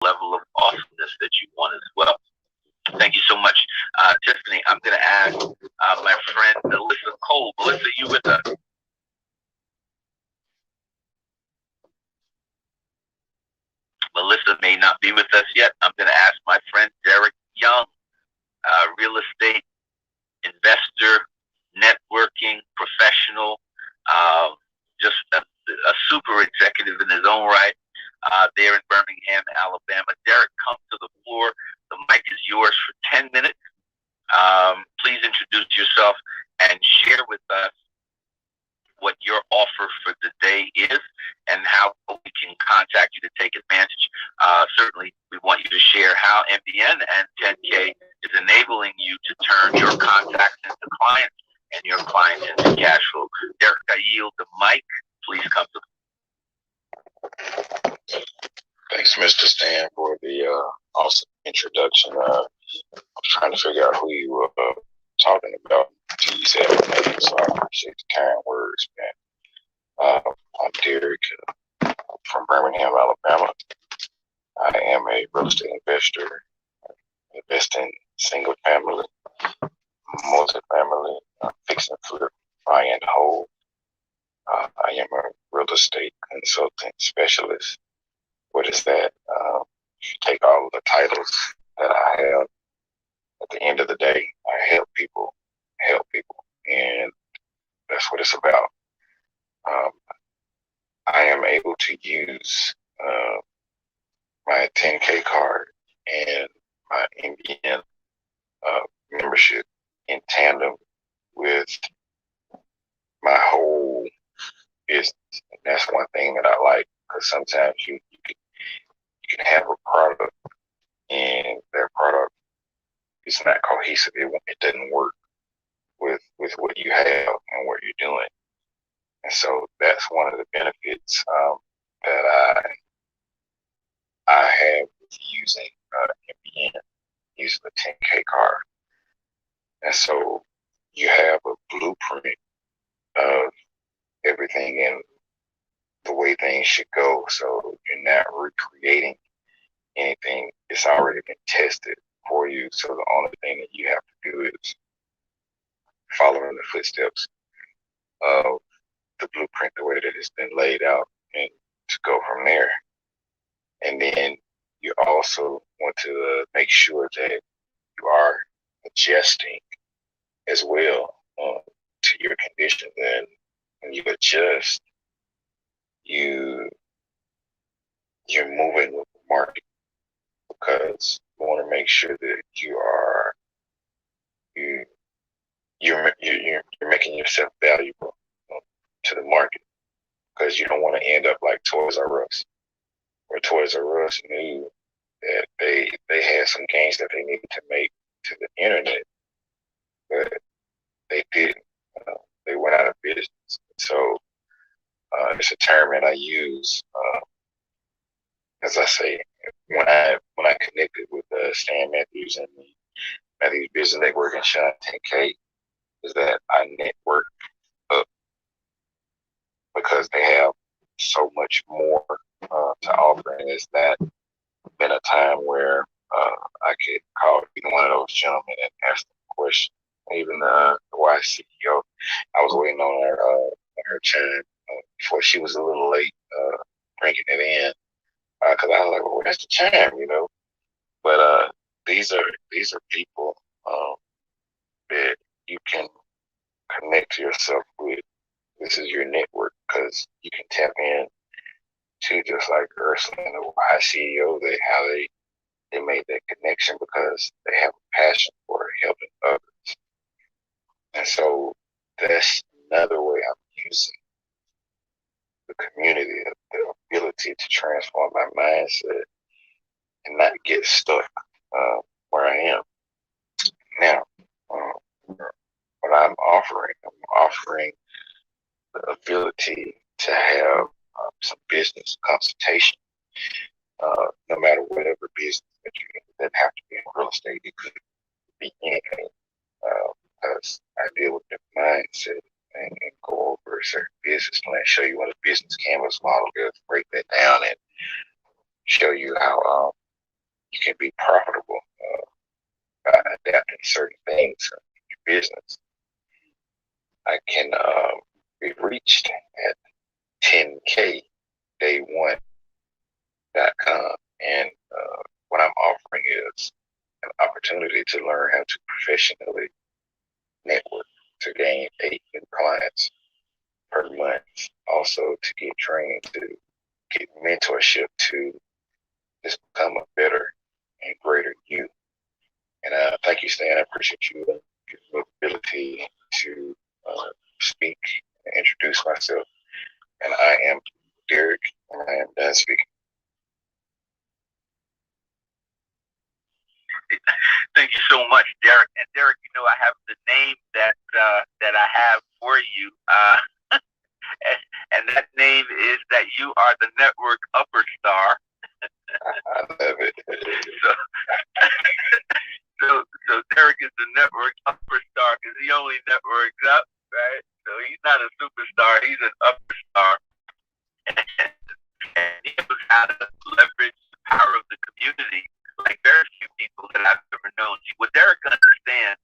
level of awesomeness that you want as well. Thank you so much, Tiffany. I'm going to ask my friend Melissa Cole. Melissa, you with us? Melissa may not be with us yet. I'm going to ask my friend Derek Young, real estate investor, networking professional, just a super executive in his own right, there in Birmingham, Alabama. Derek, come to the floor. The mic is yours for 10 minutes. Please introduce yourself and share with us what your offer for the day is and how we can contact you to take advantage. Certainly, we want you to share how MBN and 10K is enabling you to turn your contacts into clients and your clients into cash flow. Derek, I yield the mic. Please come to the Thanks, Mr. Stan, for the awesome introduction. I was trying to figure out who you were talking about until you said my name, so I appreciate the kind words, man. I'm Derek from Birmingham, Alabama. I am a real estate investor, invest in single family, multi-family, fix and flip, buy and hold. I am a real estate consultant specialist. What is that? You take all of the titles that I have. At the end of the day, I help people, and that's what it's about. I am able to use my 10K card and my MBN membership in tandem with my whole business. And that's one thing that I like, because sometimes you can have a product and that product is not cohesive. It doesn't work with what you have and what you're doing. And so that's one of the benefits that I have with using MBN, using the 10K card. And so you have a blueprint of everything and the way things should go. So you're not recreating anything. It's already been tested for you. So the only thing that you have to do is following the footsteps of the blueprint, the way that it's been laid out, and to go from there. And then you also want to make sure that you are adjusting as well to your conditions. And when you adjust, you're moving with the market, because you want to make sure that you're making yourself valuable to the market, because you don't want to end up like Toys R Us, where Toys R Us knew that they had some gains that they needed to make to the internet, but they didn't. They went out of business. So it's a term that I use, as I say, when I connected with Stan Matthews and the Matthews Business Network and Shine 10K, is that I network up, because they have so much more to offer, and it's not been a time where I could call either one of those gentlemen and ask them a question. Even the wife CEO, I was waiting on her turn before she was a little late bringing it in, because I was like, well, where's the chime, But these are people that you can connect yourself with. This is your network, because you can tap in to, just like Ursula and the CEO, how they made that connection, because they have a passion for helping others. And so that's another way I'm using the community, the ability to transform my mindset and not get stuck where I am. Now, what I'm offering the ability to have some business consultation, no matter whatever business that you're in. It doesn't have to be in real estate. It could be anything, because I deal with the mindset and go over a certain business plan, show you what a business canvas model is, break that down, and show you how you can be profitable by adapting certain things in your business. I can be reached at 10KDay1.com, and what I'm offering is an opportunity to learn how to professionally network, to gain 8 new clients per month, also to get trained, to get mentorship, to just become a better and greater you. And thank you, Stan. I appreciate you giving me the ability to speak and introduce myself. And I am Derek, and I am done speaking. Thank you so much, Derek. And Derek, you know, I have the name that I have for you, and that name is that you are the network upper star. I love it. So Derek is the network upper star because he only networks up, right? So he's not a superstar; he's an upper star, and he knows how to leverage the power of the community like very few people that I've ever known. What Derek understands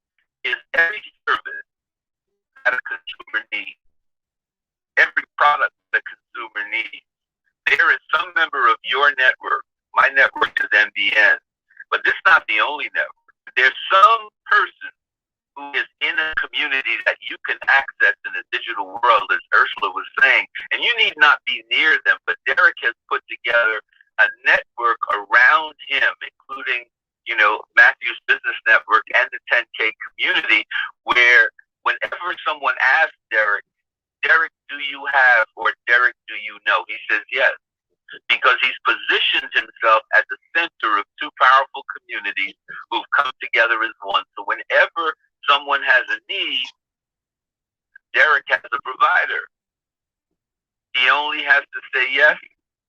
is every service that a consumer needs, every product that a consumer needs, there is some member of your network. My network is MBN, but this is not the only network. There's some person who is in a community that you can access in the digital world, as Ursula was saying, and you need not be near them, but Derek has put together a network around him, including, you know, Matthew's Business Network and the 10K community, where whenever someone asks Derek, do you have, or Derek, do you know? He says yes, because he's positioned himself at the center of two powerful communities who've come together as one. So whenever someone has a need, Derek has a provider. He only has to say yes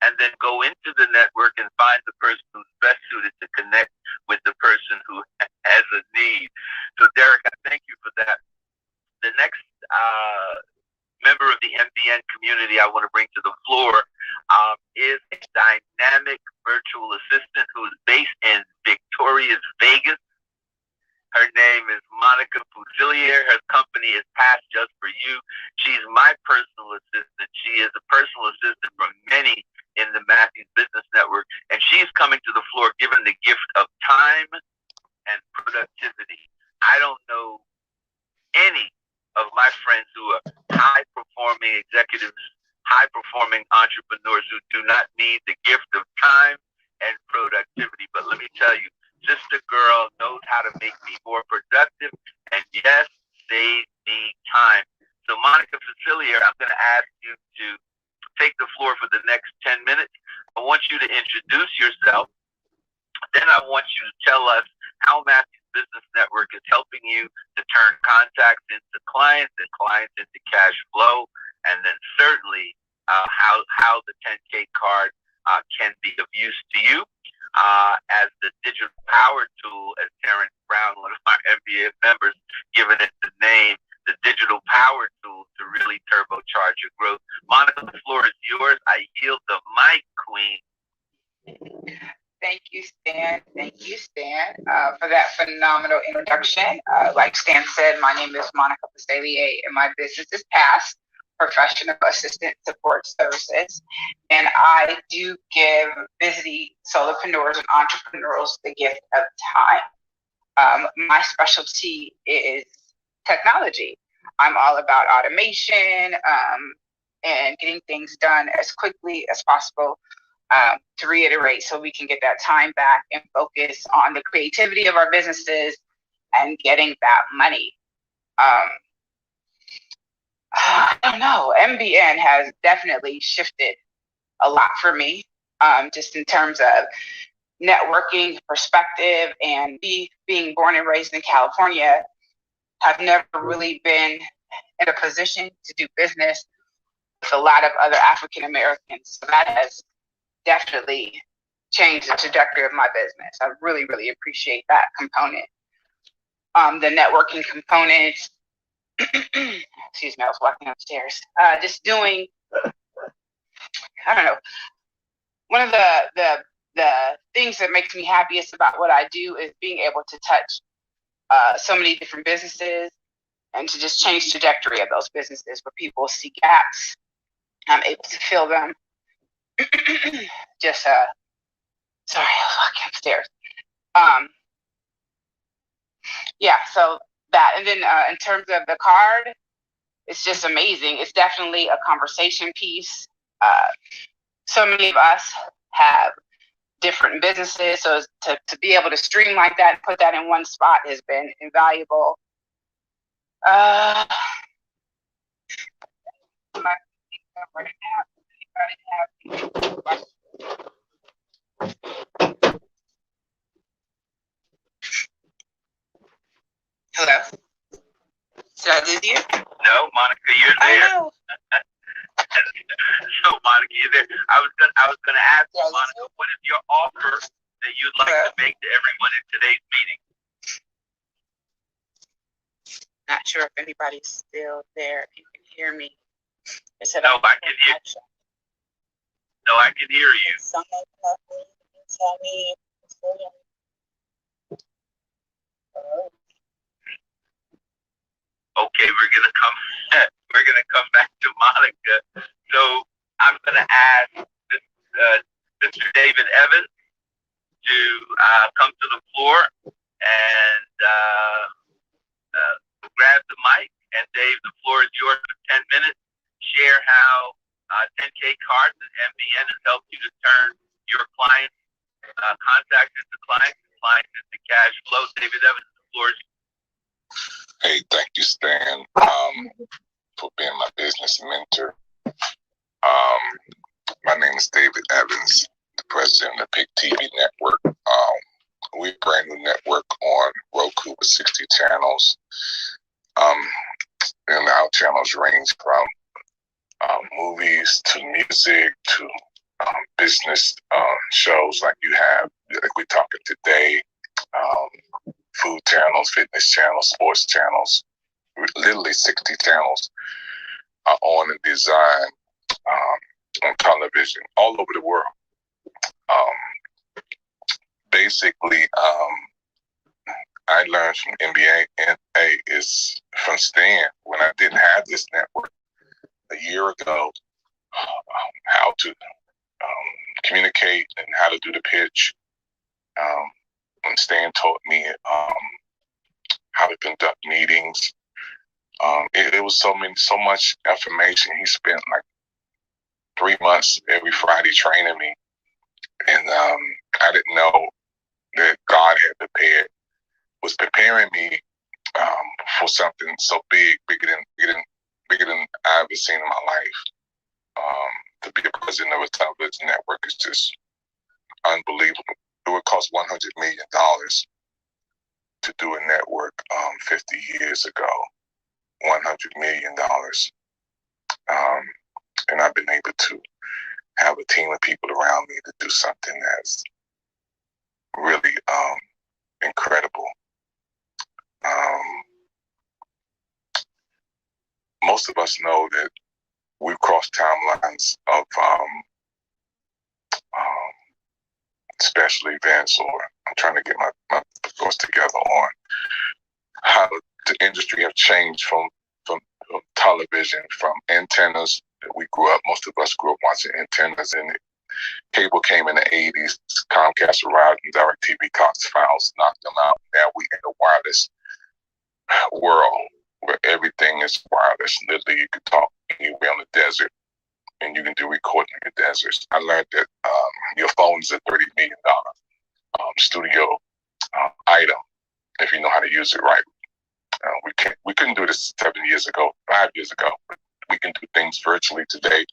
and then go into the network and find the person who's best suited to connect with the person who has a need. So Derek, I thank you for that. The next member of the MBN community I want to bring to the floor is a dynamic virtual assistant who is based in Victoria's Vegas. Her name is Monica Fusilier. Her company is Past Just For You. She's my personal assistant. She is a personal assistant for many in the Matthews Business Network, and she's coming to the floor given the gift of time and productivity. I don't know any of my friends who are high-performing executives, high-performing entrepreneurs who do not need the gift of time and productivity. But let me tell you, Sister Girl knows how to make me more productive and, yes, save me time. So, Monica Fusilier, I'm going to ask you to take the floor for the next 10 minutes. I want you to introduce yourself. Then I want you to tell us how Matthews Business Network is helping you to turn contacts into clients and clients into cash flow. And then certainly how the 10K card can be of use to you as the digital power tool, as Terrence Brown, one of our MBA members, given it the name, the digital power tool to really turbocharge your growth. Monica, the floor is yours. I yield the mic, Queen. Thank you, Stan. Thank you, Stan, for that phenomenal introduction. Like Stan said, my name is Monica Fusilier, and my business is Past Professional Assistant Support Services. And I do give busy solopreneurs and entrepreneurs the gift of time. My specialty is technology. I'm all about automation and getting things done as quickly as possible. To reiterate, so we can get that time back and focus on the creativity of our businesses and getting that money. I don't know. MBN has definitely shifted a lot for me, just in terms of networking perspective, and being born and raised in California, have never really been in a position to do business with a lot of other African Americans. So that has definitely changed the trajectory of my business. I really, really appreciate that component. The networking component, excuse me, I was walking upstairs. Just doing, I don't know, one of the the things that makes me happiest about what I do is being able to touch so many different businesses and to just change trajectory of those businesses where people see gaps. I'm able to fill them. Just sorry, I was walking upstairs. Yeah, so that, and then in terms of the card, it's just amazing. It's definitely a conversation piece. So many of us have different businesses, so to be able to streamline that, put that in one spot has been invaluable. Hello? Did I lose you? No, Monica, you're there. I know. So, Monica, you're there. I was gonna ask you, Monica, what is your offer that you'd like to make to everyone in today's meeting? Not sure if anybody's still there. If you can hear me. No, I can hear. No, I can hear you. Okay, we're gonna come back to Monica. So I'm gonna ask Mr. David Evans to come to the floor and grab the mic. And Dave, the floor is yours for 10 minutes. Share how 10KCARDS and MBN has helped you to turn your clients, contacts into clients, and clients into cash flow. David Evans, the floor is yours. Hey, thank you, Stan, for being my business mentor. My name is David Evans, the president of Pick TV Network. We're a brand new network on Roku with 60 channels. And our channels range from movies to music to business shows like we're talking today, food channels, fitness channels, sports channels. Literally 60 channels are on and designed on television all over the world. Basically, I learned from MBN is from Stan when I didn't have this network a year ago, how to communicate and how to do the pitch. And Stan taught me how to conduct meetings. It was so much information. He spent like 3 months every Friday training me, and I didn't know that God had was preparing me for something so bigger than I ever seen in my life. To be the president of a television network is just unbelievable. It would cost $100 million to do a network 50 years ago. $100 million. And I've been able to have a team of people around me to do something that's really incredible. Most of us know that we've crossed timelines of special events, or I'm trying to get my thoughts together on how the industry have changed from television, from antennas that we grew up. Most of us grew up watching antennas, and cable came in the 80s. Comcast arrived, and DirecTV CASHFLOW knocked them out. Now we in a wireless world where everything is wireless. Literally, you can talk anywhere on the desert, and you can do recording in the deserts. I learned that your phone is a $30 million studio item if you know how to use it right. We couldn't do this 7 years ago, 5 years ago, but we can do things virtually today.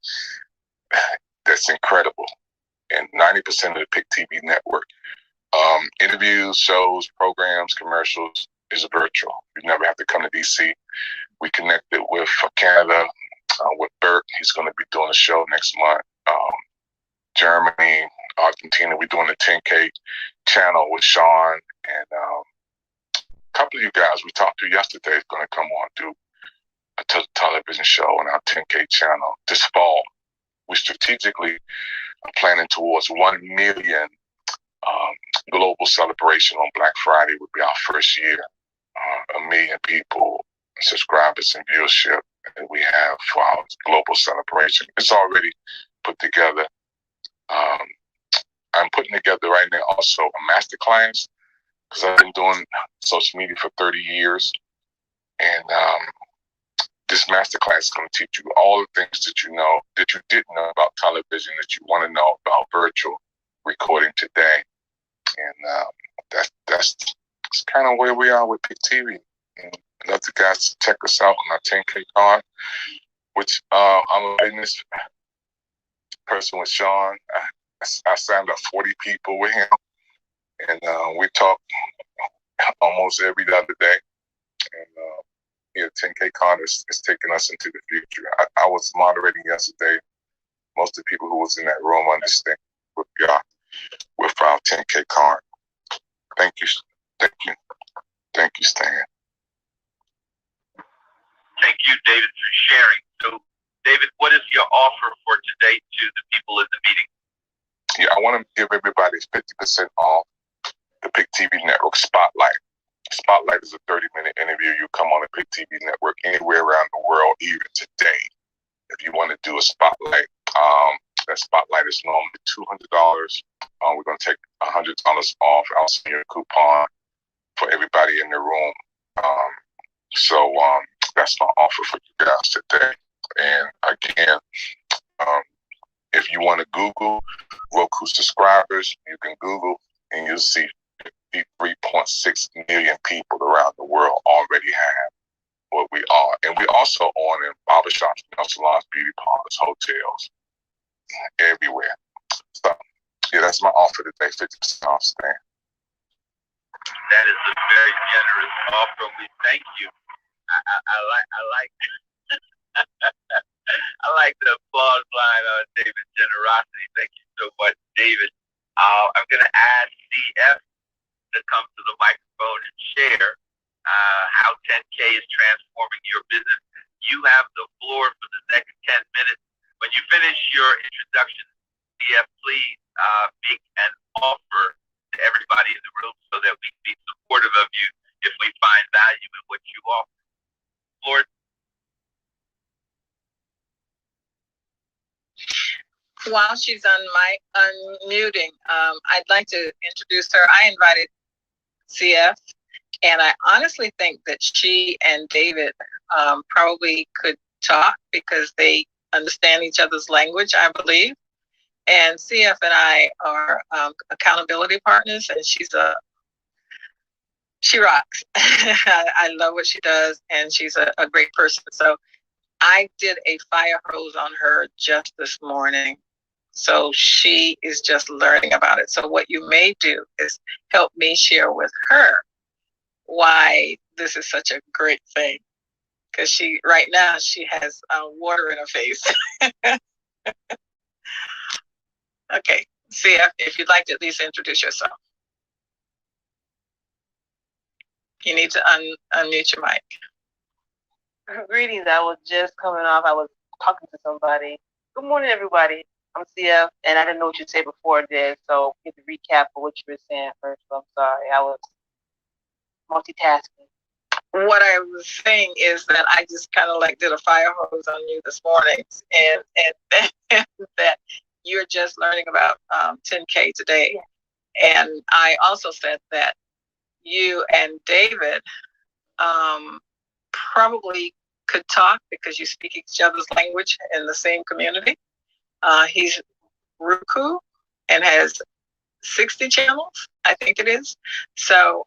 That's incredible. And 90% of the Pick TV network, interviews, shows, programs, commercials is virtual. You never have to come to DC. We connected with Canada, with Bert. He's going to be doing a show next month. Germany, Argentina. We're doing the 10K channel with Sean, and a couple of you guys we talked to yesterday is going to come on do a television show on our 10K channel this fall. We strategically are planning towards 1 million global celebration on Black Friday would be our first year. 1 million people, subscribers, and viewership that we have for our global celebration. It's already put together. I'm putting together right now also a master class because I've been doing social media for 30 years. And this master class is going to teach you all the things that you know, that you didn't know about television, that you want to know about virtual recording today. And that's kind of where we are with Pick TV. And I'd love the guys to check us out on our 10K card, which I'm a business person with Sean. I signed up 40 people with him, and we talk almost every other day. And 10KCARDS is taking us into the future. I was moderating yesterday. Most of the people who was in that room understand what we are with our 10K card. Thank you, Stan. Thank you, David, for sharing. So, David, what is your offer for today to the people in the meeting? Yeah, I want to give everybody 50% off the Pick TV Network Spotlight. Spotlight is a 30-minute interview. You come on the Pick TV Network anywhere around the world, even today. If you want to do a spotlight, that spotlight is normally $200. We're going to take $100 off. I'll send you a coupon for everybody in the room. So that's my offer for you guys today. And again, if you want to Google Roku subscribers, you can Google and you'll see 53.6 million people around the world already have what we are. And we also own in barbershops, nail salons, beauty parlors, hotels, everywhere. So, yeah, that's my offer today, 50% off, Stan. That is a very generous offer. We thank you. I like I like the applause line on David's generosity. Thank you so much, David. I'm going to ask CF to come to the microphone and share how 10K is transforming your business. You have the floor for the next 10 minutes. When you finish your introduction, CF, please make an offer to everybody in the room so that we can be supportive of you if we find value in what you offer. Lord. While she's unmuting, I'd like to introduce her. I invited CF, and I honestly think that she and David probably could talk because they understand each other's language, I believe. And CF and I are accountability partners, and she rocks. I love what she does, and she's a great person. So I did a fire hose on her just this morning. So she is just learning about it. So what you may do is help me share with her why this is such a great thing. Because right now she has water in her face. Okay, CF, if you'd like to at least introduce yourself. You need to unmute your mic. Greetings. I was just coming off. I was talking to somebody. Good morning, everybody. I'm CF, and I didn't know what you said before this, so get the recap of what you were saying first. So I'm sorry. I was multitasking. What I was saying is that I just kind of like did a fire hose on you this morning, and that you're just learning about 10K today. And I also said that you and David probably could talk because you speak each other's language in the same community. He's Roku and has 60 channels, I think it is. So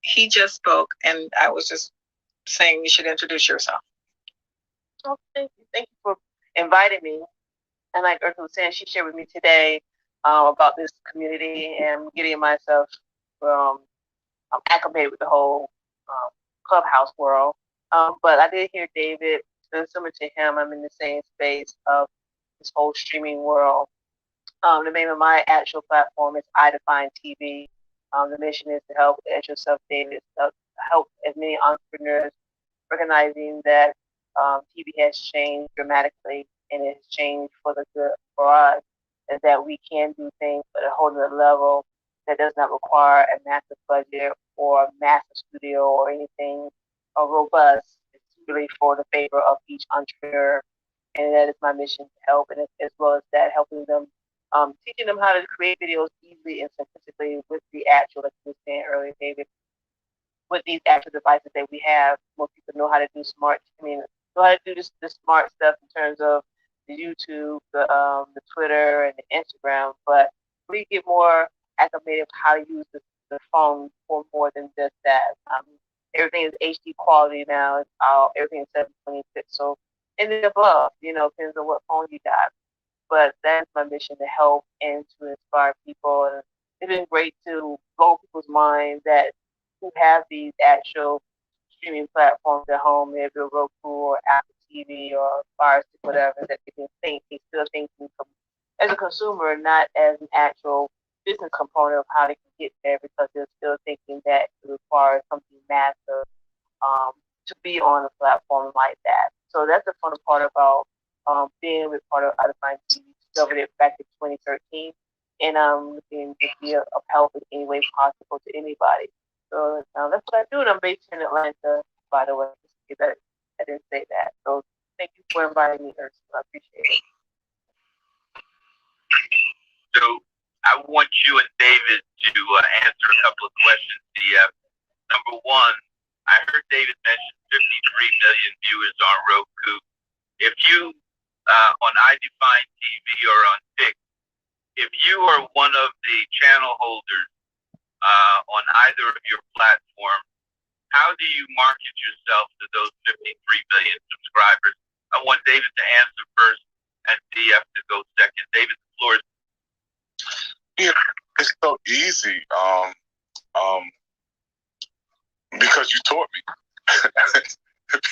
he just spoke, and I was just saying you should introduce yourself. Oh, thank you. Thank you for inviting me. And like Earth was saying, she shared with me today about this community and getting myself acclimated with the whole clubhouse world. But I did hear David, and similar to him, I'm in the same space of this whole streaming world. The name of my actual platform is I Define TV. The mission is to help, as yourself, David, help as many entrepreneurs recognizing that TV has changed dramatically and it has changed for the good for us, and that we can do things at a whole other level that does not require a massive budget or a massive studio or anything robust. It's really for the favor of each entrepreneur, and that is my mission to help, and as well as that, helping them, teaching them how to create videos easily and simplistically with the actual, like you were saying earlier, David, with these actual devices that we have. Most people know how to do know how to do the smart stuff in terms of the YouTube, the Twitter, and the Instagram, but we get more acclimated of how to use the phone for more than just that. Everything is HD quality now. Everything is 720 pixels and then above. Depends on what phone you got. But that's my mission, to help and to inspire people. And it's been great to blow people's minds that who have these actual streaming platforms at home, maybe a Roku or Apple TV or Fire Stick, whatever, that they still thinking as a consumer, not as an actual business component of how they can get there, because they're still thinking that it requires something massive to be on a platform like that. So that's the fun part about being with part of Untitled TV. Discovered it back in 2013, and I'm looking to be of help in any way possible to anybody. So that's what I do, and I'm based in Atlanta, by the way. I didn't say that. So thank you for inviting me, Ursula. I appreciate it. So I want you and David to answer a couple of questions. Number one, I heard David mention 53 million viewers on Roku. If you, on iDefine TV or on Pick, if you are one of the channel holders on either of your platforms, how do you market yourself to those 53 million subscribers? I want David to answer first and DF to go second. David, the floor is. Yeah, it's so easy. Because you taught me.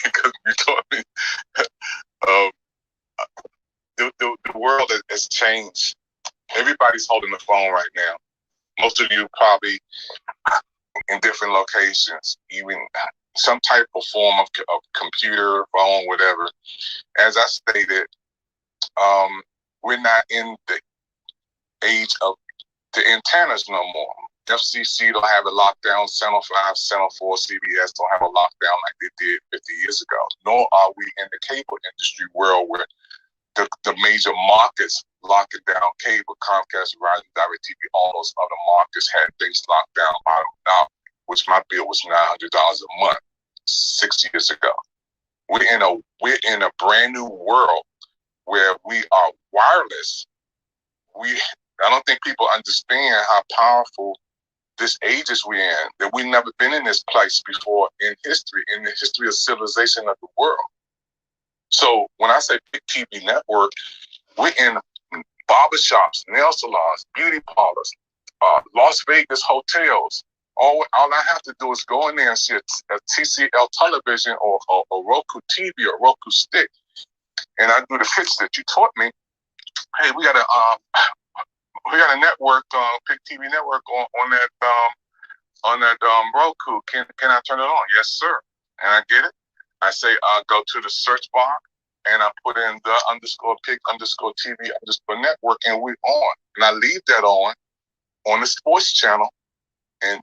Because you taught me. The world has changed. Everybody's holding the phone right now. Most of you probably in different locations, even some type of form of computer, phone, whatever. As I stated, we're not in the age of the antennas no more. FCC don't have a lockdown. Channel 5, Channel 4, CBS don't have a lockdown like they did 50 years ago. Nor are we in the cable industry world where the major markets locking down cable, Comcast, Verizon, DirecTV, all those other markets had things locked down by now, which my bill was $900 a month 6 years ago. We're in a brand new world where we are wireless. I don't think people understand how powerful this age is we're in, that we've never been in this place before in the history of civilization of the world. So when I say Big TV Network, we're in barbershops, nail salons, beauty parlors, Las Vegas hotels. All I have to do is go in there and see a TCL television or a Roku TV or Roku stick, and I do the pitch that you taught me. Hey, we got a network, Big TV Network on that Roku. Can I turn it on? Yes, sir. And I get it. I say go to the search bar and I put in the _Pick_TV_ network, and we're on. And I leave that on the sports channel, and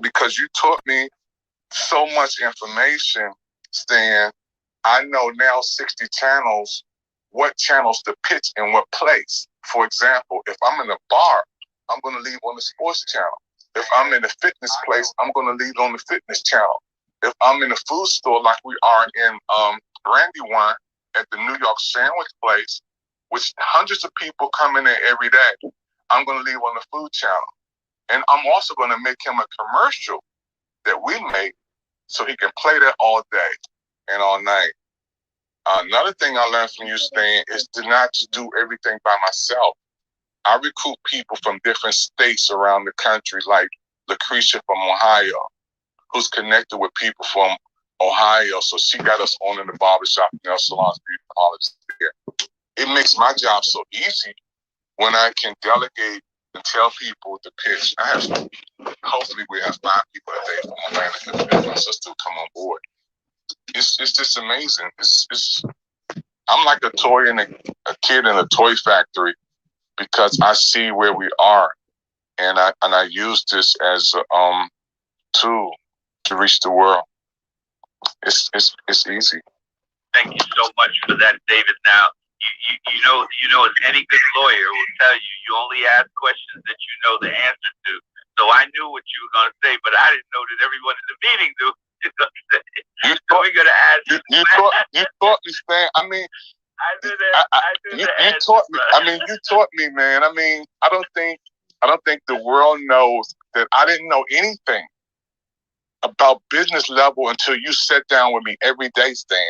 because you taught me so much information, Stan, I know now 60 channels, what channels to pitch in what place. For example, if I'm in a bar, I'm going to leave on the sports channel. If I'm in a fitness place, I'm going to leave on the fitness channel. If I'm in a food store like we are in Brandywine at the New York sandwich place, which hundreds of people come in there every day, I'm going to leave on the food channel. And I'm also going to make him a commercial that we make so he can play that all day and all night. Another thing I learned from you, Stan, is to not just do everything by myself. I recruit people from different states around the country, like Lucretia from Ohio, who's connected with people from Ohio. So she got us on in the barbershop, nail salons, beauty parlors there. It makes my job so easy when I can delegate and tell people to pitch. Hopefully we have 5 people a day from Atlanta and my sister will come on board. It's just amazing. I'm like a kid in a toy factory, because I see where we are and I use this as a tool to reach the world. It's easy. Thank you so much for that, David. Now, you know, as any good lawyer will tell you, you only ask questions that you know the answer to. So I knew what you were going to say, but I didn't know that everyone in the meeting knew what you were going to say. So we're going to ask you taught me, Stan. I mean, you taught me. I mean, you taught me, man. I mean, I don't think the world knows that I didn't know anything about business level until you sat down with me every day, Stan.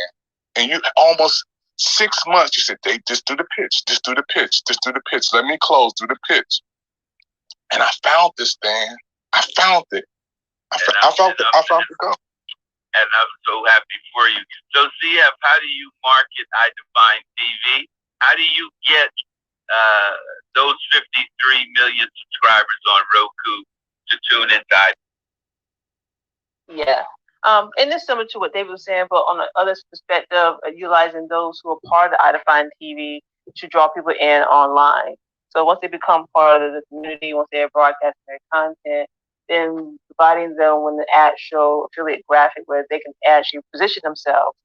And you almost 6 months, you said, Dave, just do the pitch, just do the pitch, just do the pitch. Let me close, do the pitch. And I found this, Stan. I found it. I found the goal. And I'm so happy for you. So, CF, how do you market I Define TV? How do you get those 53 million subscribers on Roku to tune inside? Yeah. And it's similar to what David was saying, but on the other perspective, utilizing those who are part of the I Define TV to draw people in online. So once they become part of the community, once they're broadcasting their content, then providing them with an actual affiliate graphic where they can actually position themselves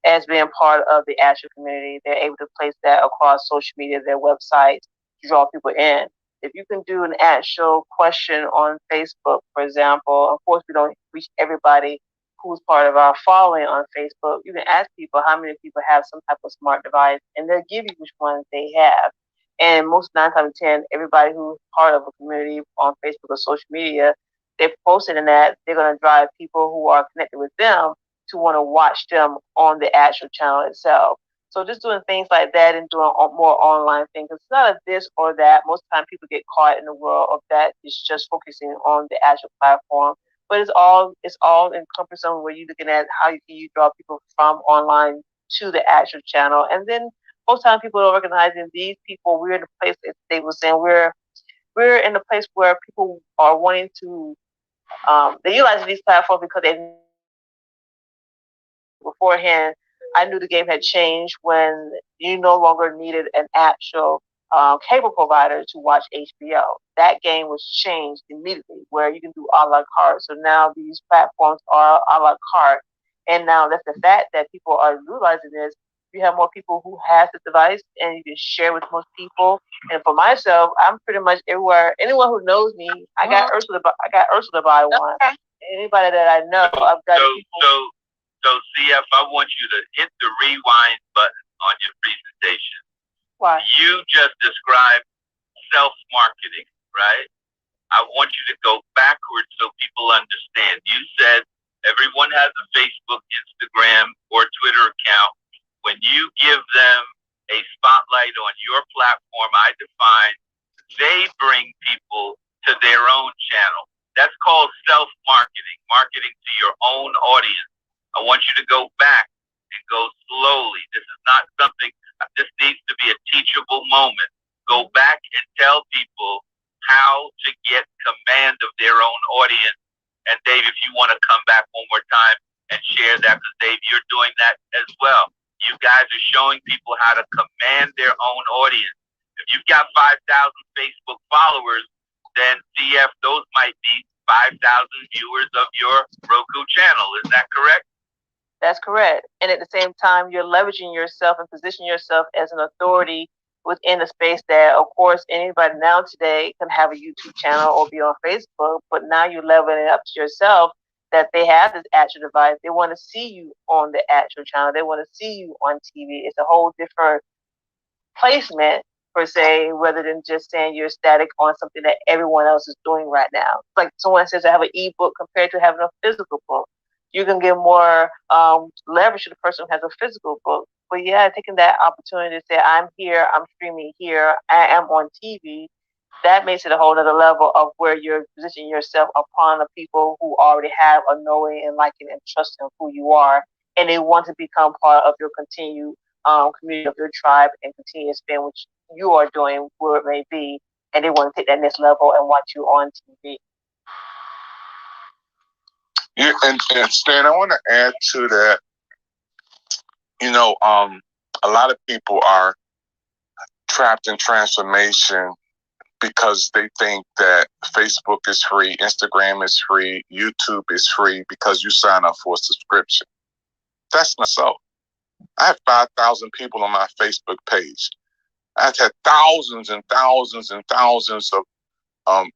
as being part of the actual community. They're able to place that across social media, their websites, to draw people in. If you can do an actual question on Facebook, for example, of course we don't reach everybody who's part of our following on Facebook. You can ask people how many people have some type of smart device, and they'll give you which one they have. And most 9 times out of 10, everybody who's part of a community on Facebook or social media, they're posting in that, they're going to drive people who are connected with them to want to watch them on the actual channel itself. So just doing things like that and doing more online things. It's not a this or that. Most of the time people get caught in the world of that. It's just focusing on the actual platform. But it's all encompassing where you're looking at how you draw people from online to the actual channel. And then most time people are recognizing these people. We're in a place, as they were saying, we're in a place where people are wanting to they're utilizing these platforms because they beforehand. I knew the game had changed when you no longer needed an actual cable provider to watch HBO. That game was changed immediately where you can do a la carte. So now these platforms are a la carte. And now that's the fact that people are realizing this. You have more people who has the device and you can share with most people. And for myself, I'm pretty much everywhere. Anyone who knows me, I got Ursula to buy one. Anybody that I know, I've got people. So, CF, I want you to hit the rewind button on your presentation. Why? You just described self-marketing, right? I want you to go backwards so people understand. You said everyone has a Facebook, Instagram, or Twitter account. When you give them a spotlight on your platform, I Define, they bring people to their own channel. That's called self-marketing, marketing to your own audience. I want you to go back and go slowly. This is not something, this needs to be a teachable moment. Go back and tell people how to get command of their own audience. And Dave, if you want to come back one more time and share that, because Dave, you're doing that as well. You guys are showing people how to command their own audience. If you've got 5,000 Facebook followers, then CF, those might be 5,000 viewers of your Roku channel. Is that correct? That's correct. And at the same time, you're leveraging yourself and positioning yourself as an authority within a space that, of course, anybody now today can have a YouTube channel or be on Facebook, but now you're leveling it up to yourself that they have this actual device. They want to see you on the actual channel. They want to see you on TV. It's a whole different placement, per se, rather than just saying you're static on something that everyone else is doing right now. Like someone says, I have an ebook compared to having a physical book. You can give more leverage to the person who has a physical book. But yeah, taking that opportunity to say, I'm here, I'm streaming here, I am on TV, that makes it a whole other level of where you're positioning yourself upon the people who already have a knowing and liking and trust in who you are. And they want to become part of your continued community, of your tribe, and continue to spend what you are doing, where it may be. And they want to take that next level and watch you on TV. Yeah, and Stan, I want to add to that. You know, a lot of people are trapped in transformation because they think that Facebook is free, Instagram is free, YouTube is free because you sign up for a subscription. That's not so. I have 5,000 people on my Facebook page. I've had thousands and thousands and thousands of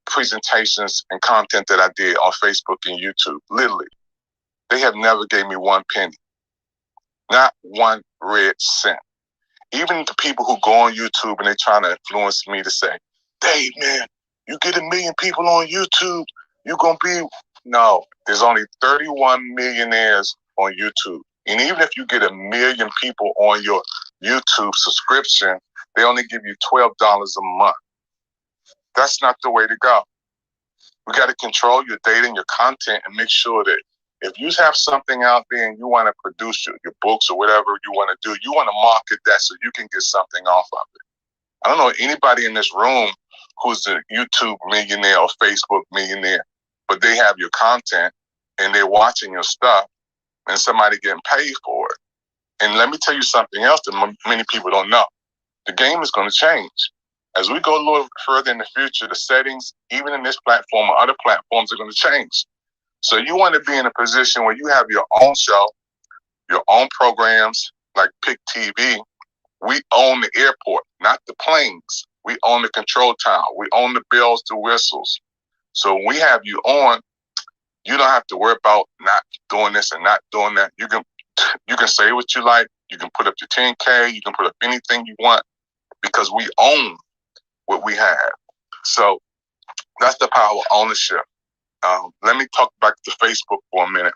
presentations and content that I did on Facebook and YouTube. Literally, they have never gave me one penny, not one red cent. Even the people who go on YouTube and they're trying to influence me to say, Dave, man, you get 1 million people on YouTube, you're going to be... No, there's only 31 millionaires on YouTube. And even if you get 1 million people on your YouTube subscription, they only give you $12 a month. That's not the way to go. We got to control your data and your content and make sure that if you have something out there and you want to produce your books or whatever you want to do, you want to market that so you can get something off of it. I don't know anybody in this room who's a YouTube millionaire or Facebook millionaire, but they have your content and they're watching your stuff and somebody getting paid for it. And let me tell you something else that many people don't know. The game is going to change. As we go a little further in the future, the settings, even in this platform or other platforms, are going to change. So you want to be in a position where you have your own show, your own programs, like Pick TV. We own the airport, not the planes. We own the control tower. We own the bells, the whistles. So when we have you on, you don't have to worry about not doing this and not doing that. You can say what you like. You can put up your 10K. You can put up anything you want because we own what we have. So that's the power of ownership. Let me talk back to Facebook for a minute.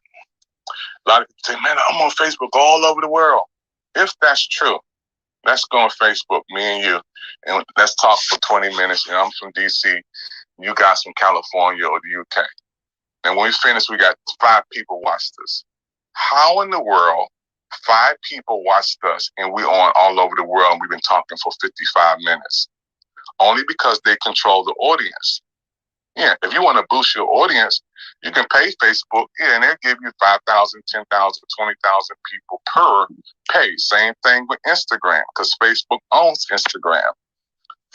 A lot of people say, man, I'm on Facebook all over the world. If that's true, let's go on Facebook, me and you, and let's talk for 20 minutes. You know, I'm from DC, you guys from California or the UK. And when we finish, we got 5 people watched us. How in the world 5 people watched us and we on all over the world and we've been talking for 55 minutes? Only because they control the audience. Yeah, if you want to boost your audience, you can pay Facebook, and they'll give you 5,000, 10,000, 20,000 people per page. Same thing with Instagram, because Facebook owns Instagram.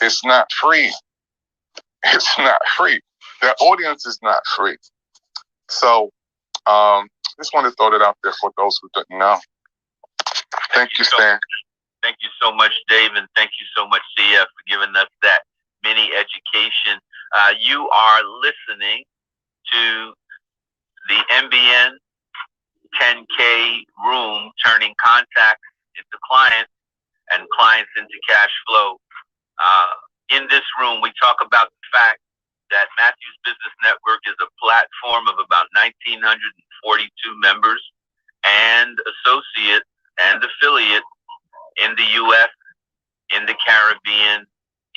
It's not free. It's not free. Their audience is not free. So, just want to throw that out there for those who didn't know. Thank you, Stan. Thank you so much, Dave, and thank you so much, CF, for giving us that mini education. You are listening to the MBN 10K room, turning contacts into clients and clients into cash flow. In this room, we talk about the fact that Matthews Business Network is a platform of about 1,942 members and associates and affiliates in the U.S., in the Caribbean,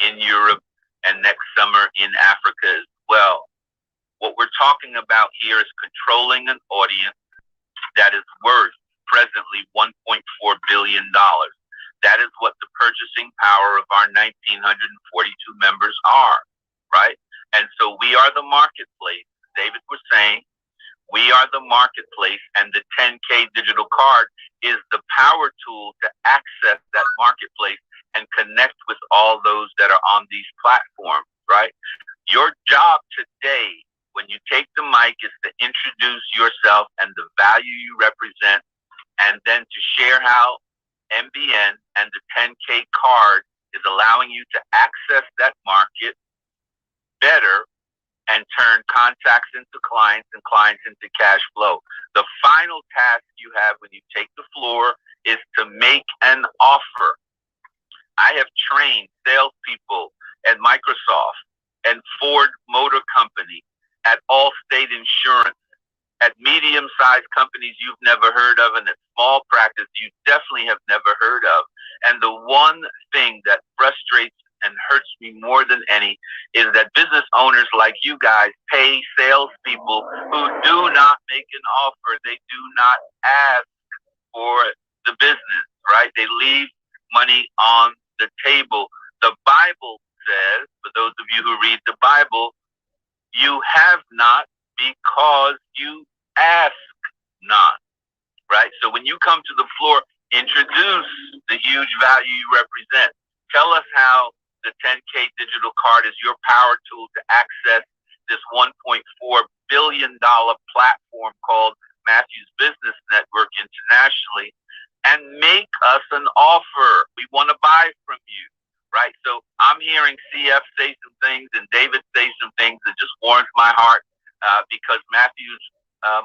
in Europe, and next summer in Africa as well. What we're talking about here is controlling an audience that is worth presently $1.4 billion. That is what the purchasing power of our 1,942 members are, right? And so we are the marketplace. David was saying, we are the marketplace, and the 10K digital card is the power tool to access that marketplace and connect with all those that are on these platforms, right? Your job today, when you take the mic, is to introduce yourself and the value you represent, and then to share how MBN and the 10K card is allowing you to access that market better and turn contacts into clients and clients into cash flow. The final task you have when you take the floor is to make an offer. I have trained salespeople at Microsoft and Ford Motor Company, at Allstate Insurance, at medium-sized companies you've never heard of, and at small practice you definitely have never heard of. And the one thing that frustrates and hurts me more than any is that business owners like you guys pay salespeople who do not make an offer. They do not ask for the business, right? They leave money on the table. The Bible says, for those of you who read the Bible, you have not because you ask not, right? So when you come to the floor, introduce the huge value you represent. Tell us how the 10K digital card is your power tool to access this $1.4 billion platform called Matthews Business Network internationally, and make us an offer. We want to buy from you, right? So I'm hearing CF say some things and David say some things that just warms my heart because Matthews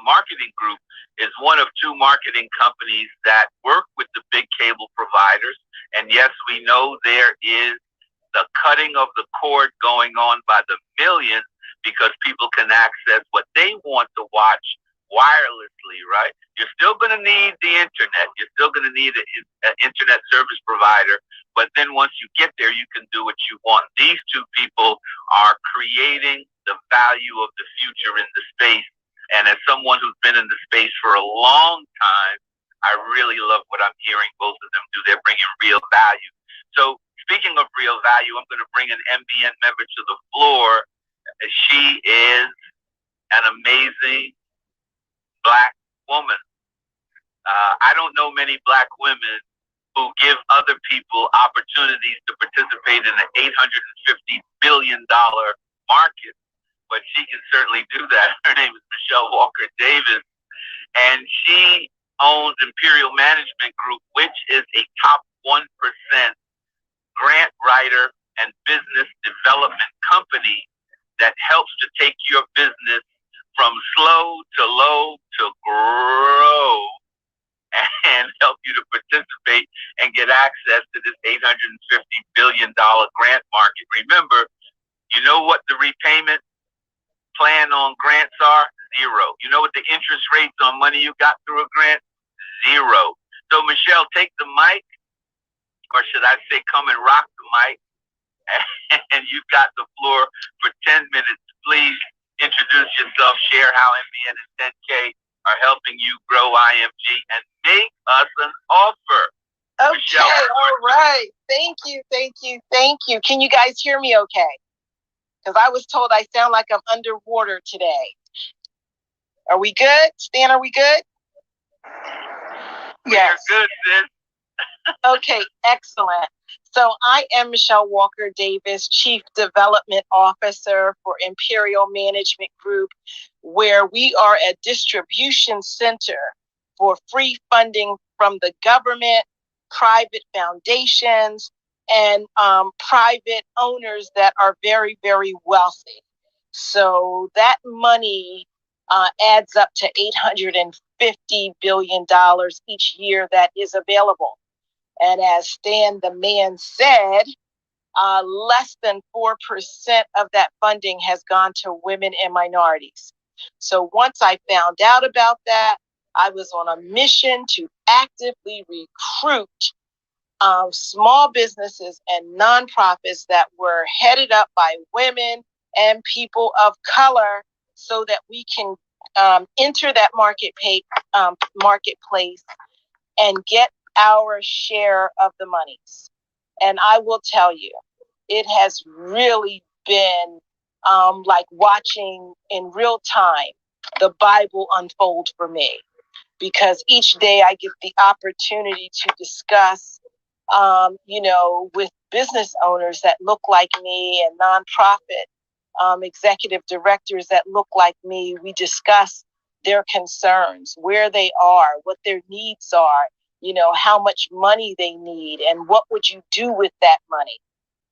Marketing Group is one of two marketing companies that work with the big cable providers. And yes, we know there is the cutting of the cord going on by the millions because people can access what they want to watch wirelessly, right? You're still going to need the internet. You're still going to need an internet service provider. But then once you get there, you can do what you want. These two people are creating the value of the future in the space. And as someone who's been in the space for a long time, I really love what I'm hearing both of them do. They're bringing real value. So speaking of real value, I'm going to bring an MBN member to the floor. She is an amazing Black woman. I don't know many Black women who give other people opportunities to participate in an $850 billion market, but she can certainly do that. Her name is Michelle Walker Davis, and she owns Imperial Management Group, which is a top 1% grant writer and business development company that helps to take your business from slow to low to grow and help you to participate and get access to this $850 billion grant market. Remember, you know what the repayment plan on grants are? Zero. You know what the interest rates on money you got through a grant? Zero. So Michelle, take the mic, or should I say come and rock the mic, and you've got the floor for 10 minutes. Please introduce yourself, share how MBN and 10K are helping you grow IMG, and make us an offer. Okay, Michelle, all right. Thank you, thank you, thank you. Can you guys hear me okay? Because I was told I sound like I'm underwater today. Are we good? Stan, are we good? yes. We're good, sis. Okay, excellent. So I am Michelle Walker Davis, Chief Development Officer for Imperial Management Group, where we are a distribution center for free funding from the government, private foundations, and private owners that are very, very wealthy. So that money adds up to $850 billion each year that is available. And as Stan the man said, less than 4% of that funding has gone to women and minorities. So once I found out about that, I was on a mission to actively recruit small businesses and nonprofits that were headed up by women and people of color so that we can enter that marketplace and get our share of the monies. And I will tell you, it has really been like watching in real time the Bible unfold for me, because each day I get the opportunity to discuss, with business owners that look like me and nonprofit executive directors that look like me. We discuss their concerns, where they are, what their needs are, how much money they need, and what would you do with that money?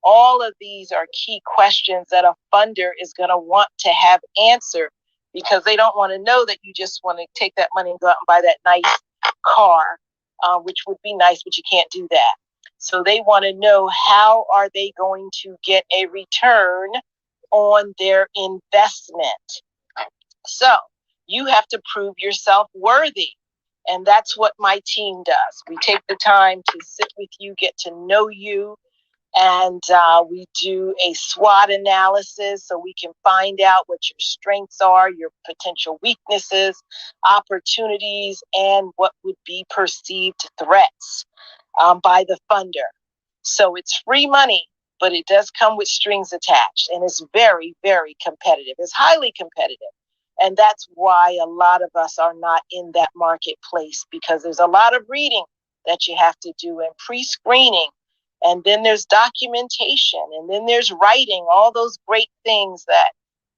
All of these are key questions that a funder is going to want to have answered, because they don't want to know that you just want to take that money and go out and buy that nice car, which would be nice, but you can't do that. So they want to know, how are they going to get a return on their investment? So you have to prove yourself worthy. And that's what my team does. We take the time to sit with you, get to know you, and we do a SWOT analysis so we can find out what your strengths are, your potential weaknesses, opportunities, and what would be perceived threats by the funder. So it's free money, but it does come with strings attached, and it's very, very competitive. It's highly competitive. And that's why a lot of us are not in that marketplace, because there's a lot of reading that you have to do and pre-screening And then there's documentation, and then there's writing, all those great things that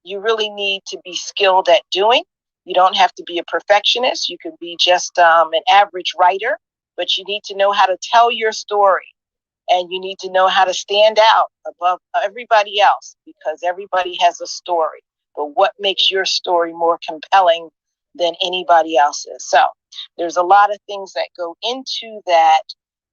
you really need to be skilled at doing. You don't have to be a perfectionist. You could be just an average writer, but you need to know how to tell your story, and you need to know how to stand out above everybody else, because everybody has a story. But what makes your story more compelling than anybody else's? So there's a lot of things that go into that.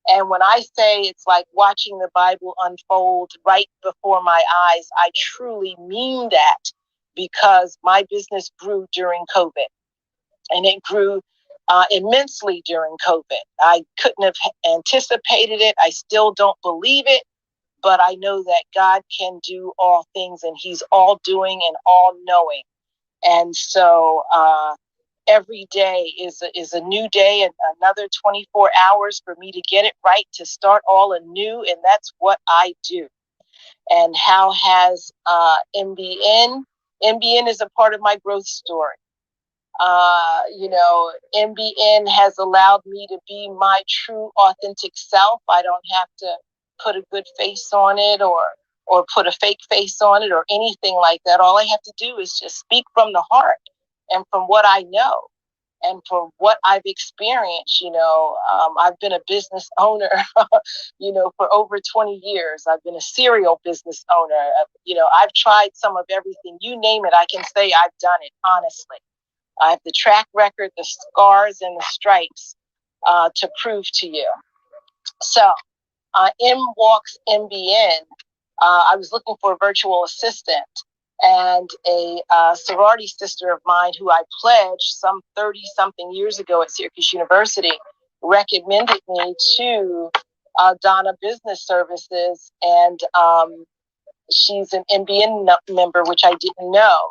And when I say it's like watching the Bible unfold right before my eyes, I truly mean that, because my business grew during COVID, and it grew immensely during COVID. I couldn't have anticipated it. I still don't believe it, but I know that God can do all things, and he's all doing and all knowing. And so every day is a new day, and another 24 hours for me to get it right, to start all anew. And that's what I do. And how has MBN? MBN is a part of my growth story. MBN has allowed me to be my true authentic self. I don't have to put a good face on it or put a fake face on it or anything like that. All I have to do is just speak from the heart and from what I know and from what I've experienced. I've been a business owner, for over 20 years. I've been a serial business owner. I've tried some of everything. You name it, I can say I've done it, honestly. I have the track record, the scars, and the stripes to prove to you. So, in walks MBN. I was looking for a virtual assistant, and a sorority sister of mine who I pledged some 30-something years ago at Syracuse University recommended me to Donna Business Services, and she's an MBN member, which I didn't know.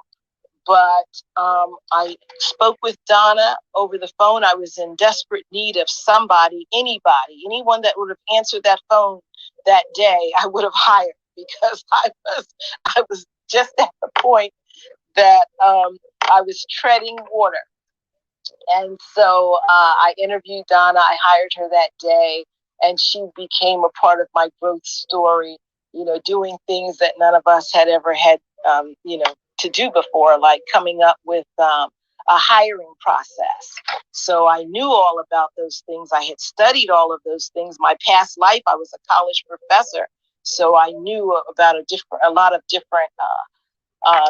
But I spoke with Donna over the phone. I was in desperate need of somebody, anyone that would have answered that phone that day, I would have hired, because I was just at the point that I was treading water. And so I interviewed Donna. I hired her that day, and she became a part of my growth story, doing things that none of us had ever had, to do before, like coming up with a hiring process. So I knew all about those things. I had studied all of those things. My past life, I was a college professor. So I knew about a lot of different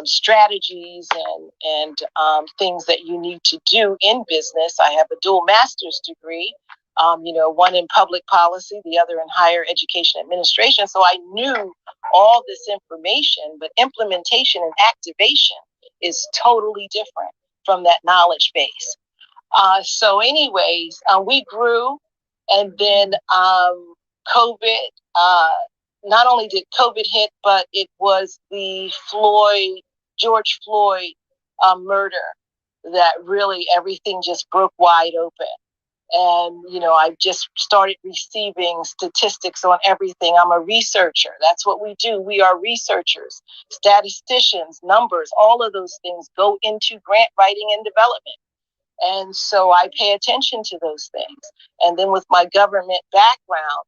strategies and things that you need to do in business. I have a dual master's degree, one in public policy, the other in higher education administration. So I knew all this information, but implementation and activation is totally different from that knowledge base. So anyways, we grew, and then COVID, not only did COVID hit, but it was the George Floyd murder that really everything just broke wide open. And, I just started receiving statistics on everything. I'm a researcher. That's what we do. We are researchers, statisticians, numbers, all of those things go into grant writing and development. And so I pay attention to those things. And then with my government background,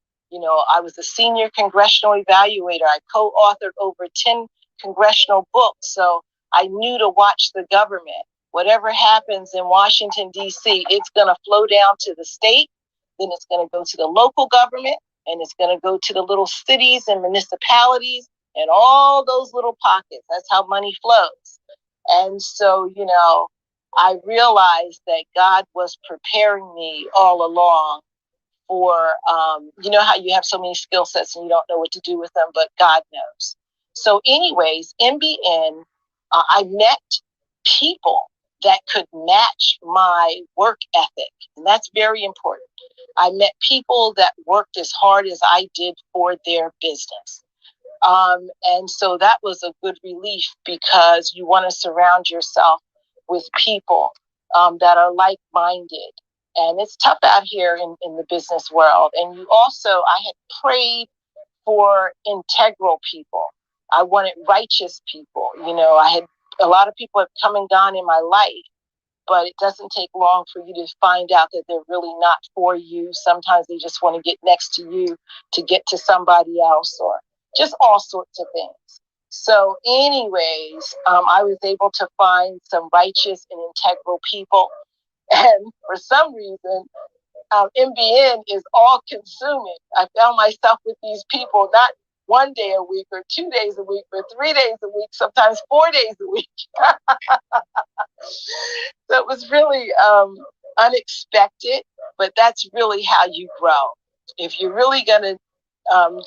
I was a senior congressional evaluator. I co-authored over 10 congressional books. So I knew to watch the government. Whatever happens in Washington, D.C., it's going to flow down to the state, then it's going to go to the local government, and it's going to go to the little cities and municipalities and all those little pockets. That's how money flows. And so, I realized that God was preparing me all along for, how you have so many skill sets and you don't know what to do with them, but God knows. So anyways, MBN, I met people that could match my work ethic. And that's very important. I met people that worked as hard as I did for their business. And so that was a good relief, because you want to surround yourself with people that are like-minded. And it's tough out here in the business world. And I had prayed for integral people. I wanted righteous people. A lot of people have come and gone in my life, but it doesn't take long for you to find out that they're really not for you. Sometimes they just want to get next to you to get to somebody else, or just all sorts of things. So anyways, I was able to find some righteous and integral people. And for some reason, MBN is all consuming. I found myself with these people, not 1 day a week or 2 days a week, but 3 days a week, sometimes 4 days a week. So it was really unexpected, but that's really how you grow. If you're really going to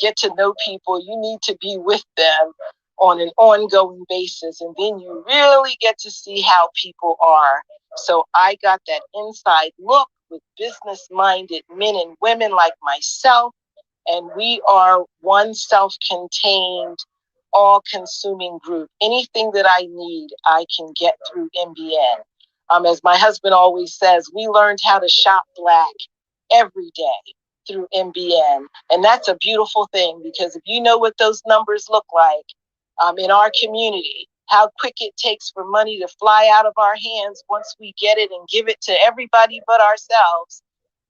get to know people, you need to be with them on an ongoing basis, and then you really get to see how people are. So I got that inside look with business-minded men and women like myself, and we are one self-contained, all-consuming group. Anything that I need, I can get through MBN. As my husband always says, we learned how to shop black every day through MBN. And that's a beautiful thing, because if you know what those numbers look like in our community, how quick it takes for money to fly out of our hands once we get it and give it to everybody but ourselves,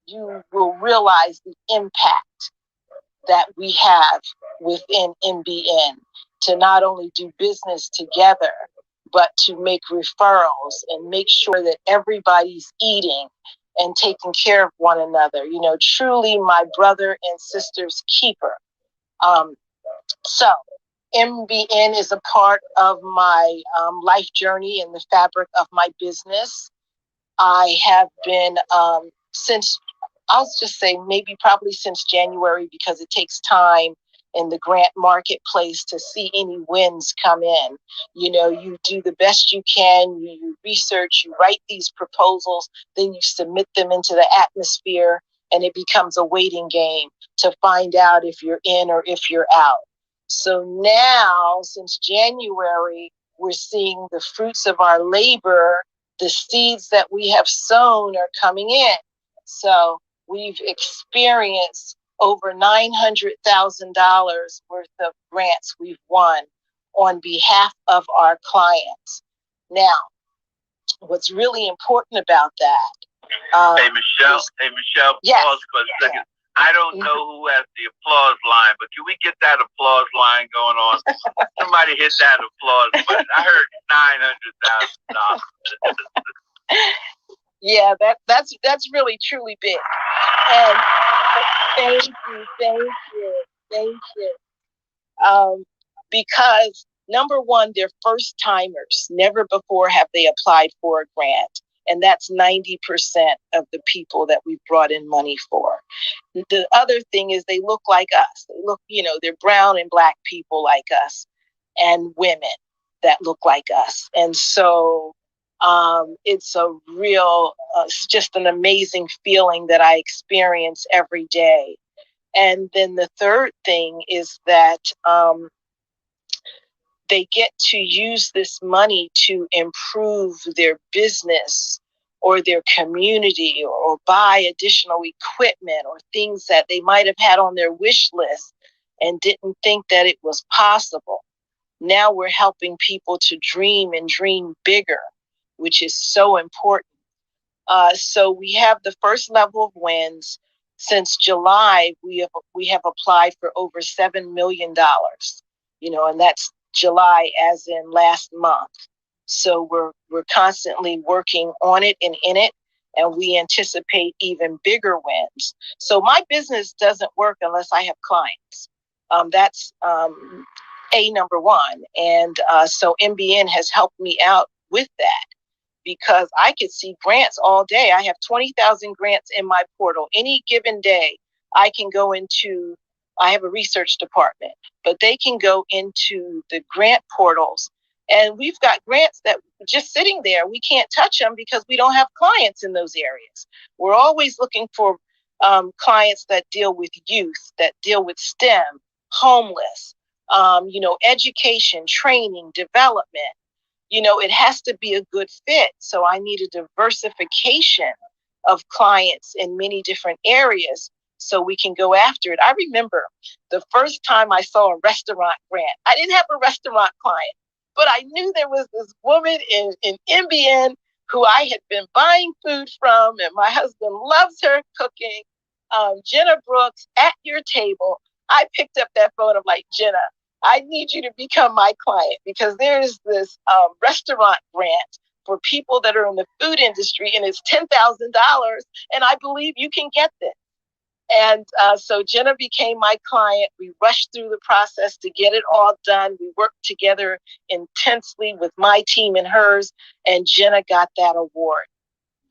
you will realize the impact that we have within MBN to not only do business together, but to make referrals and make sure that everybody's eating and taking care of one another. You know, truly my brother and sister's keeper. So MBN is a part of my life journey and the fabric of my business. I have been since, I'll just say maybe probably since January, because it takes time in the grant marketplace to see any wins come in. You know, you do the best you can, you research, you write these proposals, then you submit them into the atmosphere, and it becomes a waiting game to find out if you're in or if you're out. So now, since January, we're seeing the fruits of our labor. The seeds that we have sown are coming in. So we've experienced over $900,000 worth of grants we've won on behalf of our clients. Now, what's really important about that? Hey, Michelle, yes, pause for a second. I don't know who has the applause line, but can we get that applause line going on? Somebody hit that applause button. I heard $900,000. Yeah, that's really truly big. And thank you. Because number one, they're first timers. Never before have they applied for a grant. And that's 90% of the people that we brought in money for. The other thing is they look like us. They look, you know, they're brown and black people like us, and women that look like us. And so it's a real, it's just an amazing feeling that I experience every day. And then the third thing is that they get to use this money to improve their business or their community, or buy additional equipment or things that they might have had on their wish list and didn't think that it was possible. Now we're helping people to dream and dream bigger, which is so important. So we have the first level of wins. Since July, we have applied for over $7 million, you know, and that's July as in last month. So we're constantly working on it and in it, and we anticipate even bigger wins. So my business doesn't work unless I have clients. That's number one. And so MBN has helped me out with that, because I could see grants all day. I have 20,000 grants in my portal. Any given day, I can go into, I have a research department, but they can go into the grant portals, and we've got grants that just sitting there. We can't touch them because we don't have clients in those areas. We're always looking for clients that deal with youth, that deal with STEM, homeless, you know, education, training, development. You know, it has to be a good fit. So I need a diversification of clients in many different areas so we can go after it. I remember the first time I saw a restaurant grant. I didn't have a restaurant client, but I knew there was this woman in MBN who I had been buying food from, and my husband loves her cooking. Jenna Brooks, at your table. I picked up that phone. I'm like, Jenna, I need you to become my client, because there is this restaurant grant for people that are in the food industry, and it's $10,000, and I believe you can get this. And so Jenna became my client. We rushed through the process to get it all done. We worked together intensely with my team and hers, and Jenna got that award.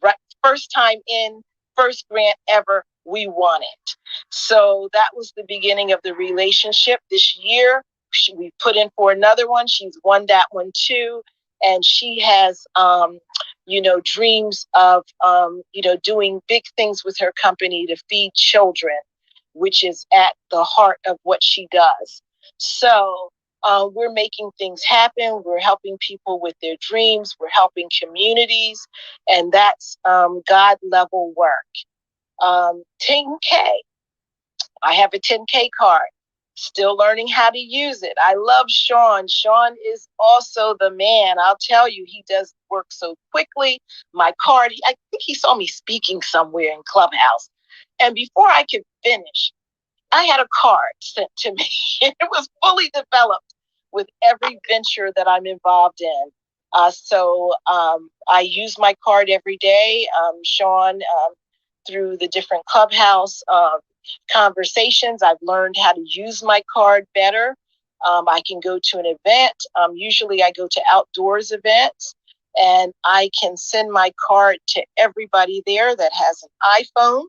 Right, first time in, first grant ever, we won it. So that was the beginning of the relationship. This year, we put in for another one. She's won that one too. And she has, dreams of, doing big things with her company to feed children, which is at the heart of what she does. So we're making things happen. We're helping people with their dreams. We're helping communities. And that's God level work. 10K. I have a 10K card. Still learning how to use it. I love Sean. Sean is also the man. I'll tell you, he does work so quickly. My card, I think he saw me speaking somewhere in Clubhouse. And before I could finish, I had a card sent to me. It was fully developed with every venture that I'm involved in. So I use my card every day. Sean, through the different Clubhouse conversations, I've learned how to use my card better. I can go to an event. Usually I go to outdoors events, and I can send my card to everybody there that has an iPhone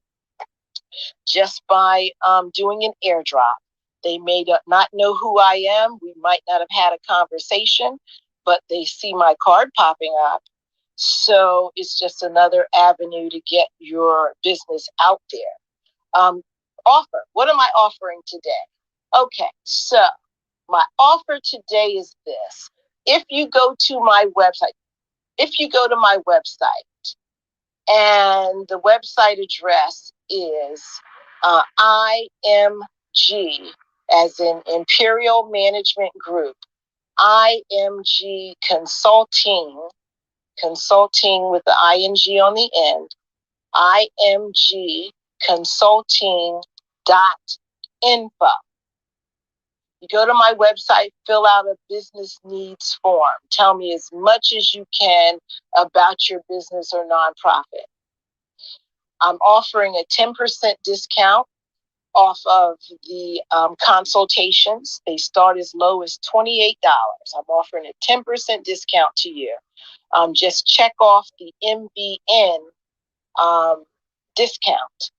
just by doing an airdrop. They may not know who I am. We might not have had a conversation, but they see my card popping up. So it's just another avenue to get your business out there. Offer. What am I offering today? Okay, so my offer today is this. If you go to my website, and the website address is IMG, as in Imperial Management Group, IMG Consulting with the ING on the end, imgconsulting.info. You go to my website, fill out a business needs form. Tell me as much as you can about your business or nonprofit. I'm offering a 10% discount off of the consultations. They start as low as $28. I'm offering a 10% discount to you. Just check off the MBN discount,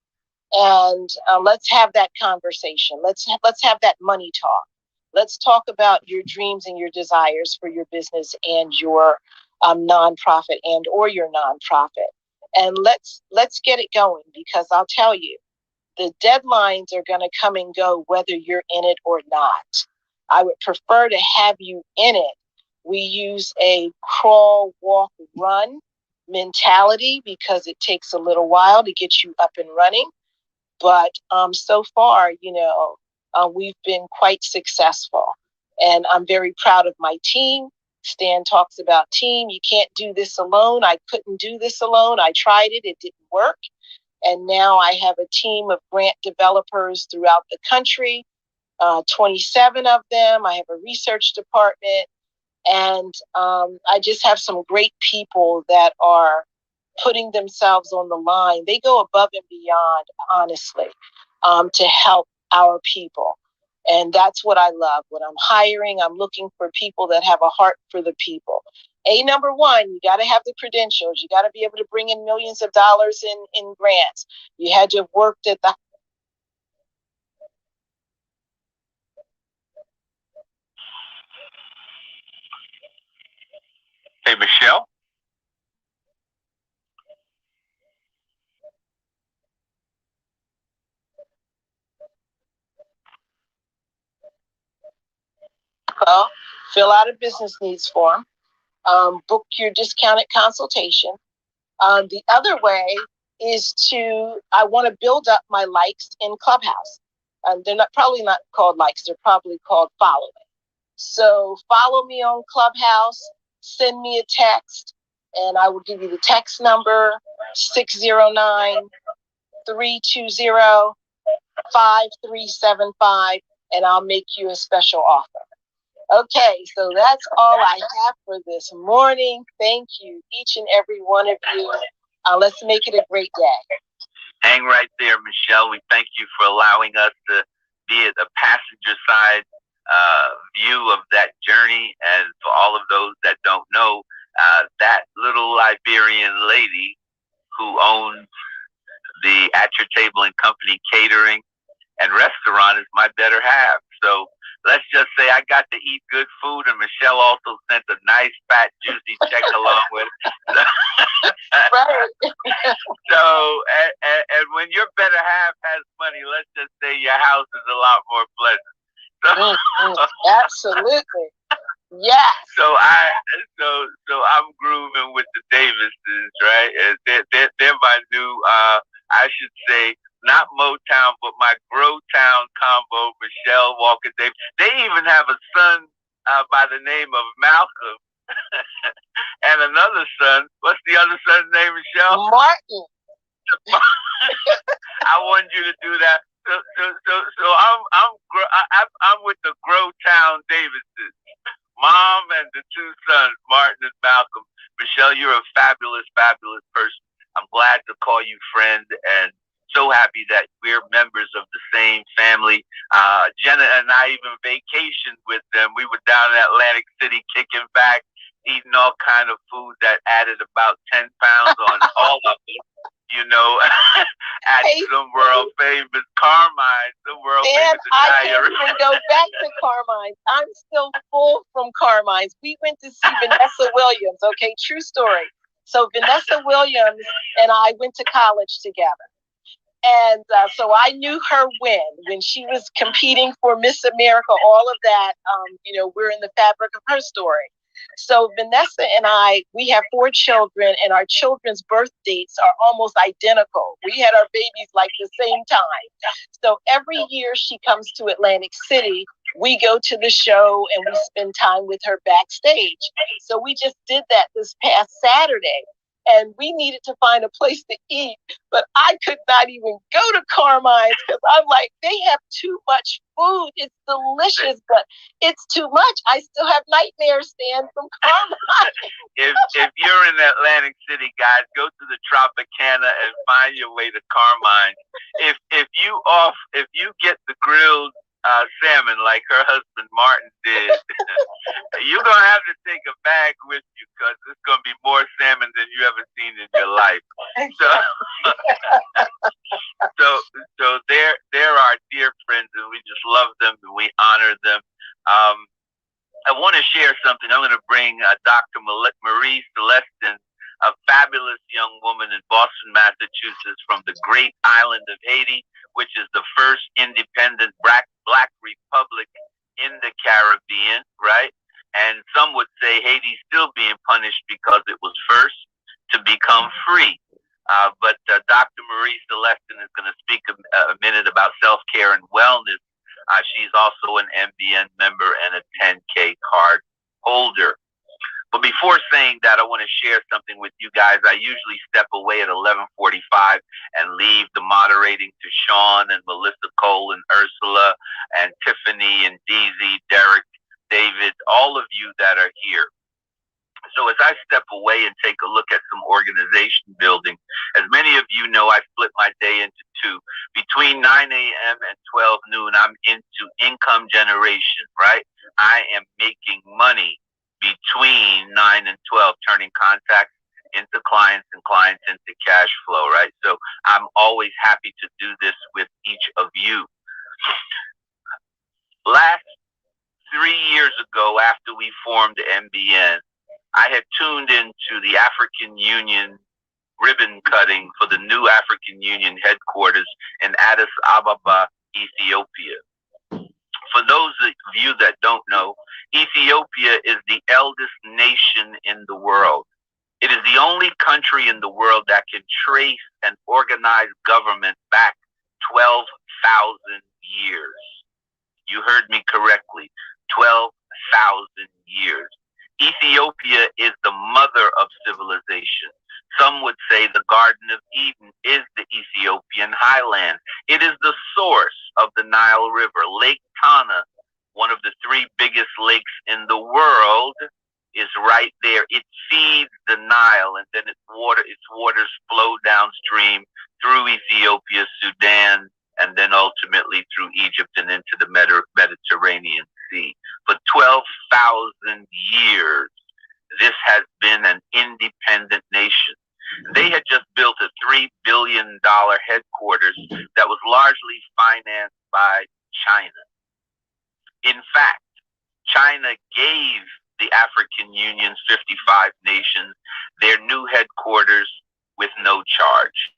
and let's have that conversation. Let's have that money talk. Let's talk about your dreams and your desires for your business and your nonprofit or your nonprofit. And let's get it going, because I'll tell you, the deadlines are going to come and go whether you're in it or not. I would prefer to have you in it. We use a crawl, walk, run mentality because it takes a little while to get you up and running. But so far, we've been quite successful. And I'm very proud of my team. Stan talks about team. You can't do this alone. I couldn't do this alone. I tried it. It didn't work. And now I have a team of grant developers throughout the country, 27 of them. I have a research department. And I just have some great people that are putting themselves on the line. They go above and beyond, honestly, to help our people. And that's what I love. When I'm hiring, I'm looking for people that have a heart for the people. Number one, you got to have the credentials. You got to be able to bring in millions of dollars in grants. You had to have worked at the... Hey, Michelle? Well, fill out a business needs form. Book your discounted consultation. The other way is I want to build up my likes in Clubhouse. They're probably not called likes, they're probably called following. So follow me on Clubhouse, send me a text, And I will give you the text number, 609-320-5375, and I'll make you a special offer. Okay, so that's all I have for this morning. Thank you, each and every one of you. Let's make it a great day. Hang right there, Michelle. We thank you for allowing us to be at the passenger side view of that journey. And for all of those that don't know, that little Liberian lady who owns the At Your Table and Company catering and restaurant is my better half. So let's just say I got to eat good food, and Michelle also sent a nice, fat, juicy check along with it. Right. So, and when your better half has money, let's just say your house is a lot more pleasant. So, Absolutely. Yeah. So I'm grooving with the Davises, right? And they're my new, I should say, not Motown, but my Growtown combo, Michelle Walker Davis. They even have a son by the name of Malcolm. And another son. What's the other son's name, Michelle? Martin. I wanted you to do that. So I'm with the Growtown Davises. Mom and the two sons, Martin and Malcolm. Michelle, you're a fabulous, fabulous person. I'm glad to call you friend, and so happy that we're members of the same family. Jenna and I even vacationed with them. We were down in Atlantic City kicking back, eating all kind of food that added about 10 pounds on all of it. You know, at some world famous Carmine, the world famous I can't even go back to Carmine's. I'm still full from Carmine's. We went to see Vanessa Williams. Okay, true story. So Vanessa Williams and I went to college together. And so I knew her when she was competing for Miss America, all of that, we're in the fabric of her story. So Vanessa and I, we have 4 children, and our children's birth dates are almost identical. We had our babies like the same time. So every year she comes to Atlantic City, we go to the show and we spend time with her backstage. So we just did that this past Saturday. And we needed to find a place to eat, but I could not even go to Carmine's because I'm like, they have too much food. It's delicious, but it's too much. I still have nightmares, Stan, from Carmine's. If you're in Atlantic City, guys, go to the Tropicana and find your way to Carmine's. If you get the grilled salmon like her husband Martin did, you're gonna have to take a bag with you because it's gonna be more salmon than you ever seen in your life. So they're our dear friends, and we just love them and we honor them. I want to share something. I'm going to bring Dr. Marie Celestin, a fabulous young woman in Boston, Massachusetts, from the great island of Haiti, which is the first independent black republic in the Caribbean, right? And some would say Haiti's still being punished because it was first to become free. But Dr. Marie Celestin is going to speak a minute about self-care and wellness. She's also an MBN member and a 10K card holder. But before saying that, I want to share something with you guys. I usually step away at 11:45 and leave the moderating to Sean and Melissa Cole and Ursula and Tiffany and DZ, Derek, David, all of you that are here. So as I step away and take a look at some organization building, as many of you know, I split my day into 2. Between 9 a.m. and 12 noon, I'm into income generation, right? I am making money between 9 and 12, turning contacts into clients and clients into cash flow, right? So I'm always happy to do this with each of you. Last 3 years ago, after we formed MBN, I had tuned into the African Union ribbon cutting for the new African Union headquarters in Addis Ababa, Ethiopia. For those of you that don't know, Ethiopia is the eldest nation in the world. It is the only country in the world that can trace and organize government back 12,000 years. You heard me correctly, 12,000 years. Ethiopia is the mother of civilization. Some would say the Garden of Eden is the Ethiopian highland. It is the source of the Nile River. Lake Tana, one of the three biggest lakes in the world, is right there. It feeds the Nile, and then its waters flow downstream through Ethiopia, Sudan, and then ultimately through Egypt and into the Mediterranean Sea. For 12,000 years, this has been an independent nation. They had just built a $3 billion headquarters that was largely financed by China. In fact, China gave the African Union's 55 nations their new headquarters with no charge.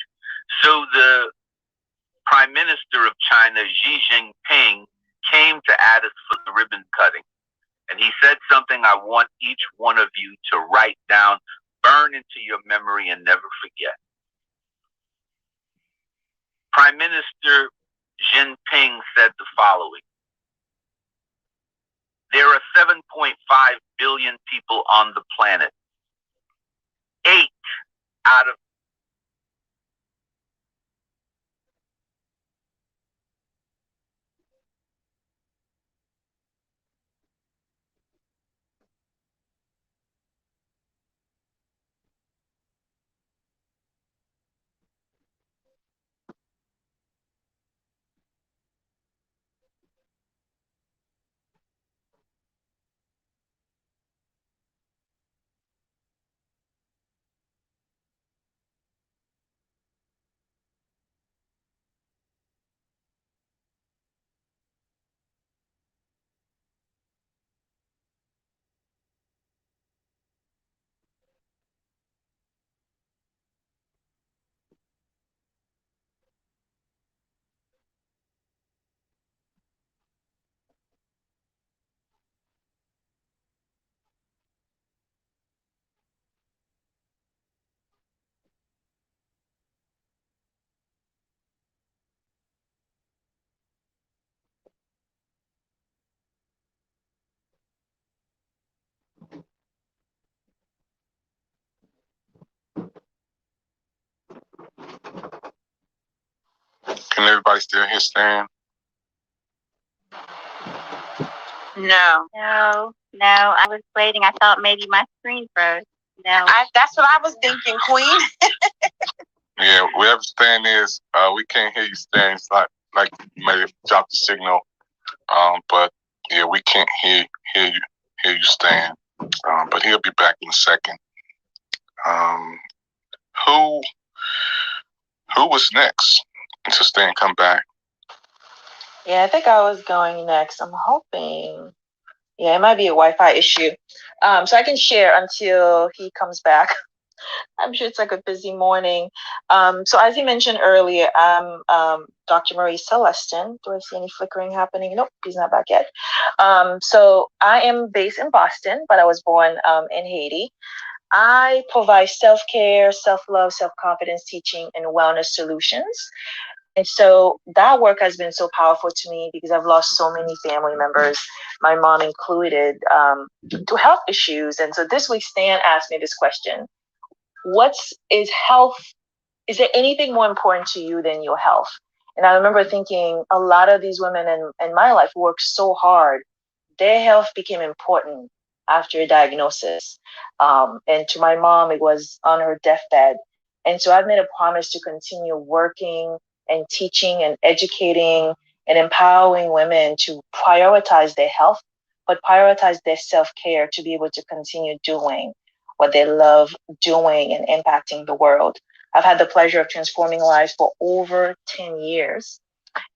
So the Prime Minister of China, Xi Jinping, came to Addis for the ribbon cutting. And he said something I want each one of you to write down, burn into your memory, and never forget. Prime Minister Jinping said the following: there are 7.5 billion people on the planet. 8 out of Can everybody still hear Stan? No. No, I was waiting. I thought maybe my screen froze. No. That's what I was thinking, Queen. Yeah, wherever Stan is, we can't hear you, Stan. It's like you may have dropped the signal. But yeah, we can't hear you, Stan. But he'll be back in a second. Who was next until Stan come back? Yeah, I think I was going next. I'm hoping. Yeah, it might be a Wi-Fi issue. So I can share until he comes back. I'm sure it's like a busy morning. So as you mentioned earlier, I'm Dr. Marie Celestin. Do I see any flickering happening? Nope, he's not back yet. So I am based in Boston, but I was born in Haiti. I provide self-care, self-love, self-confidence teaching, and wellness solutions. And so that work has been so powerful to me because I've lost so many family members, my mom included, to health issues. And so this week, Stan asked me this question: is health? Is there anything more important to you than your health? And I remember thinking a lot of these women in my life worked so hard. Their health became important after a diagnosis. And to my mom, it was on her deathbed. And so I've made a promise to continue working and teaching and educating and empowering women to prioritize their health, but prioritize their self-care to be able to continue doing what they love doing and impacting the world. I've had the pleasure of transforming lives for over 10 years,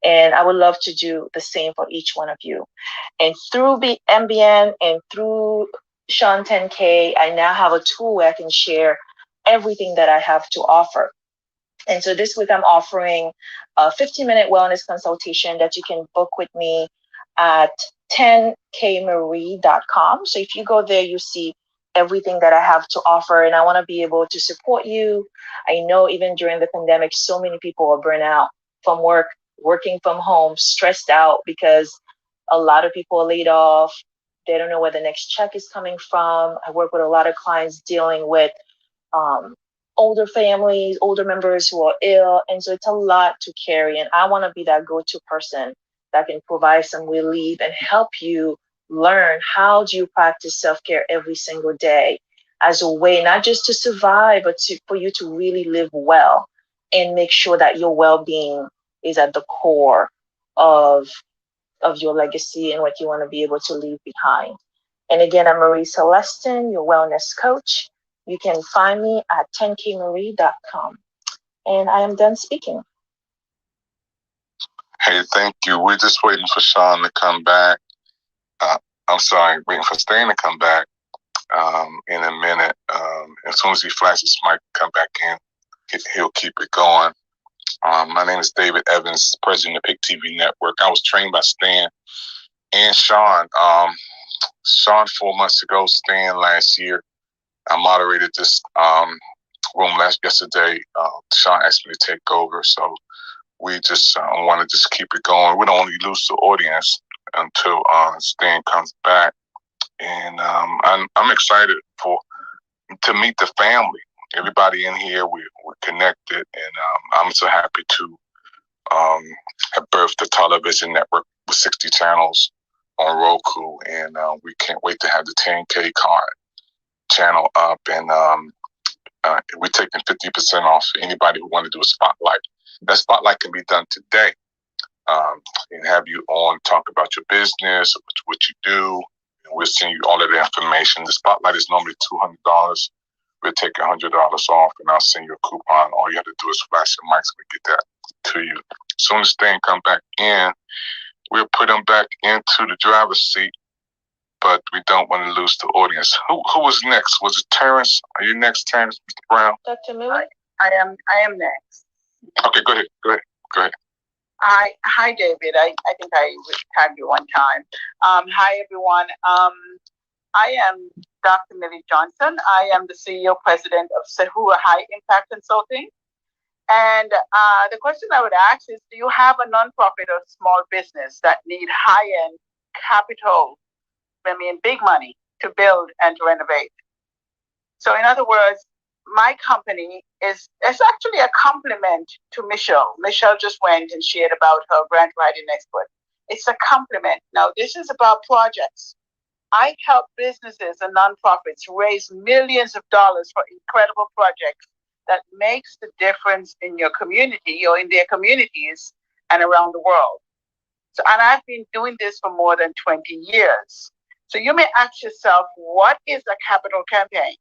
and I would love to do the same for each one of you. And through the MBN and through Sean 10K, I now have a tool where I can share everything that I have to offer. And so this week I'm offering a 15-minute wellness consultation that you can book with me at 10KMarie.com. So if you go there, you see everything that I have to offer, and I want to be able to support you. I know even during the pandemic, so many people are burnt out from work, working from home, stressed out because a lot of people are laid off. They don't know where the next check is coming from. I work with a lot of clients dealing with older families, older members who are ill. And so it's a lot to carry. And I want to be that go-to person that can provide some relief and help you learn how do you practice self-care every single day as a way, not just to survive, but for you to really live well and make sure that your well-being is at the core of your legacy and what you want to be able to leave behind. And again, I'm Marie Celestin, your wellness coach. You can find me at 10kmarie.com. And I am done speaking. Hey, thank you. We're just waiting for Sean to come back. Waiting for Stan to come back in a minute. As soon as he flashes mic, come back in. He'll keep it going. My name is David Evans, president of PIC TV Network. I was trained by Stan and Sean. Sean 4 months ago, Stan last year. I moderated this room yesterday. Sean asked me to take over, so we just want to just keep it going. We don't want to lose the audience until Stan comes back, and I'm excited to meet the family. Everybody in here, we're connected, and I'm so happy to have birthed the television network with 60 channels on Roku, and we can't wait to have the 10K card channel up, and we're taking 50% off for anybody who want to do a spotlight. That spotlight can be done today, and have you on, talk about your business, what you do, and we'll send you all of the information. The spotlight is normally $200. We'll take $100 off, and I'll send you a coupon. All you have to do is flash your mics, we get that to you. As soon as Stan come back in, we'll put him back into the driver's seat, but we don't want to lose the audience. Who was next? Was it Terrence? Are you next, Terrence, Mr. Brown? Dr. Miller? I am next. Okay, go ahead. Hi, David. I think I tagged you one time. Hi, everyone. I am Dr. Millie Johnson. I am the CEO president of Sehua High Impact Consulting. And the question I would ask is, do you have a nonprofit or small business that need high-end capital, big money to build and to renovate? So in other words, my company is actually a compliment to Michelle. Michelle just went and shared about her grant writing expert. It's a compliment. Now, this is about projects. I help businesses and nonprofits raise millions of dollars for incredible projects that makes the difference in your community or in their communities and around the world. So, and I've been doing this for more than 20 years. So you may ask yourself, what is a capital campaign?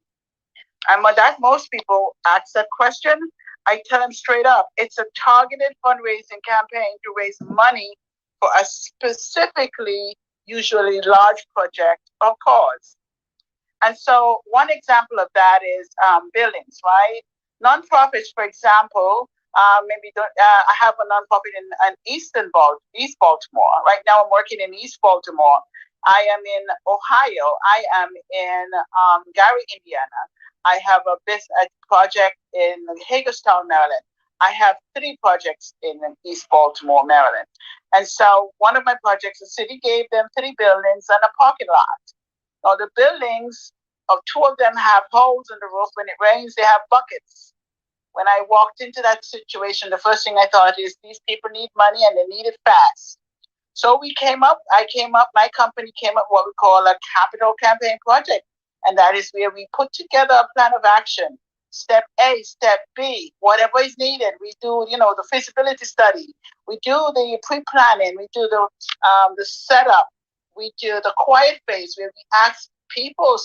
And when that most people ask that question, I tell them straight up, it's a targeted fundraising campaign to raise money for a specifically, usually large project or cause. And so one example of that is buildings, right? Nonprofits, for example, I have a nonprofit in East Baltimore. Right now I'm working in East Baltimore. I am in Ohio. I am in Gary, Indiana. I have a business project in Hagerstown, Maryland. I have 3 projects in East Baltimore, Maryland. And so one of my projects, the city gave them 3 buildings and a parking lot. Now the buildings, 2 of them have holes in the roof. When it rains, they have buckets. When I walked into that situation, the first thing I thought is these people need money and they need it fast. So my company came up what we call a capital campaign project. And that is where we put together a plan of action. Step A, step B, whatever is needed. We do, the feasibility study. We do the pre-planning. We do the setup. We do the quiet phase where we ask people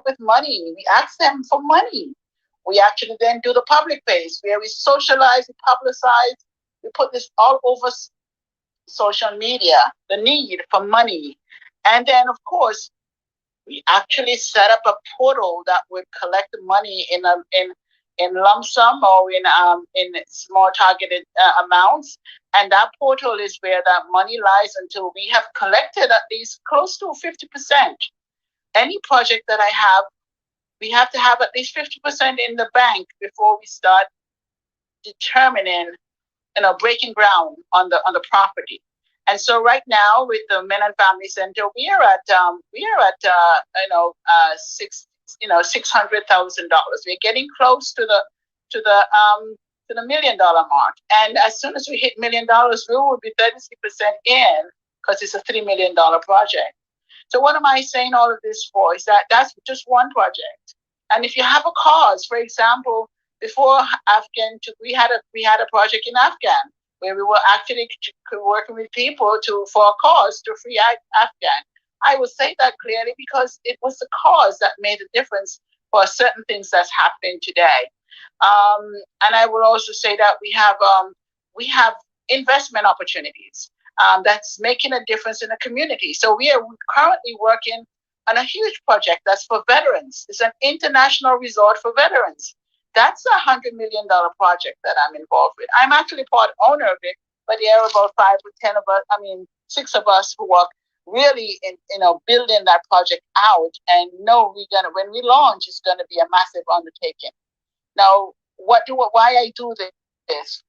with money. We ask them for money. We actually then do the public phase where we socialize, we publicize. We put this all over social media, the need for money. And then, of course, we actually set up a portal that would collect the money in lump sum or in small targeted amounts. And that portal is where that money lies until we have collected at least close to 50%. Any project that I have, we have to have at least 50% in the bank before we start determining, breaking ground on the property. And so right now with the Men and Family Center, we are at $600,000. We're getting close to the $1 million mark. And as soon as we hit $1 million, we will be 30% in, because it's a $3 million project. So what am I saying all of this for? Is that's just one project. And if you have a cause, for example, before Afghan, we had a project in Afghan where we were actually working with people for a cause to free Afghan. I will say that clearly because it was the cause that made a difference for certain things that's happening today. And I will also say that we have investment opportunities that's making a difference in the community. So we are currently working on a huge project that's for veterans. It's an international resort for veterans. That's a $100 million project that I'm involved with. I'm actually part owner of it, but there are about 6 of us who work really in building that project out, and when we launch, it's gonna be a massive undertaking. Now, why I do this?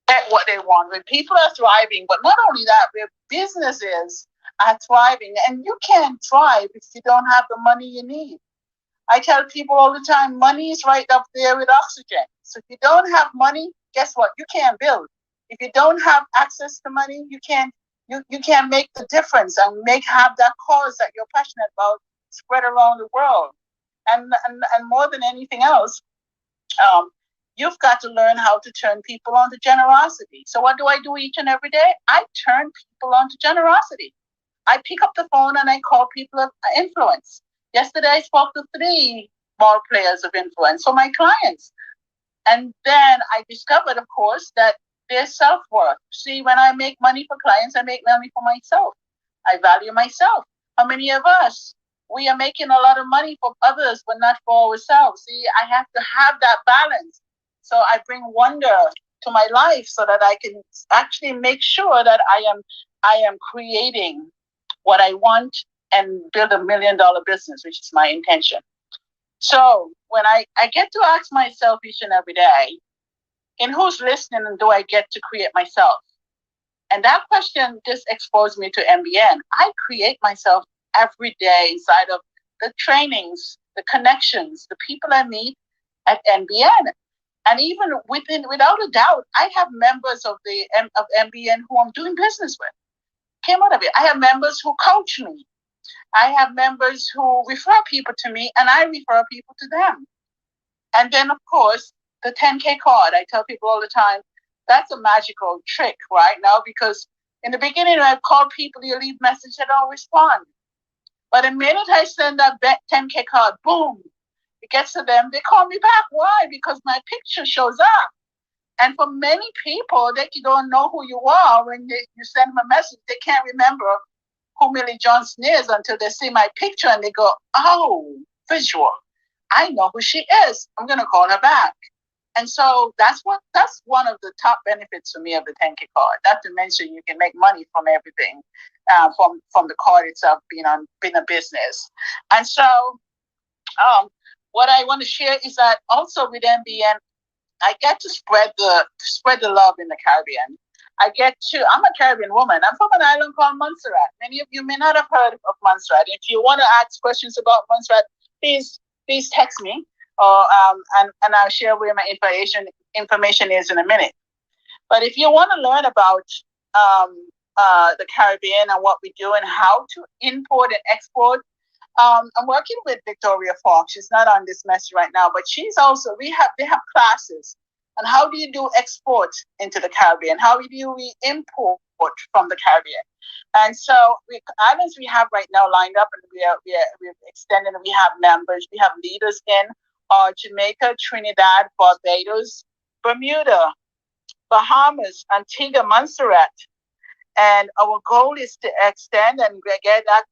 Get what they want. When people are thriving, but not only that, where businesses are thriving, and you can't thrive if you don't have the money you need. I tell people all the time, money is right up there with oxygen. So if you don't have money, guess what? You can't build. If you don't have access to money, you can't make the difference and have that cause that you're passionate about spread around the world. And more than anything else, you've got to learn how to turn people on to generosity. So what do I do each and every day? I turn people on to generosity. I pick up the phone and I call people of influence. Yesterday, I spoke to 3 ball players of influence for my clients. And then I discovered, of course, that their self-worth. See, when I make money for clients, I make money for myself. I value myself. How many of us, we are making a lot of money for others, but not for ourselves? See, I have to have that balance. So I bring wonder to my life so that I can actually make sure that I am creating what I want and build $1 million business, which is my intention. So when I get to ask myself each and every day, in who's listening and do I get to create myself? And that question just exposed me to MBN. I create myself every day inside of the trainings, the connections, the people I meet at MBN. And even without a doubt, I have members of MBN who I'm doing business with. Came out of it. I have members who coach me. I have members who refer people to me, and I refer people to them. And then, of course, the 10K card. I tell people all the time, that's a magical trick right now, because in the beginning, I call people, you leave message, they don't respond. But the minute I send that 10K card, boom, it gets to them, they call me back. Why? Because my picture shows up. And for many people, they don't know who you are. When you send them a message, they can't remember who Millie Johnson is until they see my picture and they go, oh, visual. I know who she is. I'm going to call her back. And so that's one of the top benefits for me of the 10K card. Not to mention you can make money from everything, from the card itself being a business. And so what I want to share is that also with MBN, I get to spread the love in the Caribbean. I'm a Caribbean woman. I'm from an island called Montserrat. Many of you may not have heard of Montserrat. If you want to ask questions about Montserrat, please text me, or and I'll share where my information is in a minute. But if you want to learn about the Caribbean and what we do and how to import and export, I'm working with Victoria Falk. She's not on this message right now, but she's also, they have classes on how do you do export into the Caribbean? How do we import from the Caribbean? And so islands we have right now lined up, and we're extending. We have members, we have leaders in Jamaica, Trinidad, Barbados, Bermuda, Bahamas, Antigua, Montserrat. And our goal is to extend and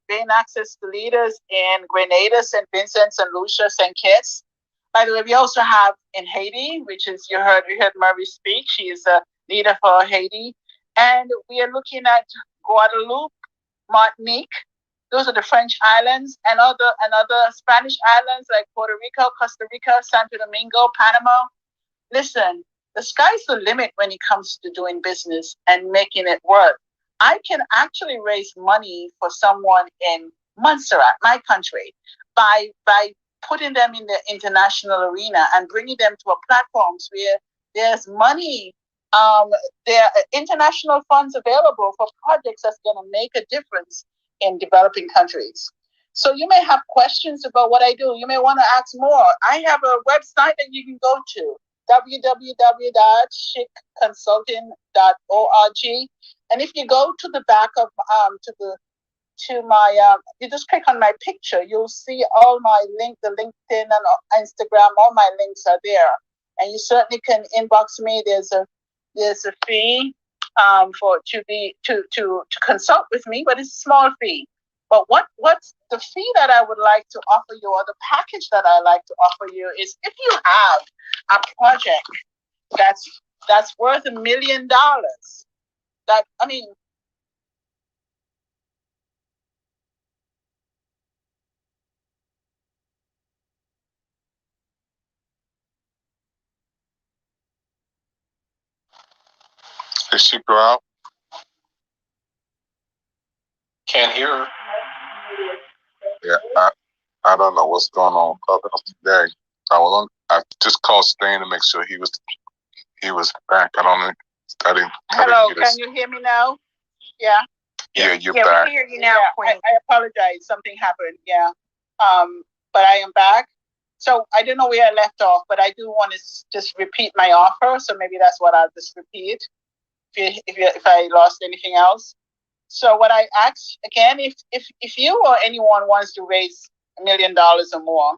gain access to leaders in Grenada, St. Vincent, St. Lucia, St. Kitts. By the way, we also have in Haiti, which is, we heard Murray speak. She is a leader for Haiti. And we are looking at Guadeloupe, Martinique. Those are the French islands, and other Spanish islands like Puerto Rico, Costa Rica, Santo Domingo, Panama. Listen, the sky's the limit when it comes to doing business and making it work. I can actually raise money for someone in Montserrat, my country, by putting them in the international arena and bringing them to a platforms where there's money, there are international funds available for projects that's going to make a difference in developing countries. So you may have questions about what I do. You may want to ask more. I have a website that you can go to, www.chickconsulting.org. And if you go to the back of you just click on my picture, you'll see all my the LinkedIn and Instagram, all my links are there. And you certainly can inbox me. There's a fee to consult with me, but it's a small fee. But what's the fee that I would like to offer you, or the package that I like to offer you, is if you have a project that's worth $1 million. Did she go out? Can't hear her. Yeah, I don't know what's going on today. I just called Stan to make sure he was back. I didn't. Hello, can you hear me now? Yeah. Yeah, you're back. We hear you now, Queen. I apologize. Something happened. Yeah. But I am back. So I don't know where I left off, but I do want to just repeat my offer. So maybe that's what I'll just repeat. If I lost anything else. So what I ask again, if you or anyone wants to raise $1 million or more,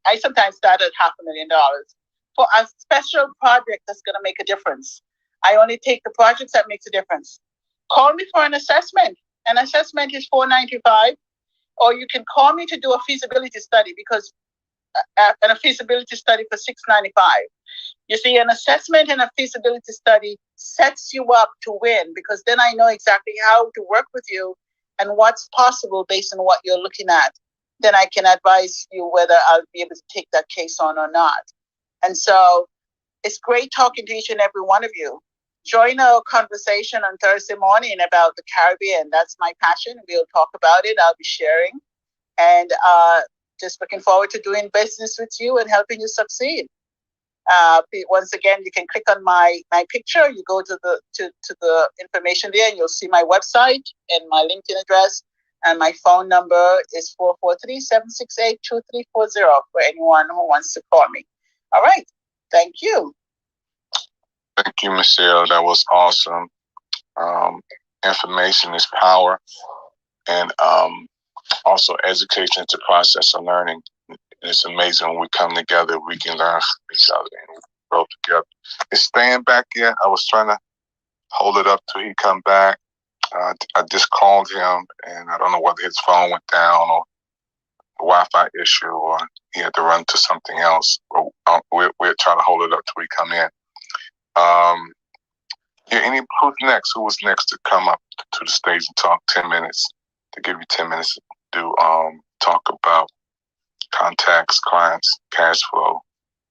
I sometimes start at $500,000 for a special project that's going to make a difference. I only take the projects that makes a difference. Call me for an assessment. An assessment is $495, or you can call me to do a feasibility study, because a feasibility study for $695. You see, an assessment and a feasibility study sets you up to win, because then I know exactly how to work with you and what's possible based on what you're looking at. Then I can advise you whether I'll be able to take that case on or not. And so it's great talking to each and every one of you. Join our conversation on Thursday morning about the Caribbean. That's my passion. We'll talk about it. I'll be sharing. And just looking forward to doing business with you and helping you succeed. Once again, you can click on my picture. You go to the information there, and you'll see my website and my LinkedIn address. And my phone number is 443-768-2340 for anyone who wants to call me. All right. Thank you. Thank you, Michelle. That was awesome. Information is power. And also education is the process of learning. It's amazing when we come together, we can learn from each other and grow together. Is Stan back yet? I was trying to hold it up till he come back. I just called him, and I don't know whether his phone went down or a Wi-Fi issue, or he had to run to something else. We're trying to hold it up till we come in. Who's next? Who was next to come up to the stage and talk 10 minutes, to give you 10 minutes to talk about contacts, clients, cash flow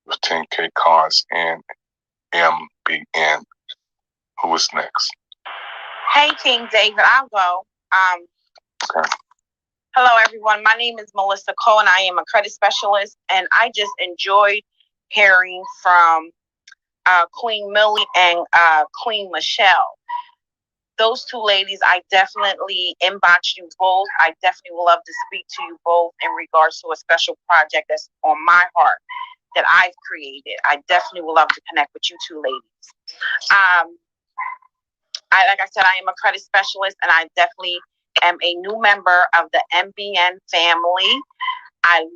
with 10K cards and MBN? Who was next? Hey, King David, I'll go. Okay. Hello, everyone. My name is Melissa Cole, and I am a credit specialist. And I just enjoyed hearing from Queen Millie and Queen Michelle. Those two ladies, I definitely inbox you both. I definitely would love to speak to you both in regards to a special project that's on my heart that I've created. I definitely would love to connect with you two ladies. Like I said, I am a credit specialist, and I definitely am a new member of the MBN family. I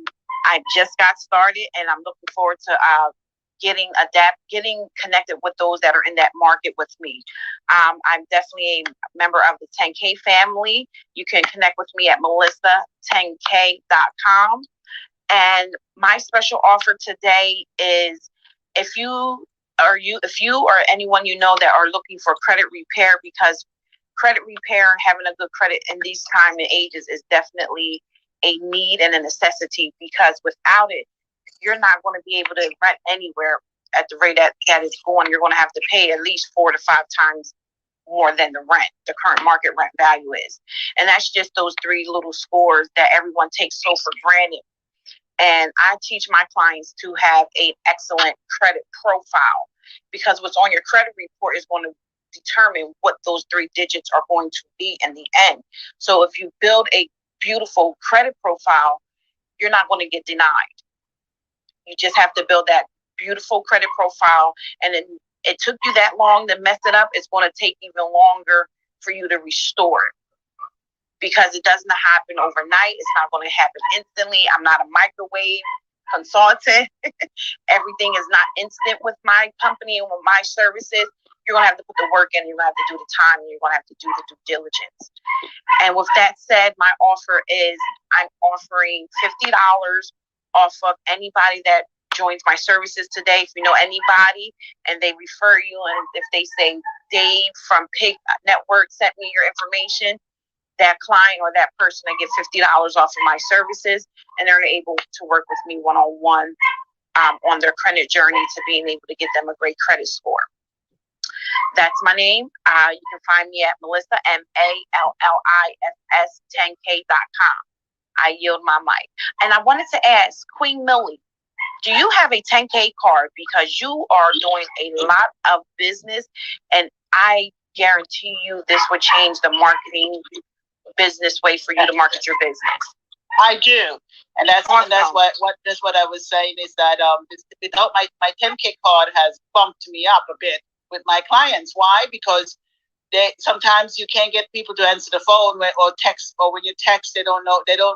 just got started, and I'm looking forward to getting connected with those that are in that market with me. I'm definitely a member of the 10K family. You can connect with me at melissa10k.com. And my special offer today is if you or anyone you know that are looking for credit repair, because credit repair and having a good credit in these time and ages is definitely a need and a necessity, because without it, you're not going to be able to rent anywhere at the rate that it's going, you're going to have to pay at least 4 to 5 times more than the current market rent value is. And that's just those 3 little scores that everyone takes so for granted. And I teach my clients to have an excellent credit profile, because what's on your credit report is going to determine what those 3 digits are going to be in the end. So if you build a beautiful credit profile, you're not going to get denied. You just have to build that beautiful credit profile. And then it took you that long to mess it up. It's going to take even longer for you to restore it, because it doesn't happen overnight. It's not going to happen instantly. I'm not a microwave consultant. Everything is not instant with my company and with my services. You're going to have to put the work in. You're going to have to do the time, and you're going to have to do the due diligence. And with that said, my offer is I'm offering $50 off of anybody that joins my services today. If you know anybody and they refer you, and if they say Dave from Pig Network sent me your information, that client or that person, I get $50 off of my services, and they're able to work with me one-on-one on their credit journey to being able to get them a great credit score. That's my name. You can find me at Melissa, MALLISS 10K.com. I yield my mic. And I wanted to ask Queen Millie, do you have a 10K card? Because you are doing a lot of business, and I guarantee you this would change the marketing business way for you to market your business. I do, and that's what I was saying is that without my 10K card has bumped me up a bit with my clients. Why? Because sometimes you can't get people to answer the phone or text, or when you text they don't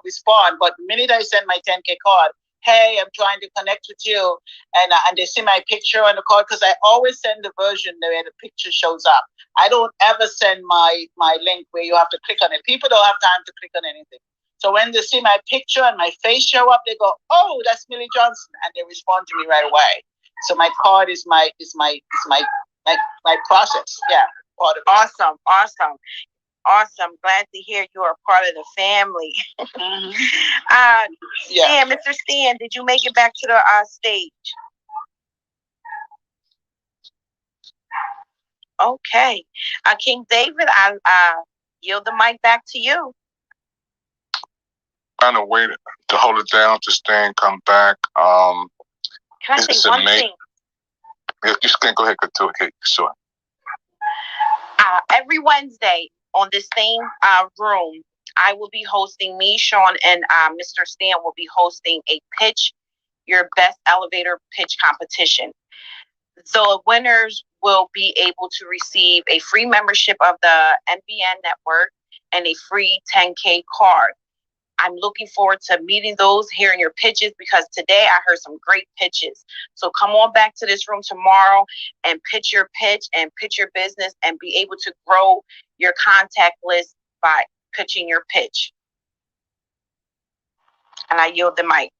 respond. But the minute I send my 10K card, hey, I'm trying to connect with you, and they see my picture on the card, because I always send the version where the picture shows up. I don't ever send my link where you have to click on it. People don't have time to click on anything. So when they see my picture and my face show up, they go, "Oh, that's Millie Johnson," and they respond to me right away. So my card is my process. Yeah, part of it. Awesome. Glad to hear you are part of the family. Mm-hmm. Stan, Mr. Stan, did you make it back to the stage? Okay. King David, I yield the mic back to you. Kind of waited to hold it down to Stan come back. Can I say one thing? Yeah, you can go ahead and do it. Okay, sure. Every Wednesday on this same room, I will be hosting, me, Sean, and Mr. Stan will be hosting a pitch your best elevator pitch competition. The winners will be able to receive a free membership of the MBN network and a free 10K card. I'm looking forward to meeting those, hearing your pitches, because today I heard some great pitches. So come on back to this room tomorrow and pitch your pitch and pitch your business and be able to grow your contact list by pitching your pitch. And I yield the mic.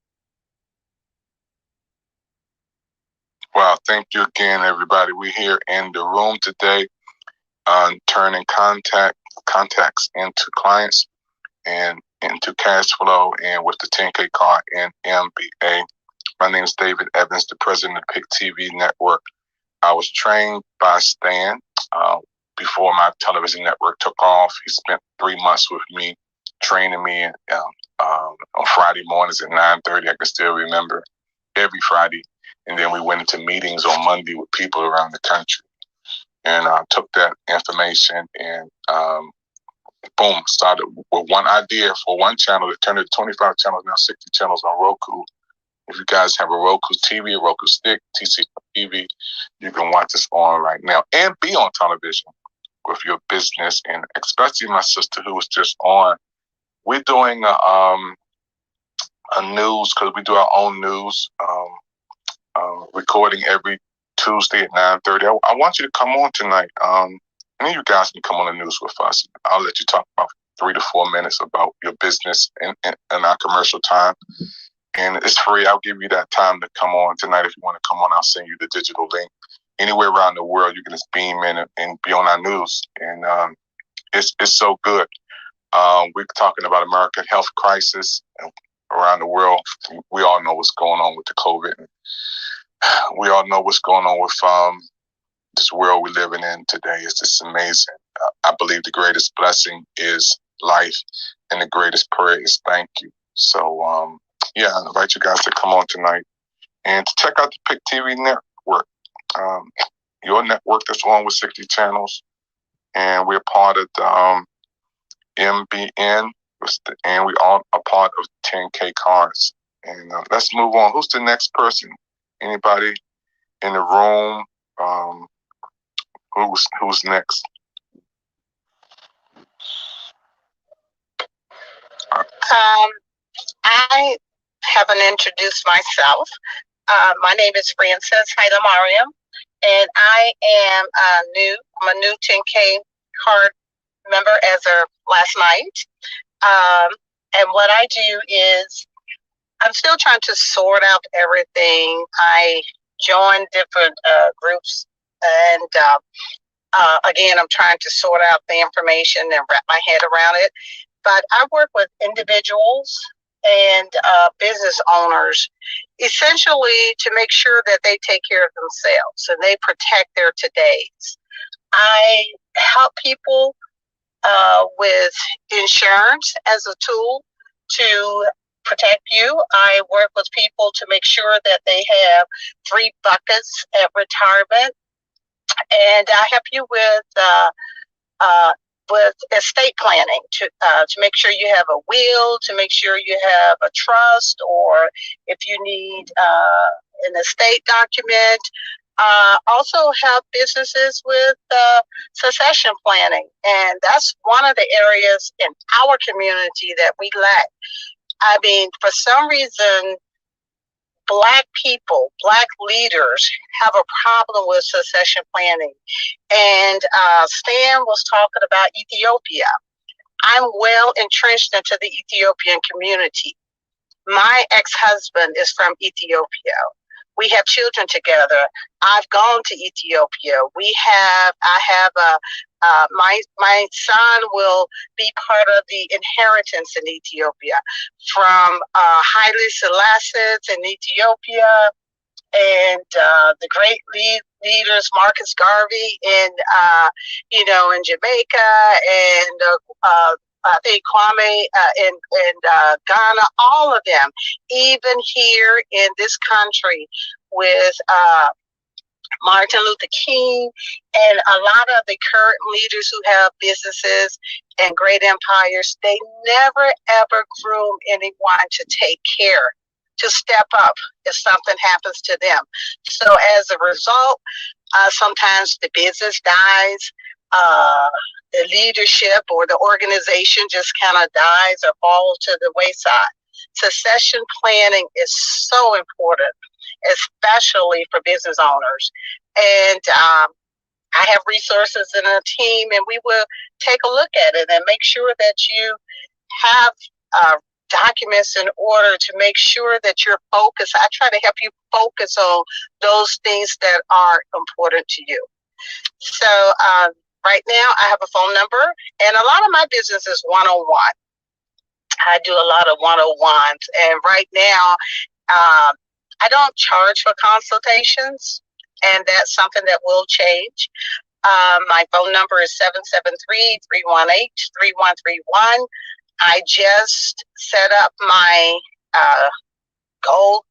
Well, thank you again, everybody. We're here in the room today, turning contacts into clients and into cash flow, and with the 10K card and MBA. My name is David Evans, the president of PIC TV Network. I was trained by Stan before my television network took off. He spent 3 months with me, training me on Friday mornings at 9:30. I can still remember every Friday. And then we went into meetings on Monday with people around the country. And I took that information and boom, started with one idea for one channel that turned into 25 channels, now 60 channels on Roku. If you guys have a Roku TV, a Roku stick, TC TV, you can watch us on right now and be on television with your business. And especially my sister who was just on. We're doing a news, because we do our own news, recording every Tuesday at 9:30. I want you to come on tonight. Any of you guys can come on the news with us. I'll let you talk about 3 to 4 minutes about your business in our commercial time. And it's free. I'll give you that time to come on tonight. If you want to come on, I'll send you the digital link. Anywhere around the world, you can just beam in and be on our news. And it's so good. We're talking about American health crisis around the world. We all know what's going on with the COVID. we all know what's going on with this world we're living in today. Is just amazing. I believe the greatest blessing is life, and the greatest prayer is thank you. So, yeah, I invite you guys to come on tonight and to check out the Pick TV network, your network that's on with 60 channels, and we're part of the MBN, and we are a part of 10KCARDS. And let's move on. Who's the next person? Anybody in the room? Who's next? I haven't introduced myself. My name is Frances Haidamariam, and I am new. I'm a new 10K card member as of last night. And what I do is I'm still trying to sort out everything. I joined different groups, and again, I'm trying to sort out the information and wrap my head around it. But I work with individuals and business owners, essentially to make sure that they take care of themselves and they protect their todays. I help people with insurance as a tool to protect you. I work with people to make sure that they have 3 buckets at retirement, and I help you with estate planning to make sure you have a will, to make sure you have a trust, or if you need an estate document. Also help businesses with succession planning, and that's one of the areas in our community that we lack. I mean, for some reason, Black people, Black leaders have a problem with succession planning. And Stan was talking about Ethiopia. I'm well entrenched into the Ethiopian community. My ex-husband is from Ethiopia. We have children together. I've gone to Ethiopia. My son will be part of the inheritance in Ethiopia from Haile Selassie in Ethiopia, and the great leaders, Marcus Garvey in Jamaica, and I think Kwame in Ghana, all of them, even here in this country with Martin Luther King, and a lot of the current leaders who have businesses and great empires, they never ever groom anyone to take care, to step up if something happens to them. So as a result, sometimes the business dies, the leadership or the organization just kind of dies or falls to the wayside. Succession planning is so important, especially for business owners. And I have resources in a team, and we will take a look at it and make sure that you have documents in order to make sure that you're focused. I try to help you focus on those things that are important to you. So right now I have a phone number, and a lot of my business is one-on-one. I do a lot of one-on-ones, and right now I don't charge for consultations, and that's something that will change. My phone number is 773-318-3131. I just set up my goal.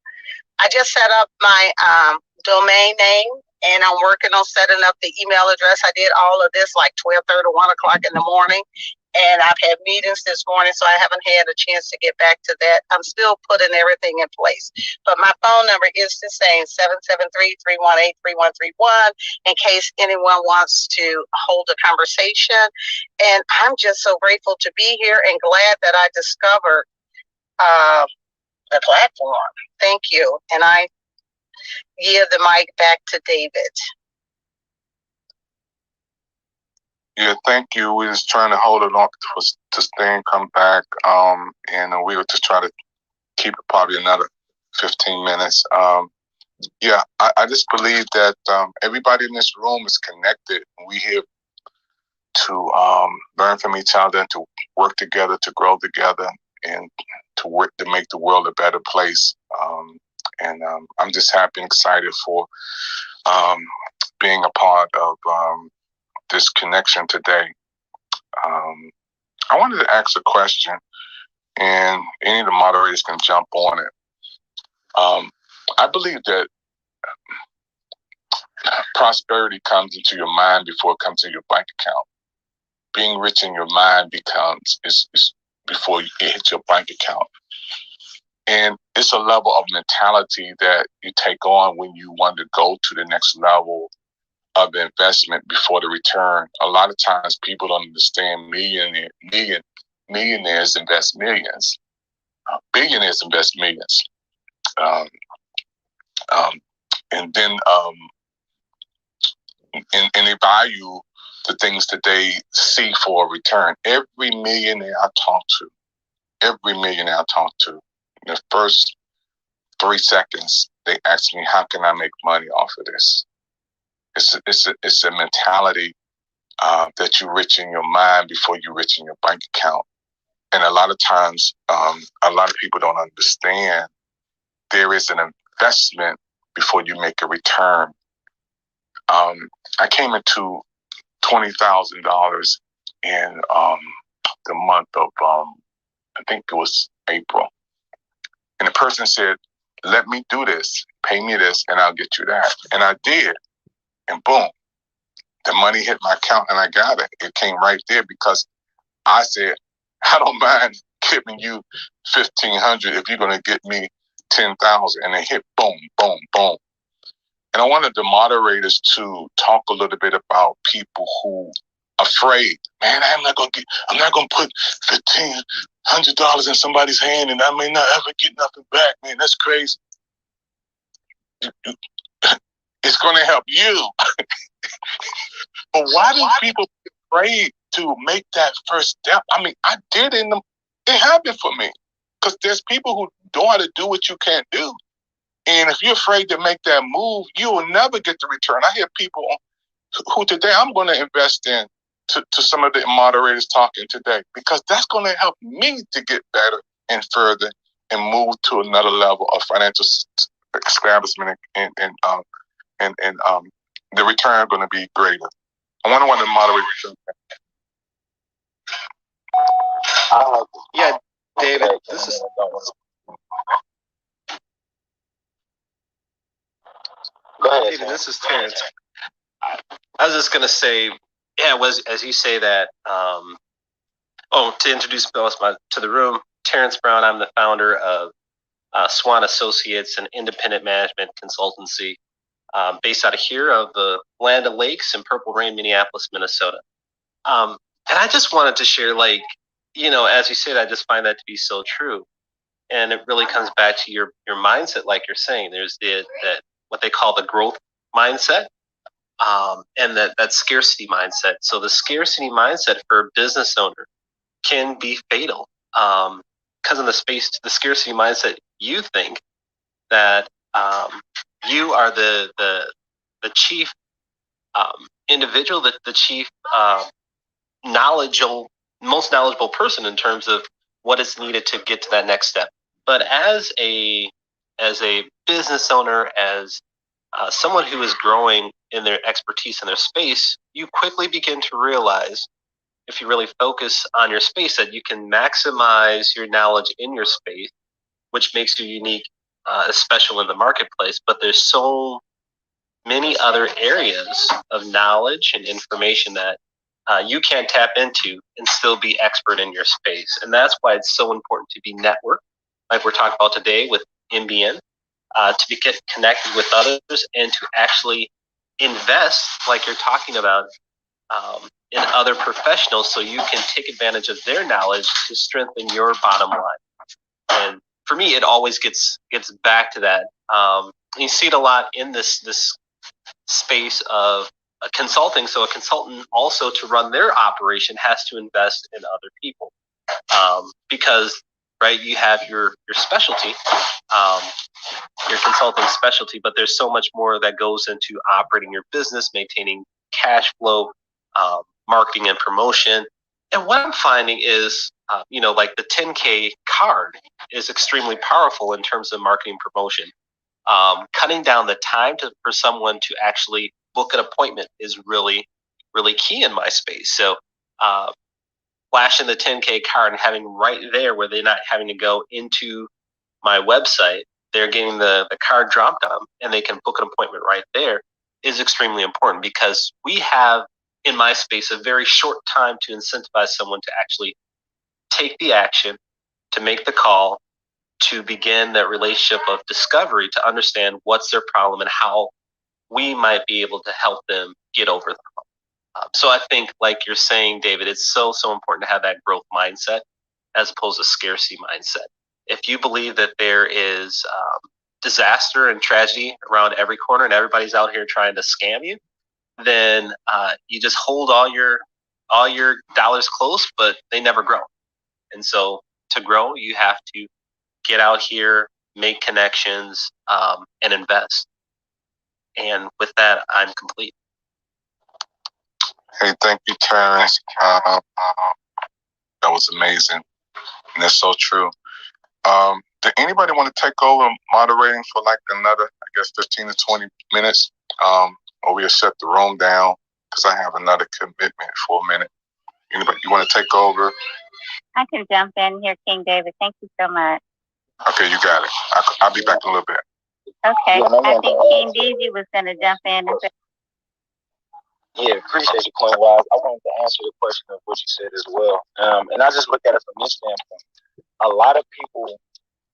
I just set up my domain name, and I'm working on setting up the email address. I did all of this like 12:30 or 1 o'clock in the morning, and I've had meetings this morning, so I haven't had a chance to get back to that. I'm still putting everything in place. But my phone number is the same, 773-318-3131, in case anyone wants to hold a conversation. And I'm just so grateful to be here and glad that I discovered the platform. Thank you. And I give the mic back to David. Yeah, thank you. We're just trying to hold it on to Stan come back, and we'll just try to keep it probably another 15 minutes. Yeah, I just believe that everybody in this room is connected. We're here to learn from each other and to work together, to grow together, and to work to make the world a better place. And I'm just happy and excited for being a part of this connection today. I wanted to ask a question, and any of the moderators can jump on it. I believe that prosperity comes into your mind before it comes to your bank account. Being rich in your mind is before it hits your bank account. And it's a level of mentality that you take on when you want to go to the next level of investment before the return. A lot of times people don't understand millionaires invest millions. Billionaires invest millions. And then and they value the things that they see for a return. Every millionaire I talk to, in the first 3 seconds, they ask me, how can I make money off of this? It's a mentality that you're rich in your mind before you're rich in your bank account. And a lot of times, a lot of people don't understand there is an investment before you make a return. I came into $20,000 in the month of, I think it was April. And the person said, let me do this, pay me this, and I'll get you that. And I did. And boom, the money hit my account and I got it. It came right there because I said, I don't mind giving you $1,500 if you're going to get me $10,000. And it hit boom, boom, boom. And I wanted the moderators to talk a little bit about people who are afraid. Man, I'm not gonna put $1,500 in somebody's hand and I may not ever get nothing back. Man, that's crazy. It's gonna help you. But why do people be afraid to make that first step? I mean, I did it happened for me. Because there's people who know how to do what you can't do. And if you're afraid to make that move, you will never get the return. I hear people who today I'm going to invest in to some of the moderators talking today, because that's going to help me to get better and further and move to another level of financial establishment, and the return going to be greater. I wonder when the moderators. Yeah, David, this is. Go ahead, David, this is Terrence. I was just going to say, yeah, it was, as you say that, to introduce both to the room, Terrence Brown, I'm the founder of Swan Associates, an independent management consultancy based out of here of the Land of Lakes in Purple Rain, Minneapolis, Minnesota. And I just wanted to share, like, as you said, I just find that to be so true. And it really comes back to your mindset, like you're saying. There's that what they call the growth mindset, and that scarcity mindset. So the scarcity mindset for a business owner can be fatal, because in the scarcity mindset, you think that you are the chief individual, the chief most knowledgeable person in terms of what is needed to get to that next step. But as a business owner, as someone who is growing in their expertise in their space, you quickly begin to realize, if you really focus on your space, that you can maximize your knowledge in your space, which makes you unique, special in the marketplace. But there's so many other areas of knowledge and information that you can tap into and still be expert in your space. And that's why it's so important to be networked, like we're talking about today with MBN, to get connected with others and to actually invest, like you're talking about, in other professionals, so you can take advantage of their knowledge to strengthen your bottom line. And for me, it always gets back to that. You see it a lot in this space of consulting. So a consultant also, to run their operation, has to invest in other people, because right, you have your specialty, your consulting specialty, but there's so much more that goes into operating your business, maintaining cash flow, marketing and promotion. And what I'm finding is, like the 10K card is extremely powerful in terms of marketing promotion. cutting down the time for someone to actually book an appointment is really, really key in my space. So flashing the 10K card and having right there where they're not having to go into my website, they're getting the card dropped on them and they can book an appointment right there is extremely important, because we have in my space a very short time to incentivize someone to actually take the action, to make the call, to begin that relationship of discovery, to understand what's their problem and how we might be able to help them get over the problem. So I think, like you're saying, David, it's so important to have that growth mindset as opposed to scarcity mindset. If you believe that there is disaster and tragedy around every corner and everybody's out here trying to scam you, then you just hold all your dollars close, but they never grow. And so to grow, you have to get out here, make connections, and invest. And with that, I'm complete. Hey, thank you, Terrence. That was amazing. And that's so true. Did anybody want to take over moderating for like another, 15 to 20 minutes? Or we'll shut the room down because I have another commitment for a minute. Anybody, you want to take over? I can jump in here, King David. Thank you so much. Okay, you got it. I'll be back in a little bit. Okay, I think King Deezy was going to jump in and say. Yeah, appreciate you, Queen Wise. I wanted to answer the question of what you said as well. And I just look at it from this standpoint. A lot of people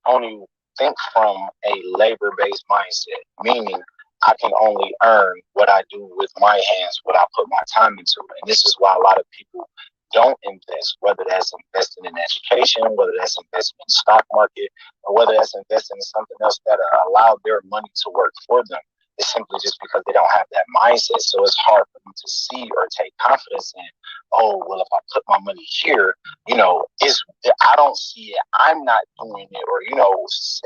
only think from a labor-based mindset, meaning I can only earn what I do with my hands, what I put my time into. And this is why a lot of people don't invest, whether that's investing in education, whether that's investing in the stock market, or whether that's investing in something else that allow their money to work for them. It's simply just because they don't have that mindset. So it's hard for them to see or take confidence in, oh, well, if I put my money here, I don't see it, I'm not doing it, or,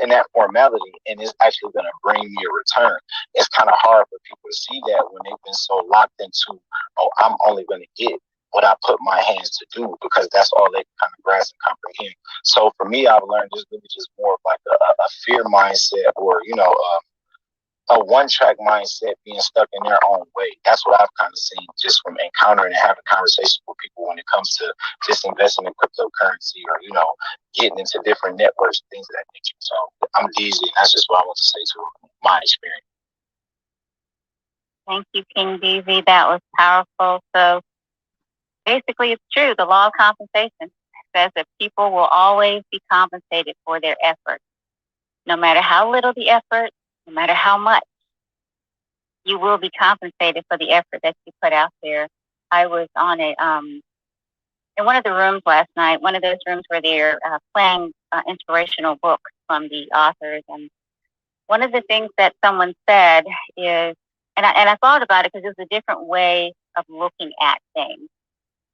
in that formality, and it's actually going to bring me a return. It's kind of hard for people to see that when they've been so locked into, oh, I'm only going to get what I put my hands to do, because that's all they kind of grasp and comprehend. So for me, I've learned this really just more of like a fear mindset, or, a one-track mindset, being stuck in their own way. That's what I've kind of seen just from encountering and having conversations with people when it comes to just investing in cryptocurrency, or, getting into different networks, things of that nature. So I'm DZ, and that's just what I want to say to my experience. Thank you, King DZ. That was powerful. So basically, it's true. The law of compensation says that people will always be compensated for their effort. No matter how little the effort, no matter how much, you will be compensated for the effort that you put out there. I was on in one of the rooms last night, one of those rooms where they're playing inspirational books from the authors. And one of the things that someone said is, and I thought about it because it was a different way of looking at things.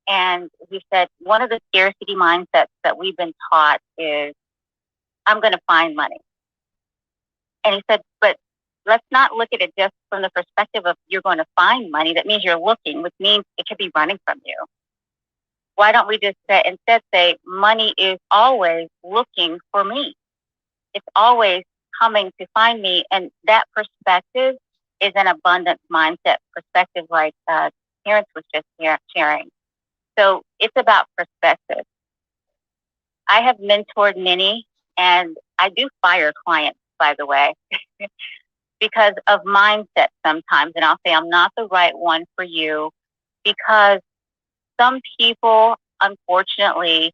And he said, one of the scarcity mindsets that we've been taught is, I'm going to find money. And he said, but let's not look at it just from the perspective of you're going to find money. That means you're looking, which means it could be running from you. Why don't we just instead say money is always looking for me? It's always coming to find me. And that perspective is an abundance mindset perspective, like Terrence was just sharing. So it's about perspective. I have mentored many, and I do fire clients, by the way, because of mindset sometimes. And I'll say, I'm not the right one for you, because some people, unfortunately,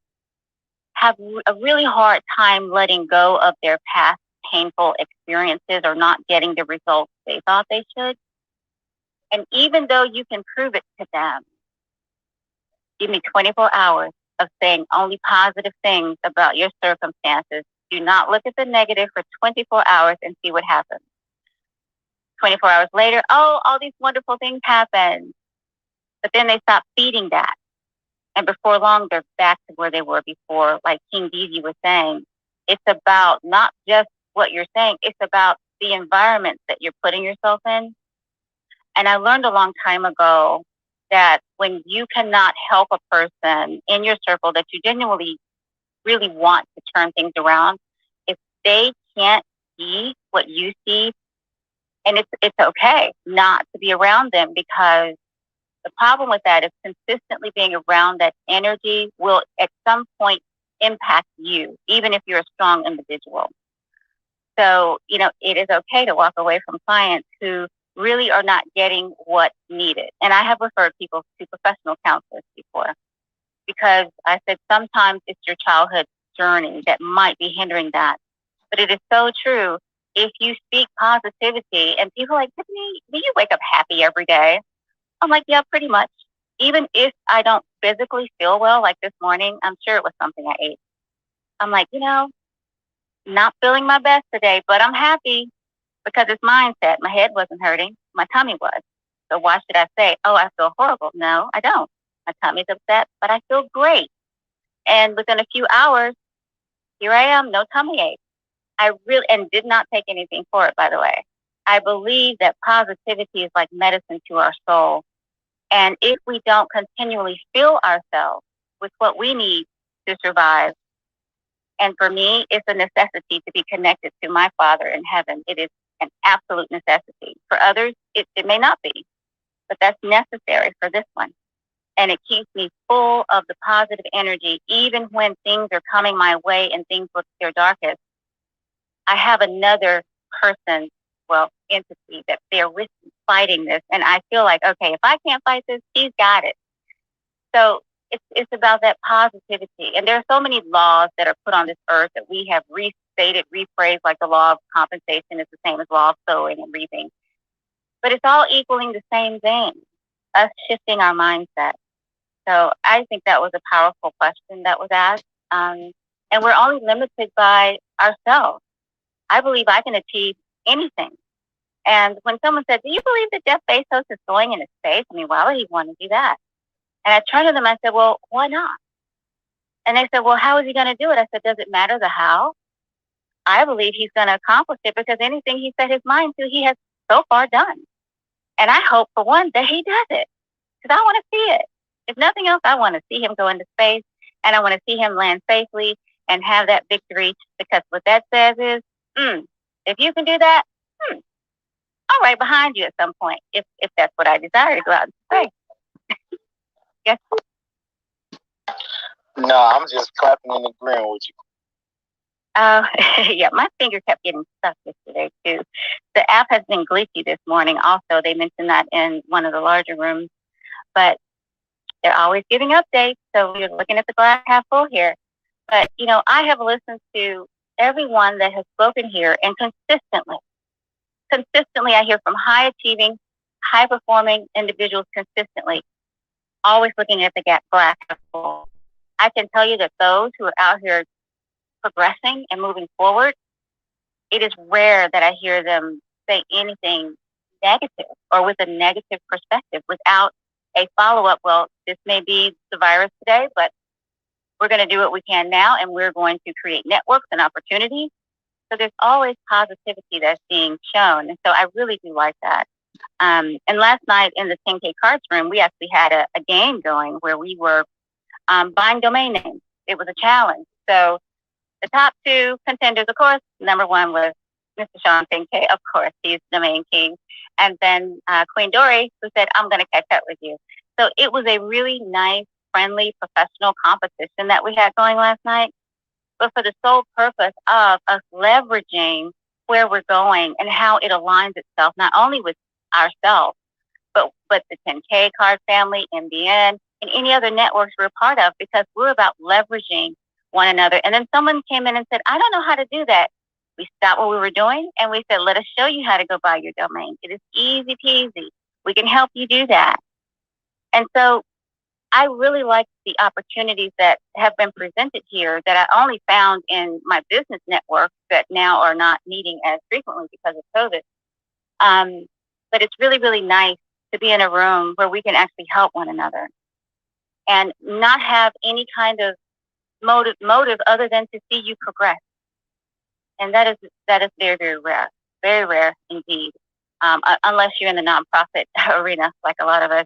have a really hard time letting go of their past painful experiences or not getting the results they thought they should. And even though you can prove it to them, give me 24 hours of saying only positive things about your circumstances. Do not look at the negative for 24 hours and see what happens. 24 hours later, oh, all these wonderful things happen. But then they stop feeding that. And before long, they're back to where they were before. Like King Deezy was saying, it's about not just what you're saying, it's about the environment that you're putting yourself in. And I learned a long time ago that when you cannot help a person in your circle that you genuinely really want to turn things around, if they can't see what you see. And it's okay not to be around them, because the problem with that is consistently being around that energy will at some point impact you, even if you're a strong individual. So, it is okay to walk away from clients who really are not getting what's needed. And I have referred people to professional counselors before, because I said sometimes it's your childhood journey that might be hindering that. But it is so true. If you speak positivity, and people are like, Tiffany, do you wake up happy every day? I'm like, yeah, pretty much. Even if I don't physically feel well, like this morning, I'm sure it was something I ate. I'm like, not feeling my best today, but I'm happy because it's mindset. My head wasn't hurting. My tummy was. So why should I say, oh, I feel horrible? No, I don't. My tummy's upset, but I feel great. And within a few hours, here I am, no tummy ache. And did not take anything for it, by the way. I believe that positivity is like medicine to our soul. And if we don't continually fill ourselves with what we need to survive, and for me, it's a necessity to be connected to my Father in heaven. It is an absolute necessity. For others, it may not be, but that's necessary for this one. And it keeps me full of the positive energy, even when things are coming my way and things look their darkest. I have another person, entity that they're with me fighting this. And I feel like, okay, if I can't fight this, he's got it. So it's about that positivity. And there are so many laws that are put on this earth that we have restated, rephrased, like the law of compensation is the same as law of sowing and reaping. But it's all equaling the same thing, us shifting our mindset. So I think that was a powerful question that was asked. And we're only limited by ourselves. I believe I can achieve anything. And when someone said, do you believe that Jeff Bezos is going into space? I mean, why would he want to do that? And I turned to them, I said, well, why not? And they said, well, how is he going to do it? I said, does it matter the how? I believe he's going to accomplish it because anything he set his mind to, he has so far done. And I hope, for one, that he does it, because I want to see it. If nothing else, I want to see him go into space, and I want to see him land safely and have that victory, because what that says is, if you can do that, I'm right behind you at some point, if that's what I desire, to go out and space. Yes. No, I'm just clapping and agreeing with you. Yeah, my finger kept getting stuck yesterday too. The app has been glitchy this morning also. They mentioned that in one of the larger rooms, but they're always giving updates. So we're looking at the glass half full here. But, I have listened to everyone that has spoken here, and consistently I hear from high achieving, high performing individuals consistently, always looking at the glass half full. I can tell you that those who are out here progressing and moving forward, it is rare that I hear them say anything negative or with a negative perspective without a follow-up. Well, this may be the virus today, but we're going to do what we can now, and we're going to create networks and opportunities. So there's always positivity that's being shown. And so I really do like that. And last night in the 10KCARDS room, we actually had a game going where we were buying domain names. It was a challenge. So the top two contenders, of course, number one was Mr. Sean 10K, of course, he's domain king. And then Queen Dory, who said, I'm going to catch up with you. So it was a really nice, friendly, professional competition that we had going last night, but for the sole purpose of us leveraging where we're going and how it aligns itself, not only with ourselves, but the 10K card family, MBN, and any other networks we're a part of, because we're about leveraging one another. And then someone came in and said, I don't know how to do that. We stopped what we were doing and we said, let us show you how to go buy your domain. It is easy peasy. We can help you do that. And so I really like the opportunities that have been presented here that I only found in my business network that now are not meeting as frequently because of COVID. But it's really, really nice to be in a room where we can actually help one another and not have any kind of motive other than to see you progress. And that is very, very rare indeed, unless you're in the nonprofit arena like a lot of us.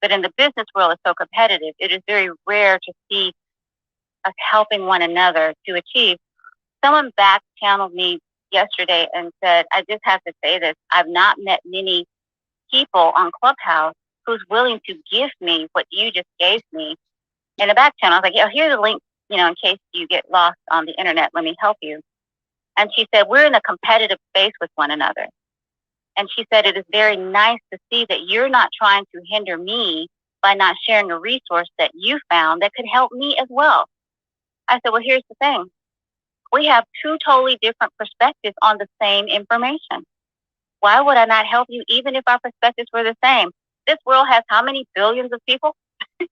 But in the business world, it's so competitive. It is very rare to see us helping one another to achieve. Someone back channeled me yesterday and said, I just have to say this. I've not met many people on Clubhouse who's willing to give me what you just gave me in the back channel. I was like, yeah, here's a link, in case you get lost on the internet, let me help you. And she said, we're in a competitive space with one another. And she said, it is very nice to see that you're not trying to hinder me by not sharing a resource that you found that could help me as well. I said, well, here's the thing. We have two totally different perspectives on the same information. Why would I not help you even if our perspectives were the same? This world has how many billions of people? The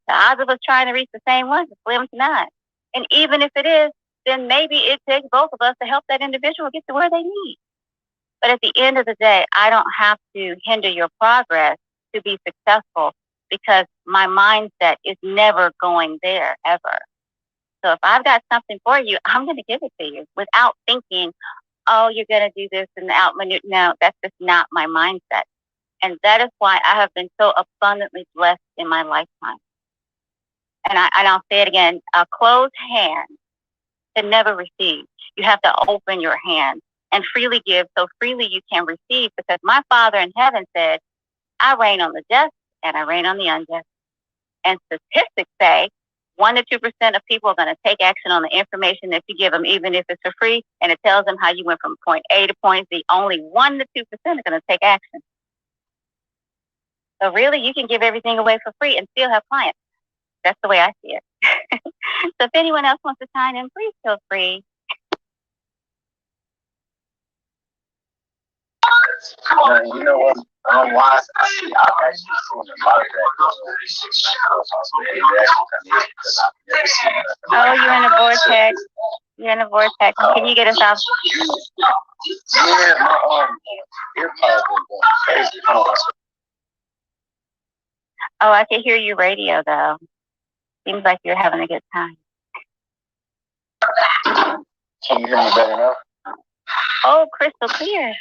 odds of us trying to reach the same one is slim to none. And even if it is, then maybe it takes both of us to help that individual get to where they need. But at the end of the day, I don't have to hinder your progress to be successful because my mindset is never going there, ever. So if I've got something for you, I'm going to give it to you without thinking, oh, you're going to do this and out minute. No, that's just not my mindset. And that is why I have been so abundantly blessed in my lifetime. And I'll say it again, a closed hand can never receive. You have to open your hand and freely give so freely you can receive, because my Father in heaven said, I reign on the just and I reign on the unjust. And statistics say 1 to 2% of people are going to take action on the information that you give them, even if it's for free, and it tells them how you went from point A to point Z. Only 1 to 2% are going to take action. So really, you can give everything away for free and still have clients. That's the way I see it. So if anyone else wants to chime in, please feel free. You know what? Why I see, I've actually seen a lot of that. Oh, you're in a vortex. You're in a vortex. Can you get us off? Yeah, my earpods are crazy. Oh, I can hear your radio though. Seems like you're having a good time. Can you hear me better now? Oh, crystal clear.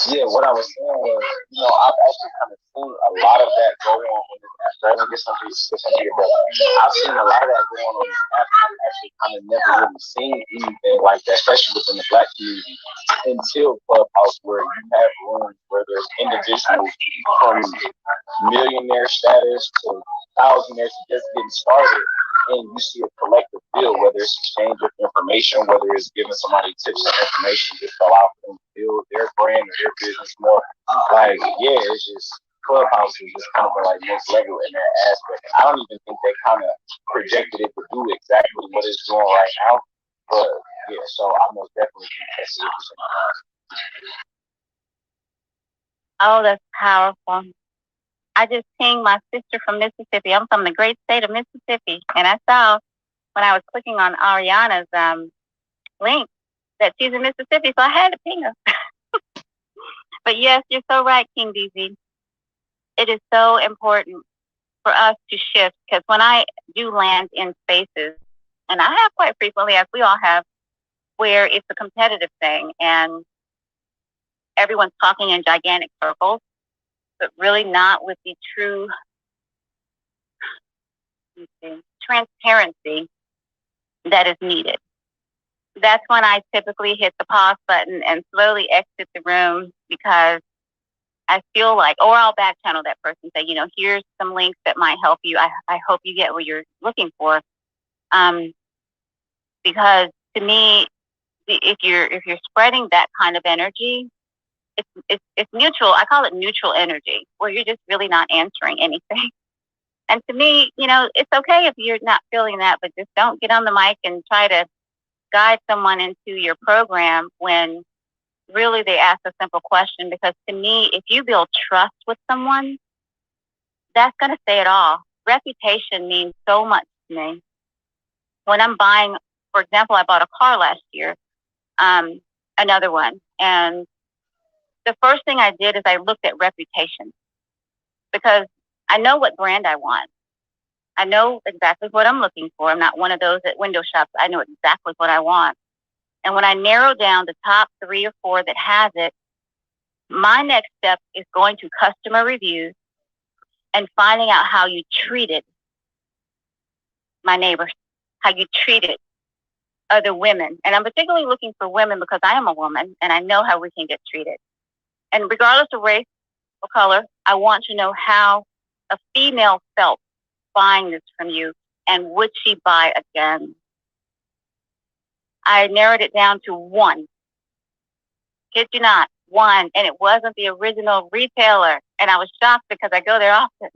Yeah, what I was saying was, I've actually kind of seen a lot of that go on in this app. I didn't get something here, but I've seen a lot of that going on in this app. I've actually kind of never really seen anything like that, especially within the Black community, until Clubhouse, where you have rooms where there's individuals from millionaire status to thousandaires just getting started, and you see a collective build, whether it's exchange of information, whether it's giving somebody tips and information to fill out for them to build their brand or their business more. Like, yeah, it's just Clubhouse is just kind of like next level in that aspect. I don't even think they kind of projected it to do exactly what it's doing right now. But yeah, so I most definitely think that's it. Oh, that's powerful. I just pinged my sister from Mississippi. I'm from the great state of Mississippi. And I saw when I was clicking on Ariana's link that she's in Mississippi. So I had to ping her. But yes, you're so right, King DZ. It is so important for us to shift, because when I do land in spaces, and I have quite frequently, as we all have, where it's a competitive thing and everyone's talking in gigantic circles, but really not with the true transparency that is needed. That's when I typically hit the pause button and slowly exit the room, because I feel like, or I'll back channel that person, say, here's some links that might help you. I hope you get what you're looking for. Because to me, if you're spreading that kind of energy, it's neutral. I call it neutral energy, where you're just really not answering anything. And to me, it's okay if you're not feeling that, but just don't get on the mic and try to guide someone into your program when really they ask a simple question. Because to me, if you build trust with someone, that's going to say it all. Reputation means so much to me. When I'm buying, for example, I bought a car last year, another one. And the first thing I did is I looked at reputation, because I know what brand I want. I know exactly what I'm looking for. I'm not one of those at window shops. I know exactly what I want. And when I narrow down the top 3 or 4 that has it, my next step is going to customer reviews and finding out how you treated my neighbors, how you treated other women. And I'm particularly looking for women because I am a woman and I know how we can get treated. And regardless of race or color, I want to know how a female felt buying this from you, and would she buy again? I narrowed it down to one. Kid you not, one. And it wasn't the original retailer. And I was shocked because I go there often.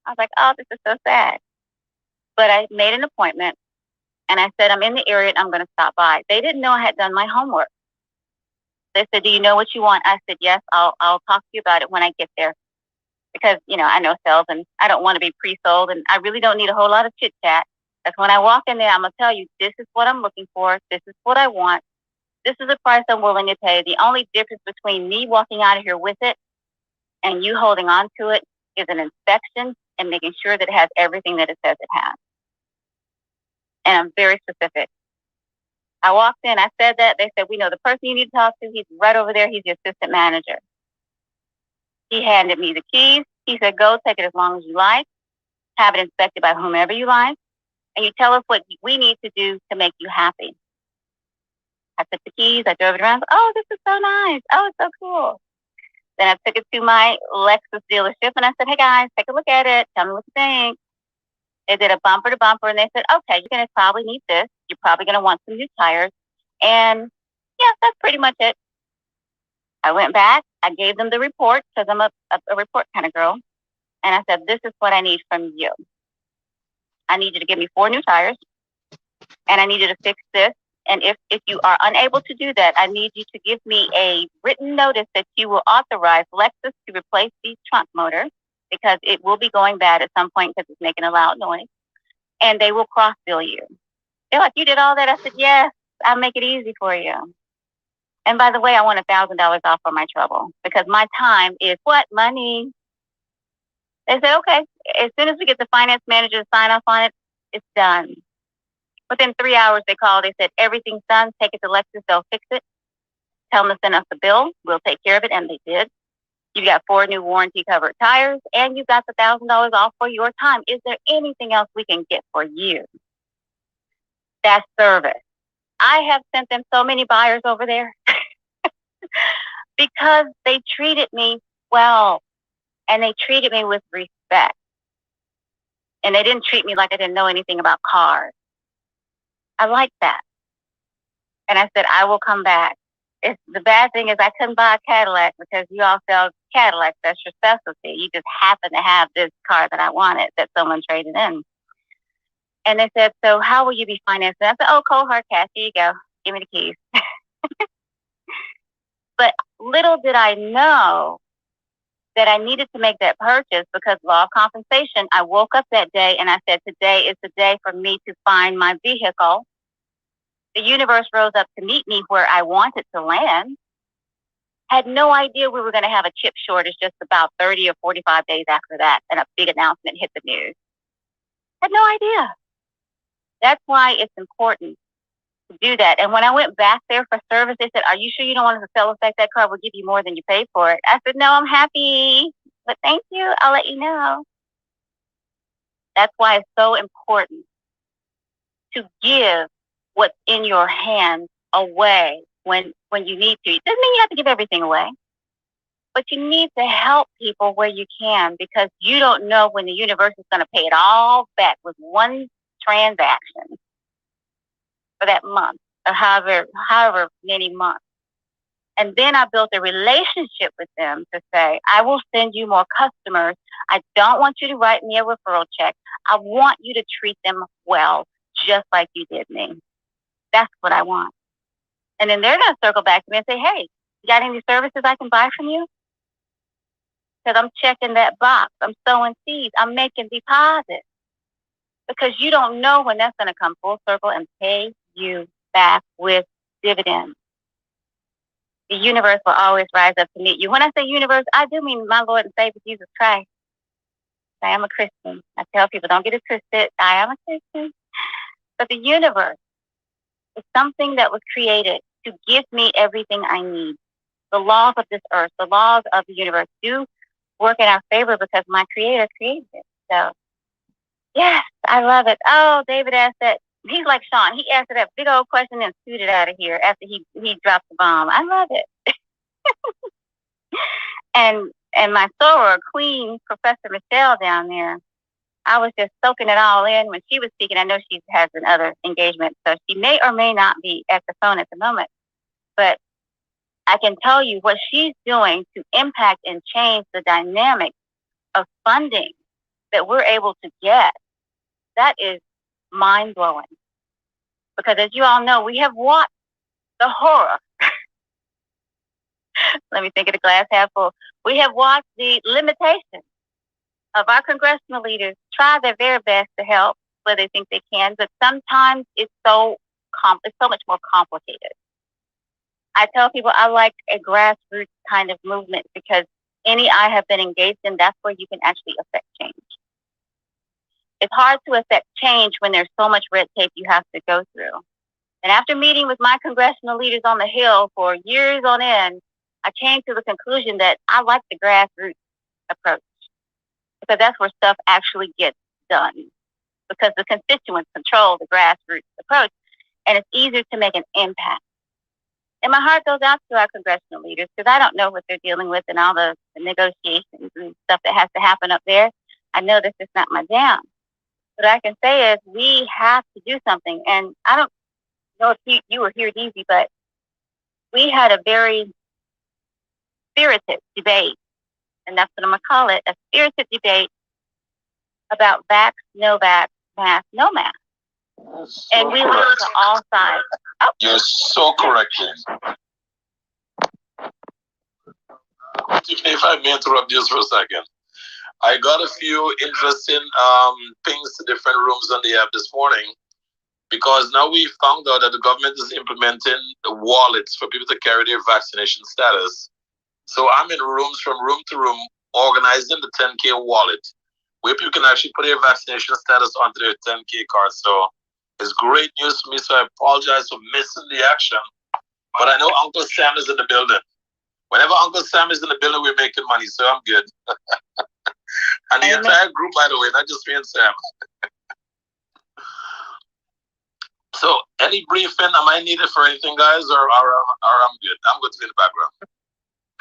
I was like, oh, this is so sad. But I made an appointment and I said, I'm in the area and I'm going to stop by. They didn't know I had done my homework. They said, do you know what you want? I said, yes, I'll talk to you about it when I get there. Because, you know, I know sales and I don't want to be pre-sold and I really don't need a whole lot of chit chat. That's when I walk in there, I'm going to tell you, this is what I'm looking for. This is what I want. This is the price I'm willing to pay. The only difference between me walking out of here with it and you holding on to it is an inspection and making sure that it has everything that it says it has. And I'm very specific. I walked in, I said that. They said, we know the person you need to talk to. He's right over there. He's the assistant manager. He handed me the keys. He said, go take it as long as you like. Have it inspected by whomever you like. And you tell us what we need to do to make you happy. I took the keys. I drove it around. Oh, this is so nice. Oh, it's so cool. Then I took it to my Lexus dealership and I said, hey guys, take a look at it. Tell me what you think. They did a bumper to bumper and they said, okay, you're going to probably need this. You're probably going to want some new tires. And yeah, that's pretty much it. I went back. I gave them the report because I'm a report kind of girl. And I said, this is what I need from you. I need you to give me 4 new tires. And I need you to fix this. And if you are unable to do that, I need you to give me a written notice that you will authorize Lexus to replace the trunk motor because it will be going bad at some point because it's making a loud noise. And they will cross bill you. They're like, you did all that? I said, yes, I'll make it easy for you. And by the way, I want $1,000 off for my trouble because my time is what? Money. They said, okay, as soon as we get the finance manager to sign off on it, it's done. Within 3 hours, they called. They said, everything's done. Take it to Lexus. They'll fix it. Tell them to send us the bill. We'll take care of it. And they did. You got 4 new warranty-covered tires, and you got the $1,000 off for your time. Is there anything else we can get for you? That's service. I have sent them so many buyers over there because they treated me well, and they treated me with respect. And they didn't treat me like I didn't know anything about cars. I like that. And I said, I will come back. The bad thing is I couldn't buy a Cadillac because you all sell Cadillacs. That's your specialty. You just happen to have this car that I wanted that someone traded in. And they said, so how will you be financed? And I said, oh, cold hard cash. Here you go. Give me the keys. But little did I know that I needed to make that purchase because law of compensation. I woke up that day and I said, today is the day for me to find my vehicle. The universe rose up to meet me where I wanted to land. Had no idea we were going to have a chip shortage just about 30 or 45 days after that, and a big announcement hit the news. Had no idea. That's why it's important to do that. And when I went back there for service, they said, are you sure you don't want us to sell us back that car? We'll give you more than you paid for it. I said, no, I'm happy, but thank you. I'll let you know. That's why it's so important to give what's in your hands away when you need to. It doesn't mean you have to give everything away, but you need to help people where you can because you don't know when the universe is going to pay it all back with one transaction for that month or however many months. And then I built a relationship with them to say, I will send you more customers. I don't want you to write me a referral check. I want you to treat them well, just like you did me. That's what I want. And then they're going to circle back to me and say, hey, you got any services I can buy from you? Because I'm checking that box. I'm sowing seeds. I'm making deposits. Because you don't know when that's going to come full circle and pay you back with dividends. The universe will always rise up to meet you. When I say universe, I do mean my Lord and Savior, Jesus Christ. I am a Christian. I tell people, don't get it twisted. I am a Christian. But the universe is something that was created to give me everything I need. The laws of this earth, the laws of the universe do work in our favor because my Creator created it. So, yes, I love it. Oh, David asked that He's like Sean. He answered that big old question and scooted out of here after he dropped the bomb. I love it. And my soror queen, Professor Michelle down there, I was just soaking it all in when she was speaking. I know she has another engagement, so she may or may not be at the phone at the moment. But I can tell you what she's doing to impact and change the dynamic of funding that we're able to get. That is mind-blowing. Because as you all know, we have watched the horror. Let me think of the glass half full. We have watched the limitations of our congressional leaders try their very best to help where they think they can, but sometimes it's so much more complicated. I tell people I like a grassroots kind of movement because any I have been engaged in, that's where you can actually affect change. It's hard to affect change when there's so much red tape you have to go through. And after meeting with my congressional leaders on the Hill for years on end, I came to the conclusion that I like the grassroots approach because that's where stuff actually gets done. Because the constituents control the grassroots approach, and it's easier to make an impact. And my heart goes out to our congressional leaders because I don't know what they're dealing with and all the negotiations and stuff that has to happen up there. I know this is not my jam. What I can say is we have to do something. And I don't know if you were here, Deezy, but we had a very spirited debate, and that's what I'm going to call it, a spirited debate about vax, no vax, mask, no mask. And we listened to all sides. Oh. You're so correct, Jane. Tiffany, if I may interrupt just for a second. I got a few interesting pings to different rooms on the app this morning because now we found out that the government is implementing the wallets for people to carry their vaccination status. So I'm in rooms from room to room organizing the 10K wallet where people can actually put their vaccination status onto their 10K card. So it's great news for me. So I apologize for missing the action. But I know Uncle Sam is in the building. Whenever Uncle Sam is in the building, we're making money. So I'm good. And the entire group, by the way, not just me and Sam. So any briefing, am I needed for anything, guys? Or I'm good? I'm good to be in the background.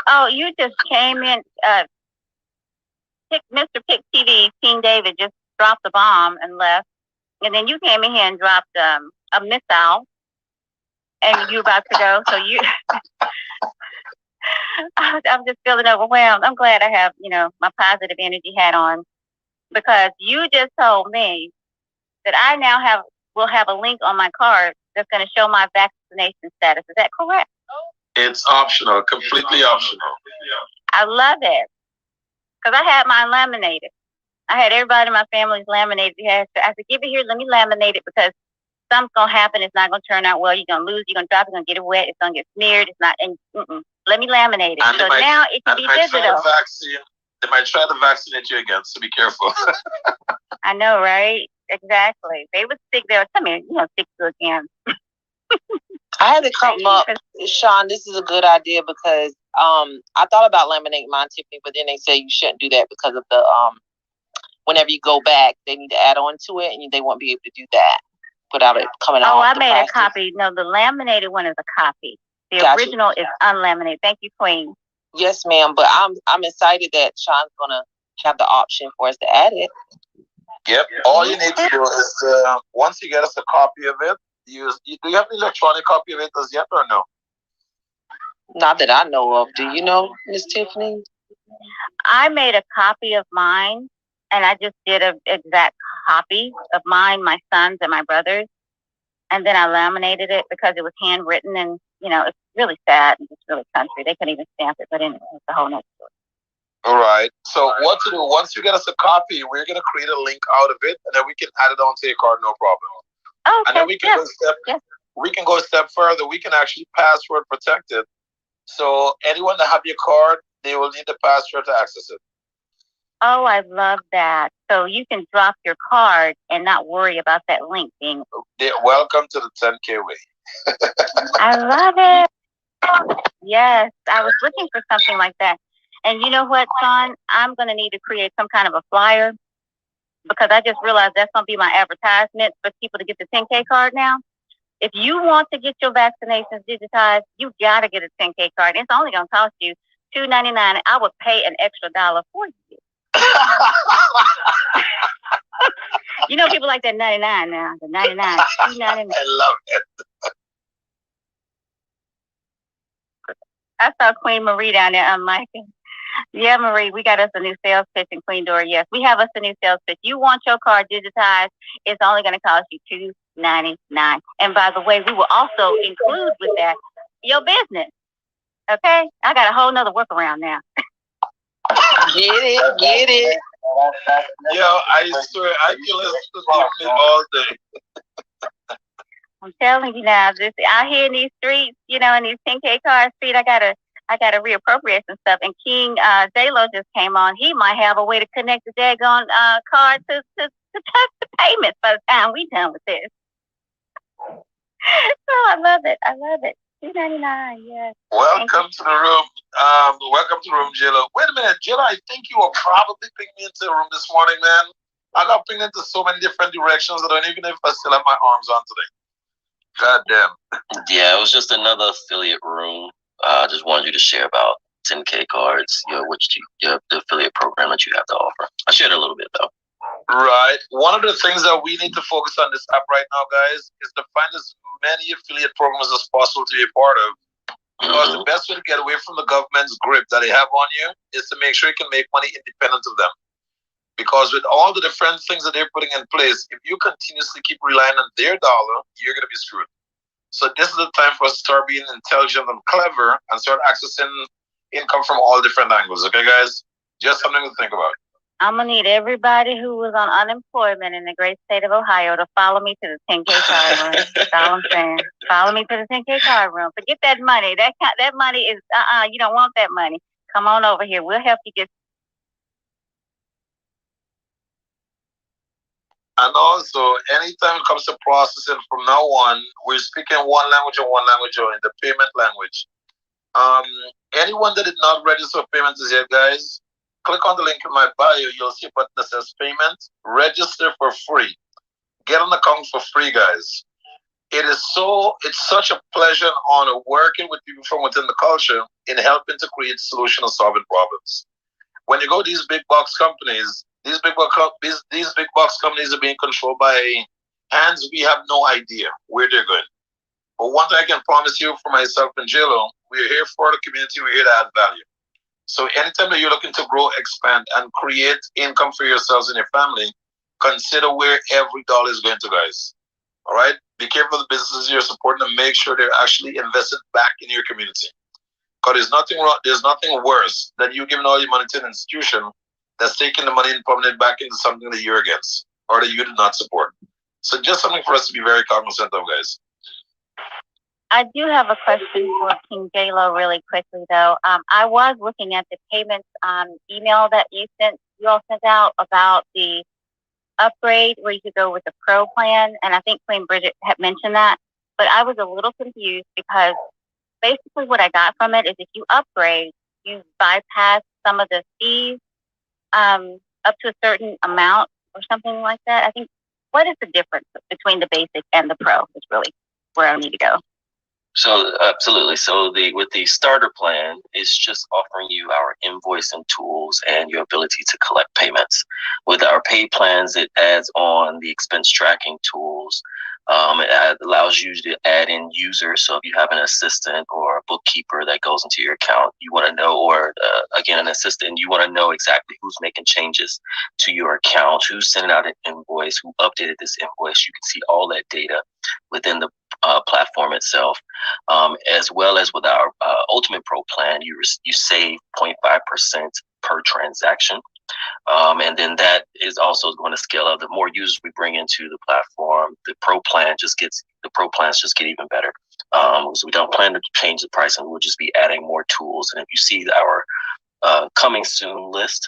Oh, you just came in. Mr. Pick TV, King David, just dropped the bomb and left. And then you came in here and dropped a missile. And you about to go. So you... I'm just feeling overwhelmed. I'm glad I have, my positive energy hat on because you just told me that I now will have a link on my card that's going to show my vaccination status. Is that correct? It's optional, completely optional. I love it because I had mine laminated. I had everybody in my family's laminated. I said, give it here. Let me laminate it because something's going to happen. It's not going to turn out well. You're going to lose. You're going to drop. You're going to get it wet. It's going to get smeared. It's not. And let me laminate it. And so now it can be digital. They might try to vaccinate you again, so be careful. I know, right? Exactly. They would stick there. Come here, stick to it again. I had to come up, Sean. This is a good idea because I thought about laminating mine, Tiffany, but then they say you shouldn't do that because of the whenever you go back, they need to add on to it, and they won't be able to do that without it coming out. Oh, I made a copy. No, the laminated one is a copy. The original is unlaminated. Thank you, Queen. Yes, ma'am. But I'm excited that Sean's gonna have the option for us to add it. Yep. All you need to do is once you get us a copy of it, do you have an electronic copy of it as yet or no? Not that I know of. Do you know, Miss Tiffany? I made a copy of mine, and I just did an exact copy of mine, my son's, and my brother's. And then I laminated it because it was handwritten, and it's really sad and it's really country. They couldn't even stamp it, but anyway, it's a whole nother story. All right. So what to do? Once you get us a copy, we're gonna create a link out of it, and then we can add it onto your card, no problem. Oh, okay. And then we can go a step further. We can actually password protect it. So anyone that have your card, they will need the password to access it. Oh, I love that. So you can drop your card and not worry about that link being... Welcome to the 10K way. I love it. Yes, I was looking for something like that. And you know what, Sean? I'm going to need to create some kind of a flyer because I just realized that's going to be my advertisement for people to get the 10K card now. If you want to get your vaccinations digitized, you got to get a 10K card. It's only going to cost you $2.99. I would pay an extra $1 for you. You know, people like that 99 now. The 99, $2.99. I love it. I saw Queen Marie down there on mic. Yeah, Marie, we got us a new sales pitch in Queen Dora. Yes, we have us a new sales pitch. You want your card digitized, it's only going to cost you $2.99. And by the way, we will also include with that your business. Okay? I got a whole nother workaround now. Get it. Yo, I swear, I can listen to this all day. I'm telling you now, just out here in these streets, you know, in these 10K card street, I gotta reappropriate some stuff. And King J-Lo just came on. He might have a way to connect the daggone card to touch the payments by the time we done with this. Oh, I love it. $2.99, yes. Welcome to the room. Welcome to the room, J-Lo. Wait a minute, J-Lo, I think you were probably pinging me into the room this morning, man. I got pinged into so many different directions. I don't even know if I still have my arms on today. God damn. Yeah, it was just another affiliate room. I just wanted you to share about 10K cards, the affiliate program that you have to offer. I shared a little bit though. Right. One of the things that we need to focus on this app right now, guys, is to find as many affiliate programs as possible to be a part of. Because the best way to get away from the government's grip that they have on you is to make sure you can make money independent of them. Because with all the different things that they're putting in place, if you continuously keep relying on their dollar, you're going to be screwed. So this is the time for us to start being intelligent and clever and start accessing income from all different angles. Okay, guys? Just something to think about. I'm going to need everybody who was on unemployment in the great state of Ohio to follow me to the 10K card room. That's all I'm saying. Follow me to the 10K card room. Forget that money. That money is, you don't want that money. Come on over here. We'll help you get. And also, anytime it comes to processing from now on, we're speaking one language and one language only, the payment language. Anyone that did not register for payments yet, guys, click on the link in my bio. You'll see a button that says payment. Register for free. Get an account for free, guys. It's such a pleasure and honor working with people from within the culture in helping to create solutions and solving problems. When you go to these big box companies, these big box companies are being controlled by hands we have no idea where they're going. But one thing I can promise you for myself and J-Lo, we're here for the community, we're here to add value. So anytime that you're looking to grow, expand, and create income for yourselves and your family, consider where every dollar is going to, guys. All right? Be careful of the businesses you're supporting and make sure they're actually invested back in your community. Because there's nothing worse than you giving all your money to an institution that's taking the money and pumping it back into something that you're against or that you do not support. So just something for us to be very cognizant of, guys. I do have a question for King J-Lo really quickly, though. I was looking at the payments email that you all sent out about the upgrade where you could go with the pro plan, and I think Queen Bridget had mentioned that, but I was a little confused because basically what I got from it is if you upgrade, you bypass some of the fees up to a certain amount or something like that. I think, what is the difference between the basic and the pro is really where I need to go. So absolutely. So with the starter plan, it's just offering you our invoicing tools and your ability to collect payments. With our paid plans, it adds on the expense tracking tools. It allows you to add in users. So if you have an assistant or a bookkeeper that goes into your account, you want to know, or again, an assistant, you want to know exactly who's making changes to your account, who's sending out an invoice, who updated this invoice. You can see all that data within the platform itself, as well as with our Ultimate Pro plan, you save 0.5% per transaction. And then that is also going to scale up. The more users we bring into the platform, the pro plans just get even better. So we don't plan to change the pricing. We'll just be adding more tools. And if you see our coming soon list,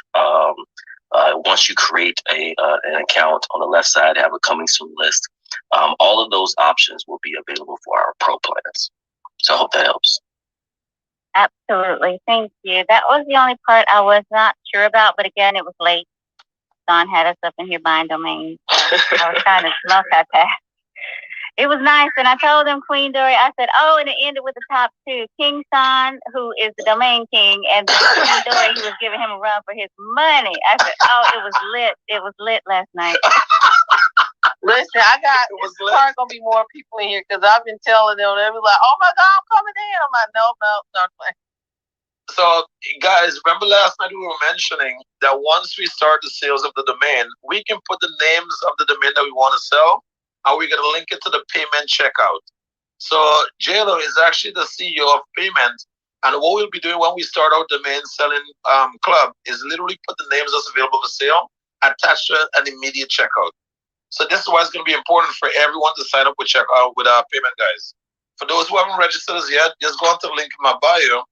once you create an account on the left side, have a coming soon list. All of those options will be available for our pro plans. So I hope that helps. Absolutely. Thank you. That was the only part I was not sure about, but again, it was late. Kingston had us up in here buying domains. I was trying to multitask. It was nice, and I told him, Queen Dory, I said, oh, and it ended with the top two. Kingston, who is the domain king, and Queen Dory, who was giving him a run for his money. I said, oh, it was lit. It was lit last night. Listen, it's probably going to be more people in here because I've been telling them, they'll be like, oh my God, I'm coming in. I'm like, no. So, guys, remember last night we were mentioning that once we start the sales of the domain, we can put the names of the domain that we want to sell, and we're going to link it to the payment checkout. So, JLo is actually the CEO of Payment, and what we'll be doing when we start our domain selling club is literally put the names that's available for sale attached to an immediate checkout. So this is why it's going to be important for everyone to sign up with Payment, guys. For those who haven't registered as yet, just go onto the link in my bio,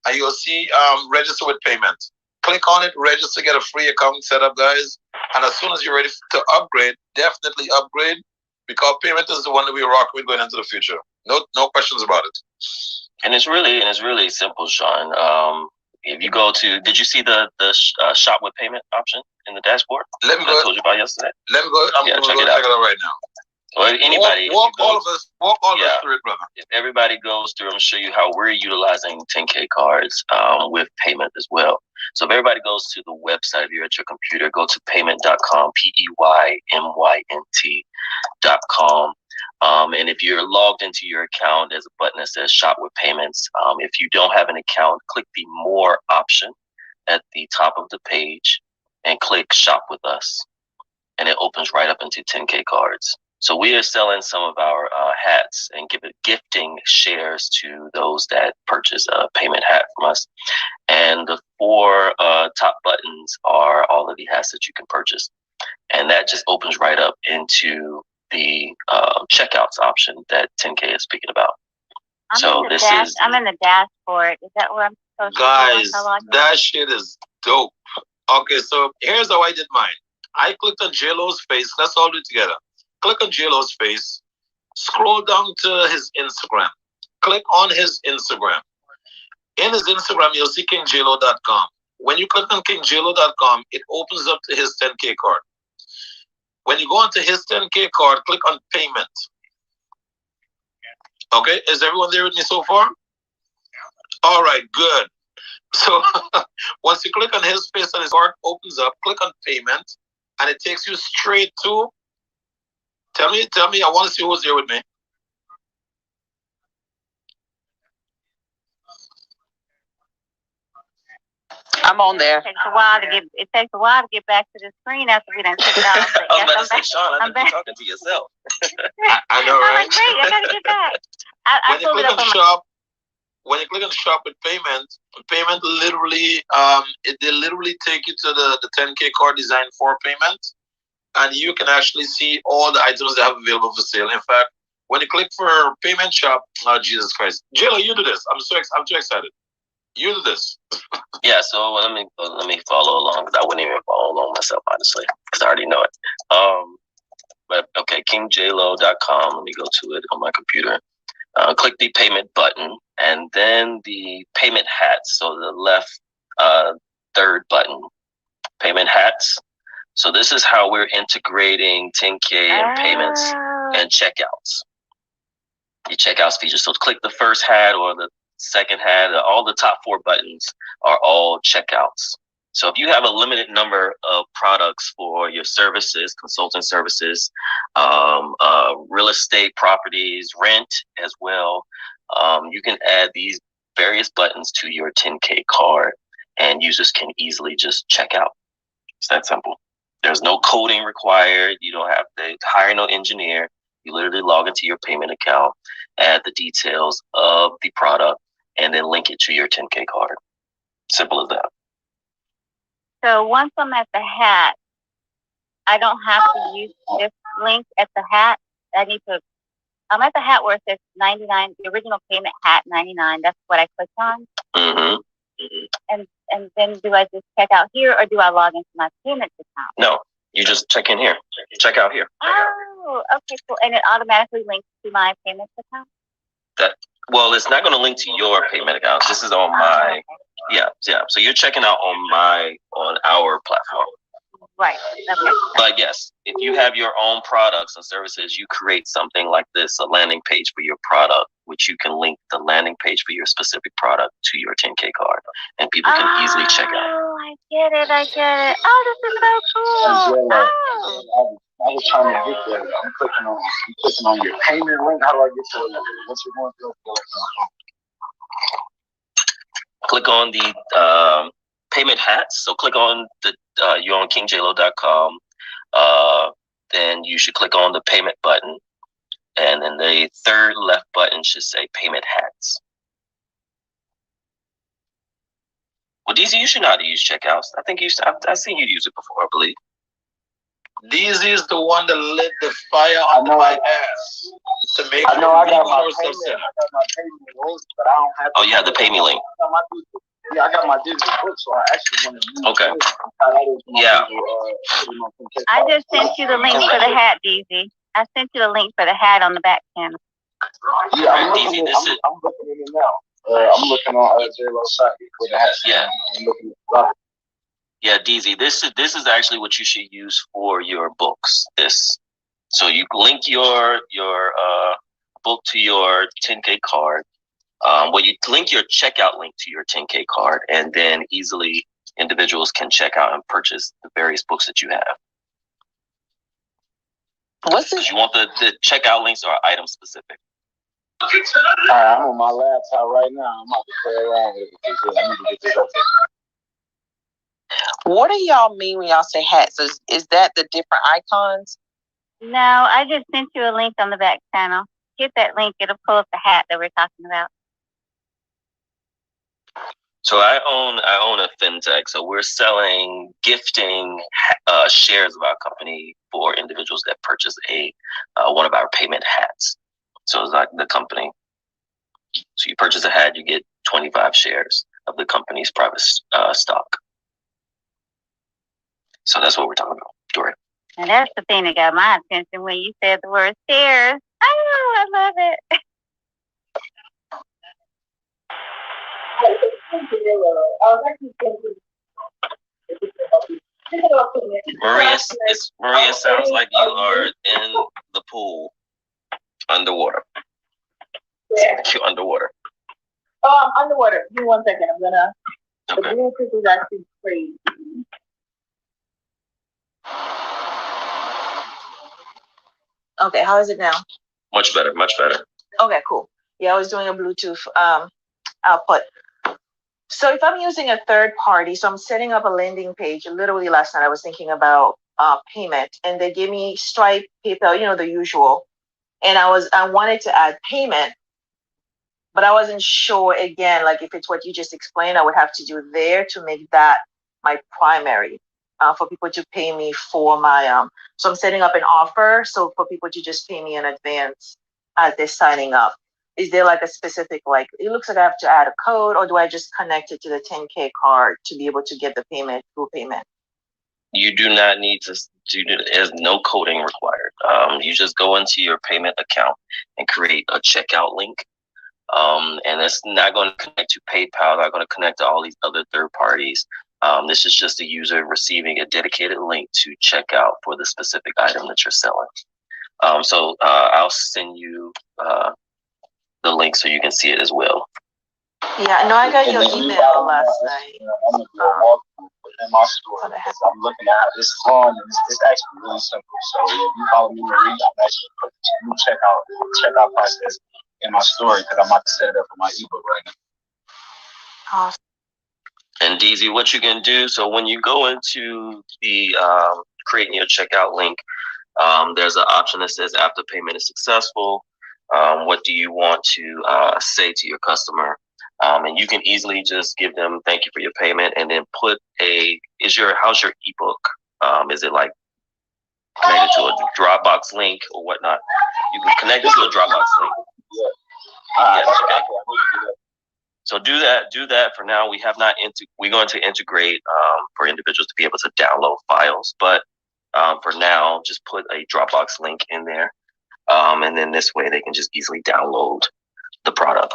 and you'll see register with Payment. Click on it, register, get a free account set up, guys. And as soon as you're ready to upgrade, definitely upgrade, because Payment is the one that we rock with going into the future. No questions about it. And it's really simple, Sean. If you go to, did you see the shop with payment option in the dashboard? Let me go. I told you about yesterday. Let me go. I'm going to check it out right now. Well, anybody walk all of us through it, brother. If everybody goes through, I'm gonna show you how we're utilizing 10K cards with Payment as well. So if everybody goes to the website, if you're at your computer, go to payment.com, PEYMYNT.com. And if you're logged into your account, there's a button that says Shop with Payments. If you don't have an account, click the More option at the top of the page and click Shop with Us. And it opens right up into 10K cards. So we are selling some of our hats and gifting shares to those that purchase a payment hat from us. And the 4 top buttons are all of the hats that you can purchase. And that just opens right up into the checkouts option that 10K is speaking about. I'm in the dashboard. Is that where I'm supposed to Guys, that shit is dope. Okay, so here's how I did mine. I clicked on JLo's face. Let's all do it together. Click on JLo's face. Scroll down to his Instagram. Click on his Instagram. In his Instagram, you'll see KingJLo.com. When you click on KingJLo.com, it opens up to his 10K card. When you go onto his 10K card, click on Payment. Okay, is everyone there with me so far? All right, good. So once you click on his face and his card opens up, click on Payment, and it takes you straight to. Tell me, I want to see who's there with me. I'm on there. It takes a while to get back to the screen after we done took it off. I was about to say, Sean, I think you're talking to yourself. I know, right? I'm like, great, I gotta get back. I pulled it up on shop. When you click on Shop with Payment literally, they literally take you to the 10K card designed for Payment. And you can actually see all the items they have available for sale. In fact, when you click for Payment Shop, oh Jesus Christ, JLo, you do this. I'm too excited. You do this. Yeah, so let me follow along because I wouldn't even follow along myself, honestly, because I already know it. But okay, KingJLo.com. Let me go to it on my computer. Click the Payment button, and then the Payment hats. So the left third button, Payment hats. So this is how we're integrating 10K and payments and checkouts. The checkouts feature. So click the first hat or the second hat. All the top 4 buttons are all checkouts. So if you have a limited number of products for your services, consulting services, real estate properties, rent as well, you can add these various buttons to your 10K card, and users can easily just check out. It's that simple. There's no coding required. You don't have to hire no engineer. You literally log into your payment account, add the details of the product, and then link it to your 10K card. Simple as that. So once I'm at the hat, I don't have to use this link at the hat. I'm at the hat where it says 99, the original payment hat 99. That's what I clicked on. Mm-hmm. And then do I just check out here, or do I log into my payments account? No, you just check in here. Check out here. Oh, okay, cool. And it automatically links to my payments account? Well, it's not going to link to your payment account. This is on my, yeah. So you're checking out on our platform. Right. Okay. But yes, if you have your own products and services, you create something like this, a landing page for your product, which you can link the landing page for your specific product to your 10K card, and people can easily check out. Oh, I get it. I get it. Oh, this is so cool. Oh. I was trying to get there. I'm clicking on your payment link. How do I get to it? What's your going to do? Click on the payment hats. So click on the you're on kingjlo.com. Then you should click on the payment button, and then the third left button should say payment hats. Well, DZ, you should know how to use checkouts. I think I've seen you use it before, I believe. DZ is the one that lit the fire under my ass to make I know I got my payment link, but I don't have. Oh, you have the pay me link. Yeah, I got my digital book, so I actually want to use Okay. it. Yeah. I just sent you the link for the hat, DZ. I sent you the link for the hat on the back channel. Yeah, I'm looking at it now. I'm looking on JLo's site for the hat. Yeah. I'm looking at it. Yeah, DZ, this is actually what you should use for your books. So you link your book to your 10K card. Well, you link your checkout link to your 10K card, and then easily individuals can check out and purchase the various books that you have. What's this? You want the checkout links are item specific. Alright, I'm on my laptop right now. I'm about to play around with it because I need to get this open. What do y'all mean when y'all say hats? Is that the different icons? No, I just sent you a link on the back channel. Hit that link. It'll pull up the hat that we're talking about. So I own a fintech. So we're selling gifting shares of our company for individuals that purchase one of our payment hats. So it's like the company. So you purchase a hat, you get 25 shares of the company's private stock. So that's what we're talking about, Dory. And that's the thing that got my attention when you said the word shares. Oh, I love it. Maria sounds like you are in the pool underwater. You're underwater. Oh, I'm underwater. Give me 1 second. I'm gonna. Okay. The Bluetooth is actually crazy. Okay, how is it now? Much better, much better. Okay, cool. Yeah, I was doing a Bluetooth output. So if I'm using a third party, so I'm setting up a landing page. Literally last night I was thinking about payment, and they gave me Stripe, PayPal, the usual. And I wanted to add payment, but I wasn't sure, again, like if it's what you just explained, I would have to do there to make that my primary for people to pay me for my, so I'm setting up an offer. So for people to just pay me in advance as they're signing up. Is there like a specific, like, it looks like I have to add a code, or do I just connect it to the 10K card to be able to get the payment through payment? You do not need to do it. There's no coding required. You just go into your payment account and create a checkout link. And it's not going to connect to PayPal, not going to connect to all these other third parties. This is just a user receiving a dedicated link to check out for the specific item that you're selling. So I'll send you the link so you can see it as well. Yeah, no, I got your email last night. In my store, I'm looking at this fun, and it's actually really simple. So if you follow me, Marie, I'm actually put the new checkout process in my story because I'm about to set it up for my ebook right now. Awesome. And DZ, what you can do, so when you go into the creating your checkout link, there's an option that says after payment is successful, what do you want to say to your customer? And you can easily just give them thank you for your payment, and then put how's your ebook? Is it like connected to a Dropbox link or whatnot? You can connect it to a Dropbox link. Yes, okay. So do that for now. We're going to integrate for individuals to be able to download files, but for now, just put a Dropbox link in there, and then this way they can just easily download the product.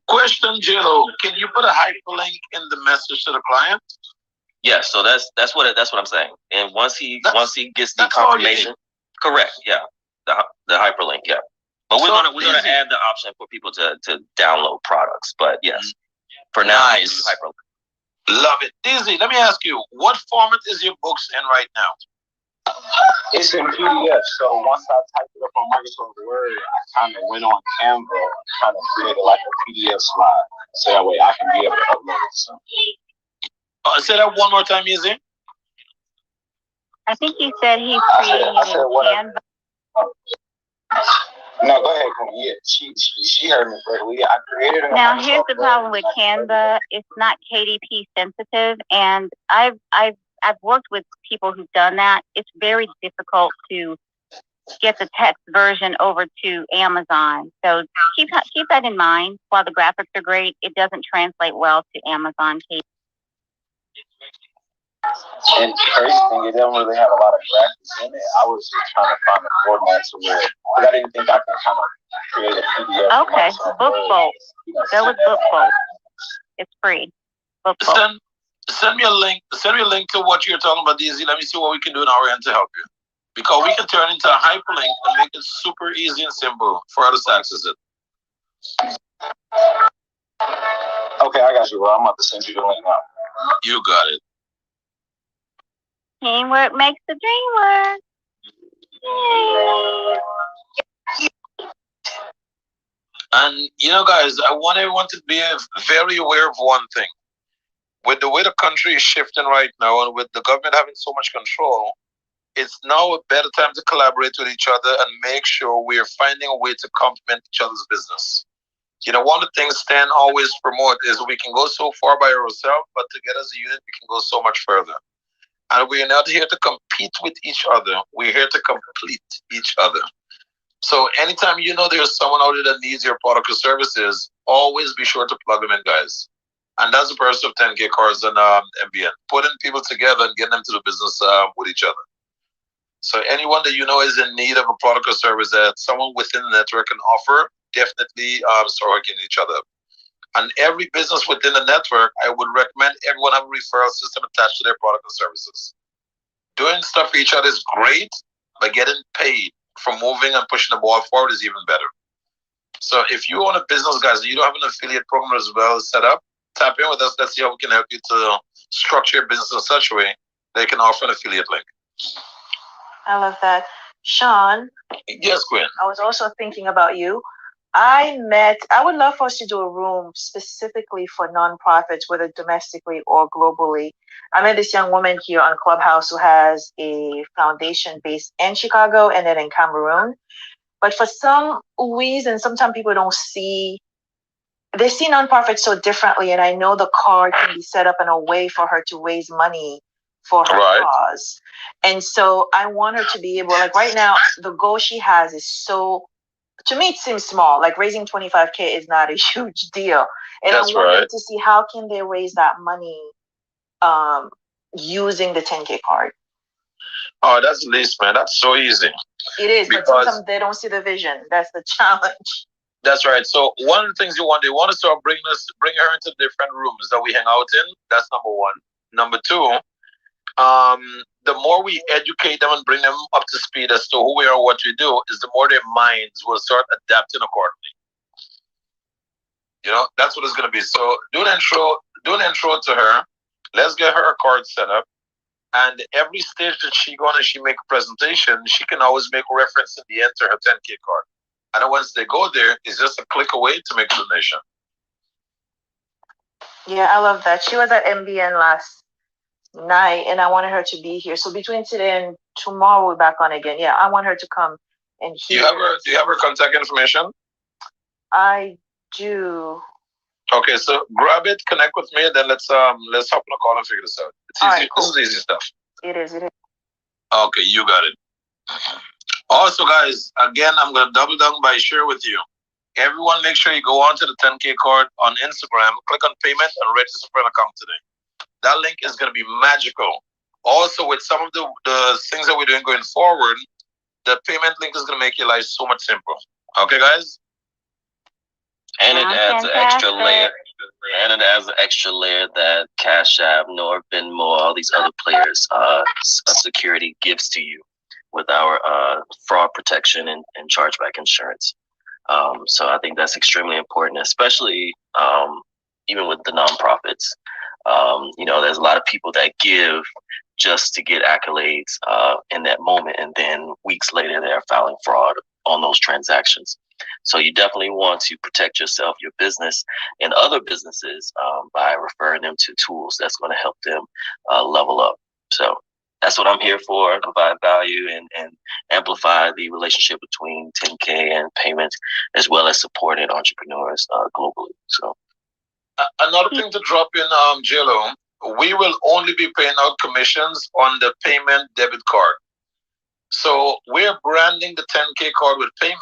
Question, JLo, can you put a hyperlink in the message to the client? Yeah, so that's what I'm saying. And once he gets the that's all you confirmation, correct? Yeah, the hyperlink. Yeah, but we're gonna add the option for people to download products. But yes, for now, Nice. hyperlink. Love it. Dizzy, let me ask you, what format is your books in right now? It's in PDF. So once I typed it up on Microsoft Word, I kind of went on Canva and kind of created like a PDF slide. So that way I can be able to upload it to something. Say that one more time, Izzy. I think he said he created Canva. No, go ahead. Yeah, she heard me correctly. Yeah, I created it. Now, here's the problem with Canva. It's not KDP sensitive, and I've worked with people who've done that. It's very difficult to get the text version over to Amazon. So keep that in mind. While the graphics are great, it doesn't translate well to Amazon KDP. And the crazy thing, it don't really have a lot of graphics in it. I was just trying to find a format to where, because I didn't think I could kind of create a PDF. Okay, BookBolt. Go with BookBolt. It's free. BookBolt. Send me a link. Send me a link to what you're talking about, DZ. Let me see what we can do in our end to help you. Because we can turn it into a hyperlink and make it super easy and simple for others to access it. Okay, I got you. Well, I'm about to send you the link now. You got it. Teamwork makes the dream work. Yay. And, you know, guys, I want everyone to be very aware of one thing. With the way the country is shifting right now and with the government having so much control, it's now a better time to collaborate with each other and make sure we are finding a way to complement each other's business. You know, one of the things Stan always promotes is we can go so far by ourselves, but together as a unit, we can go so much further. And we are not here to compete with each other. We're here to complete each other. So anytime you know there's someone out there that needs your product or services, always be sure to plug them in, guys. And that's the purpose of 10KCARDS and MBN. Putting people together and getting them to the business with each other. So anyone that you know is in need of a product or service that someone within the network can offer, definitely start working each other. And every business within the network, I would recommend everyone have a referral system attached to their product and services. Doing stuff for each other is great, but getting paid for moving and pushing the ball forward is even better. So if you own a business, guys, and you don't have an affiliate program as well set up, tap in with us. Let's see how we can help you to structure your business in such a way they can offer an affiliate link. I love that. Sean. Yes, Quinn. I was also thinking about you. I would love for us to do a room specifically for nonprofits, whether domestically or globally. I met this young woman here on Clubhouse who has a foundation based in Chicago and then in Cameroon. But for some reason, sometimes people they see nonprofits so differently. And I know the card can be set up in a way for her to raise money for her cause. And so I want her to be able, like right now, the goal she has is so, to me, it seems small. Like raising $25K is not a huge deal. And I wanted to see how can they raise that money using the 10K card. Oh, that's the least, man. That's so easy. It is, but sometimes they don't see the vision. That's the challenge. That's right. So one of the things they want to start bring her into different rooms that we hang out in. That's number one. Number two, the more we educate them and bring them up to speed as to who we are, what we do, is the more their minds will start adapting accordingly. You know, that's what it's going to be. So do an intro to her. Let's get her a card set up. And every stage that she go on and she make a presentation, she can always make a reference in the end to her 10K card. And then once they go there, it's just a click away to make a donation. Yeah, I love that. She was at MBN last night and I wanted her to be here. So between today and tomorrow we're back on again. Yeah, I want her to come and hear. Do you have her contact information? I do. Okay, so grab it, connect with me, and then let's hop on a call and figure this out. It's easy. Right, cool. This is easy stuff. It is. Okay, you got it. Also, guys, again, I'm gonna double down by share with you. Everyone, make sure you go on to the 10K card on Instagram, click on payment, and register for an account today. That link is gonna be magical. Also, with some of the things that we're doing going forward, the payment link is gonna make your life so much simpler. Okay, guys. And it adds an extra layer. And as an extra layer that Cash App, nor Venmo, all these other players, security gives to you with our fraud protection and chargeback insurance. So I think that's extremely important, especially even with the nonprofits. There's a lot of people that give just to get accolades in that moment, and then weeks later they're filing fraud on those transactions. So you definitely want to protect yourself, your business, and other businesses by referring them to tools that's going to help them level up. So that's what I'm here for, provide value and amplify the relationship between 10K and payments, as well as supporting entrepreneurs globally. So another thing to drop in, JLo, we will only be paying out commissions on the payment debit card. So we're branding the 10K card with payment.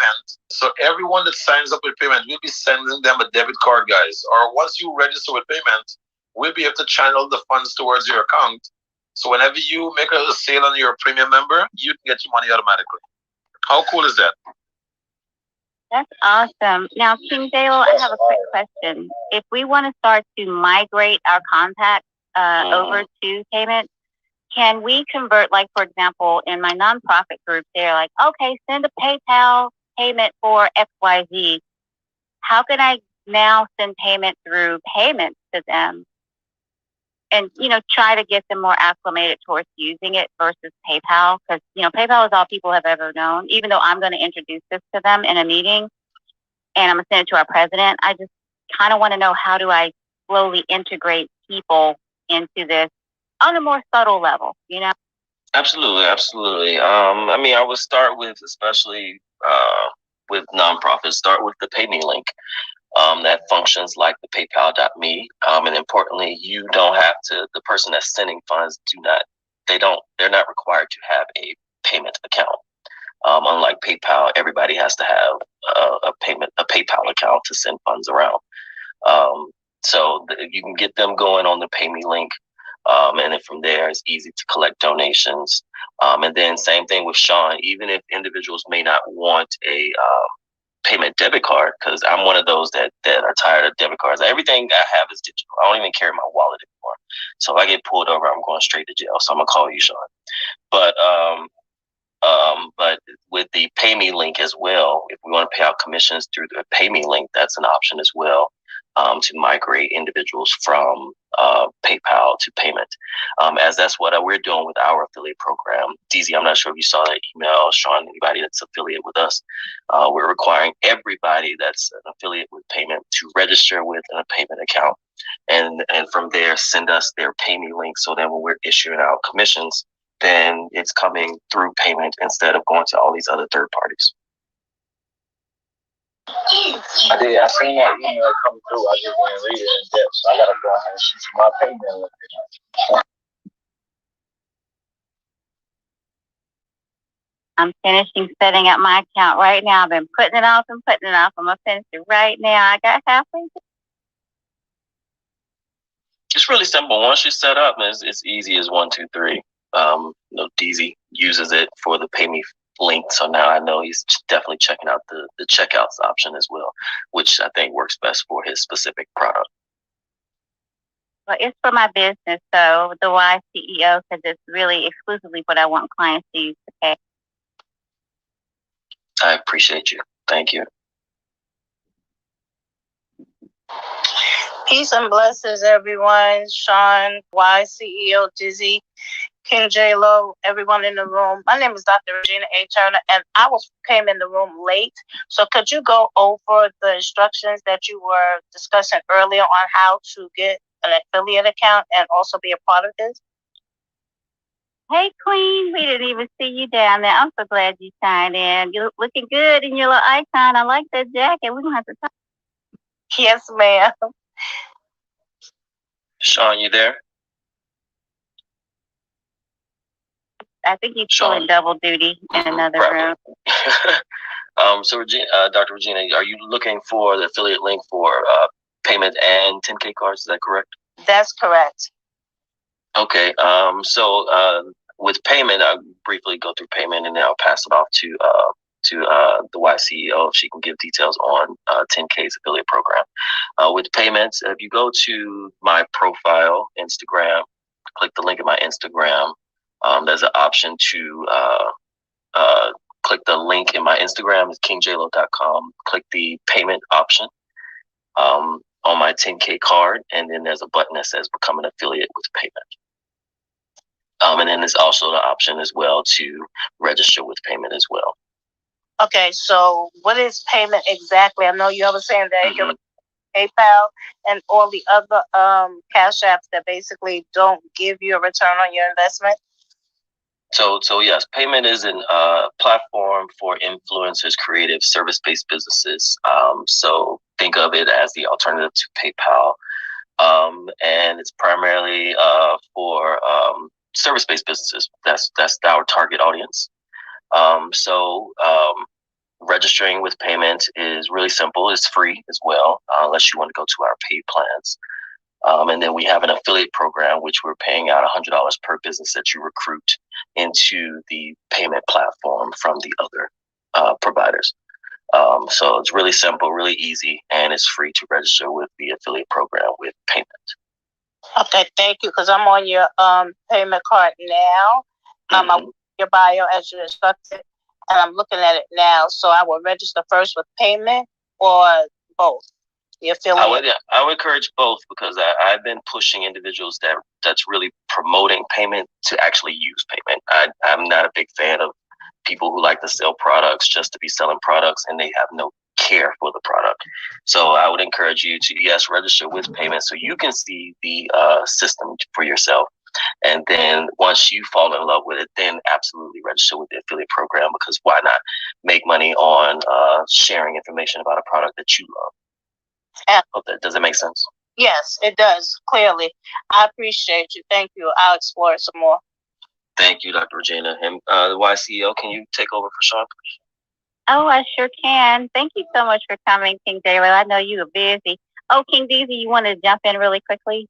So everyone that signs up with payment, we'll be sending them a debit card, guys. Or once you register with payment, we'll be able to channel the funds towards your account. So whenever you make a sale on your premium member, you can get your money automatically. How cool is that? That's awesome. Now, King Dale, I have a quick question. If we want to start to migrate our contacts over to payment, can we convert, like, for example, in my nonprofit group, they're like, okay, send a PayPal payment for XYZ. How can I now send payment through payments to them and, try to get them more acclimated towards using it versus PayPal? Because, PayPal is all people have ever known, even though I'm going to introduce this to them in a meeting and I'm going to send it to our president. I just kind of want to know, how do I slowly integrate people into this on a more subtle level, Absolutely. I would start with, especially with nonprofits, start with the Pay Me link that functions like the PayPal.me. And importantly, you don't have to, the person that's sending funds they're not required to have a payment account. Unlike PayPal, everybody has to have a PayPal account to send funds around. So you can get them going on the Pay Me link. And then from there, it's easy to collect donations. And then same thing with Sean, even if individuals may not want a payment debit card, because I'm one of those that are tired of debit cards. Everything I have is digital. I don't even carry my wallet anymore. So if I get pulled over, I'm going straight to jail. So I'm going to call you, Sean. But with the Pay Me link as well, if we want to pay out commissions through the Pay Me link, that's an option as well. To migrate individuals from PayPal to payment, as that's what we're doing with our affiliate program. DZ, I'm not sure if you saw that email, Sean, anybody that's affiliate with us. We're requiring everybody that's an affiliate with payment to register with a payment account, and from there send us their Pay Me link. So then when we're issuing out commissions, then it's coming through payment instead of going to all these other third parties. I seen that email come through. I just didn't read it in depth, so I gotta go ahead and shoot my payment with it. I'm finishing setting up my account right now. I've been putting it off. I'm gonna finish it right now. I got halfway. It's really simple. Once you set up, it's easy as 1, 2, 3. DZ uses it for the Pay Me link, so now I know he's definitely checking out the checkouts option as well, which I think works best for his specific product. Well, it's for my business, so the Y CEO, because it's really exclusively what I want clients to use to pay. I appreciate you. Thank you. Peace and blessings, everyone. Sean, Y CEO, Dizzy, King J-Lo, everyone in the room. My name is Dr. Regina A. Turner, and I came in the room late. So could you go over the instructions that you were discussing earlier on how to get an affiliate account and also be a part of this? Hey, Queen, we didn't even see you down there. I'm so glad you signed in. You're looking good in your little icon. I like that jacket. We're going to have to talk. Yes, ma'am. Sean, you there? I think he's doing double duty in another room. So, Dr. Regina, are you looking for the affiliate link for payment and 10K cards? Is that correct? That's correct. Okay. So with payment, I'll briefly go through payment and then I'll pass it off to to the Y CEO if she can give details on 10K's affiliate program. With payments, if you go to my profile, Instagram, click the link in my Instagram, there's an option to click the link in my Instagram, it's kingjlo.com. Click the payment option on my 10K card, and then there's a button that says become an affiliate with payment. And then there's also the option as well to register with payment as well. Okay, so what is payment exactly? I know you were saying that you can PayPal and all the other cash apps that basically don't give you a return on your investment. So yes, payment is a platform for influencers, creative, service-based businesses. So think of it as the alternative to PayPal, and it's primarily for service-based businesses. That's our target audience. Registering with payment is really simple. It's free as well, unless you want to go to our paid plans. And then we have an affiliate program, which we're paying out $100 per business that you recruit into the payment platform from the other providers. So it's really simple, really easy, and it's free to register with the affiliate program with payment. Okay, thank you, because I'm on your payment card now. I'm your bio as you instructed, and I'm looking at it now. So I will register first with payment or both? The affiliate? I would encourage both, because I've been pushing individuals that's really promoting payment to actually use payment. I'm not a big fan of people who like to sell products just to be selling products and they have no care for the product. So I would encourage you to, yes, register with payment so you can see the system for yourself. And then once you fall in love with it, then absolutely register with the affiliate program, because why not make money on sharing information about a product that you love? Does it make sense? Yes, it does, clearly. I appreciate you. Thank you. I'll explore some more. Thank you, Dr. Regina. And the YCEO, can you take over for Sean, please? Oh, I sure can. Thank you so much for coming, King J-Lo. I know you are busy. Oh, King DZ, you want to jump in really quickly?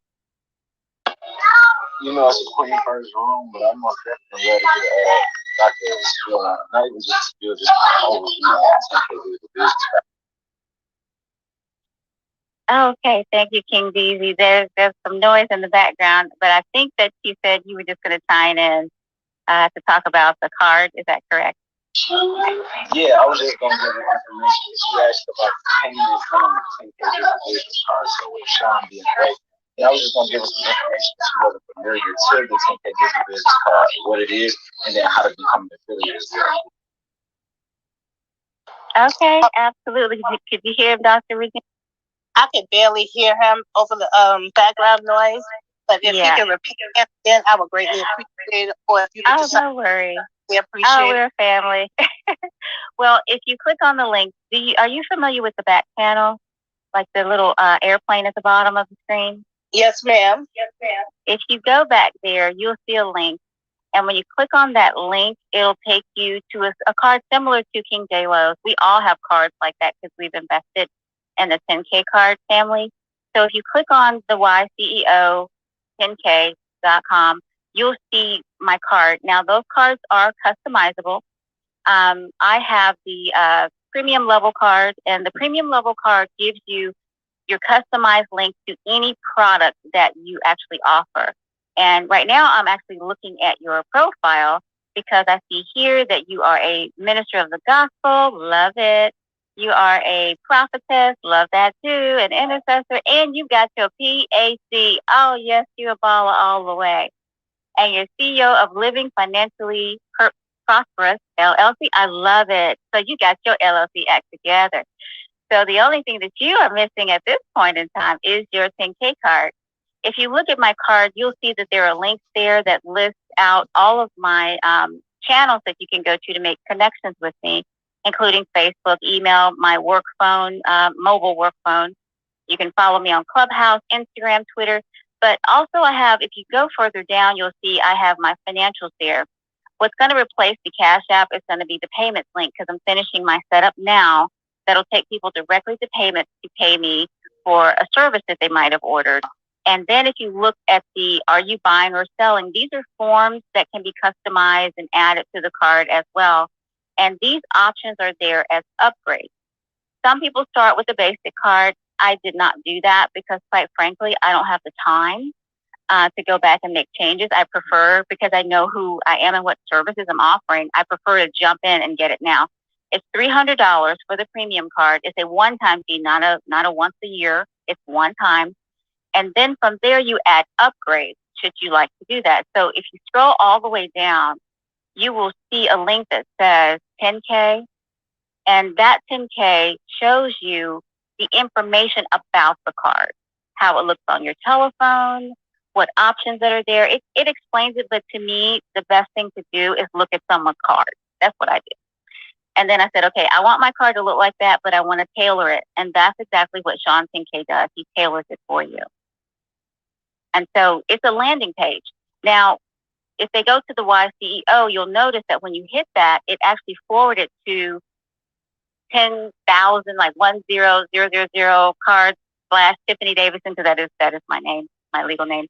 You know, it's a Queen First room, but I'm most definitely ready to get Dr. Spill, not even just Spill, just overview on 10K business. Okay, thank you, King DZ. There's some noise in the background, but I think that you said you were just going to chime in to talk about the card. Is that correct? Yeah, I was just going to give you information. She asked about payments on the 10K business card, so with Sean being great. Yeah, I was just going to give us some information if she wasn't familiar to the 10K business card, what it is, and then how to become an affiliate as well. Okay, absolutely. Could you hear him, Dr. Regina? I could barely hear him over the background noise, but if he can repeat it, then I would greatly appreciate it. Or if you could don't worry. We appreciate we're a family. Well, if you click on the link, are you familiar with the back panel? Like the little airplane at the bottom of the screen? Yes, ma'am. Yes, ma'am. If you go back there, you'll see a link. And when you click on that link, it'll take you to a card similar to King J-Lo's. We all have cards like that because we've invested in the 10K card family. So if you click on the YCEO 10K.com, you'll see my card. Now, those cards are customizable. I have the premium level card, and the premium level card gives you your customized link to any product that you actually offer. And right now, I'm actually looking at your profile because I see here that you are a minister of the gospel. Love it. You are a prophetess. Love that too. An intercessor. And you got your PhD. Oh, yes, you're a baller all the way. And you're CEO of Living Financially Prosperous LLC. I love it. So you got your LLC act together. So the only thing that you are missing at this point in time is your 10K card. If you look at my card, you'll see that there are links there that list out all of my channels that you can go to make connections with me, including Facebook, email, my work phone, mobile work phone. You can follow me on Clubhouse, Instagram, Twitter. But also I have, if you go further down, you'll see I have my financials there. What's going to replace the Cash App is going to be the payments link because I'm finishing my setup now. That'll take people directly to payments to pay me for a service that they might have ordered. And then if you look at the are you buying or selling, these are forms that can be customized and added to the card as well. And these options are there as upgrades. Some people start with the basic card. I did not do that because, quite frankly, I don't have the time to go back and make changes. I prefer, because I know who I am and what services I'm offering, I prefer to jump in and get it now. It's $300 for the premium card. It's a one-time fee, not a once a year. It's one time. And then from there, you add upgrades should you like to do that. So if you scroll all the way down, you will see a link that says 10K. And that 10K shows you the information about the card, how it looks on your telephone, what options that are there. It explains it, but to me, the best thing to do is look at someone's card. That's what I did. And then I said, okay, I want my card to look like that, but I want to tailor it. And that's exactly what Sean 10K does. He tailors it for you. And so it's a landing page. Now, if they go to the YCEO, you'll notice that when you hit that, it actually forwarded to 10,000, like 10000 cards / Tiffany Davidson, because that is my name, my legal name.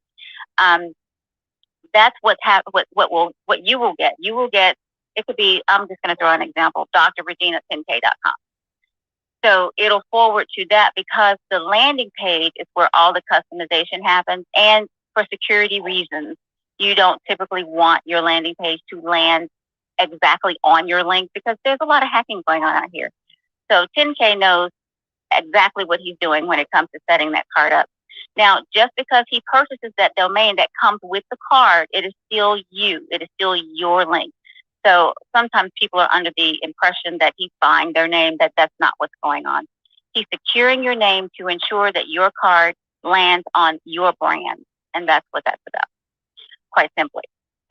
That's what you will get. You will get, it could be, I'm just going to throw an example, drregina10k.com. So it'll forward to that because the landing page is where all the customization happens. And for security reasons, you don't typically want your landing page to land exactly on your link because there's a lot of hacking going on out here. So 10K knows exactly what he's doing when it comes to setting that card up. Now, just because he purchases that domain that comes with the card, it is still you. It is still your link. So sometimes people are under the impression that he's buying their name, that's not what's going on. He's securing your name to ensure that your card lands on your brand. And that's what that's about, quite simply.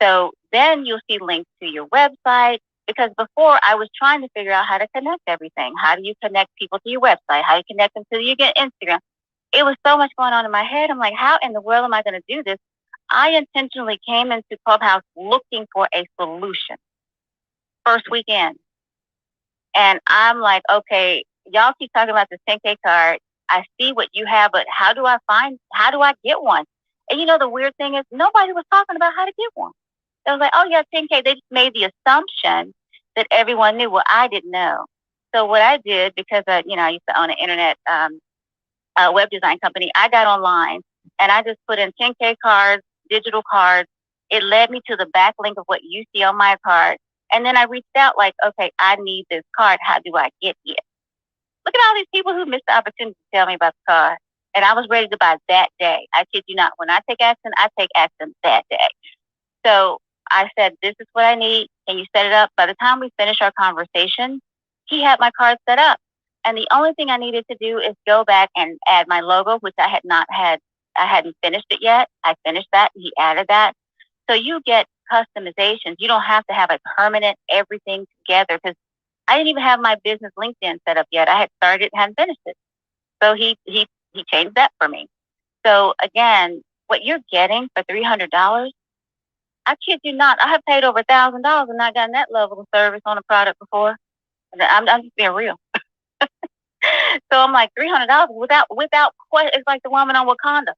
So then you'll see links to your website, because before I was trying to figure out how to connect everything. How do you connect people to your website? How do you connect them to your Instagram? It was so much going on in my head. I'm like, how in the world am I going to do this? I intentionally came into Clubhouse looking for a solution. First weekend. And I'm like, okay, y'all keep talking about the 10K card. I see what you have, but how do I get one? And you know, the weird thing is nobody was talking about how to get one. They was like, oh yeah, 10K. They just made the assumption that everyone knew. Well, I didn't know. So what I did, because I used to own an internet web design company, I got online and I just put in 10K cards, digital cards. It led me to the back link of what you see on my card. And then I reached out like, okay, I need this card. How do I get it? Look at all these people who missed the opportunity to tell me about the card. And I was ready to buy that day. I kid you not. When I take action that day. So I said, this is what I need. Can you set it up? By the time we finished our conversation, he had my card set up. And the only thing I needed to do is go back and add my logo, which I hadn't finished it yet. I finished that. He added that. So you get customizations. You don't have to have a permanent everything together, because I didn't even have my business LinkedIn set up yet. I had started and hadn't finished it. So he changed that for me. So again, what you're getting for $300, I kid you not, I have paid over $1,000 and not gotten that level of service on a product before. I'm just being real. So I'm like, $300 without question. It's like the woman on Wakanda.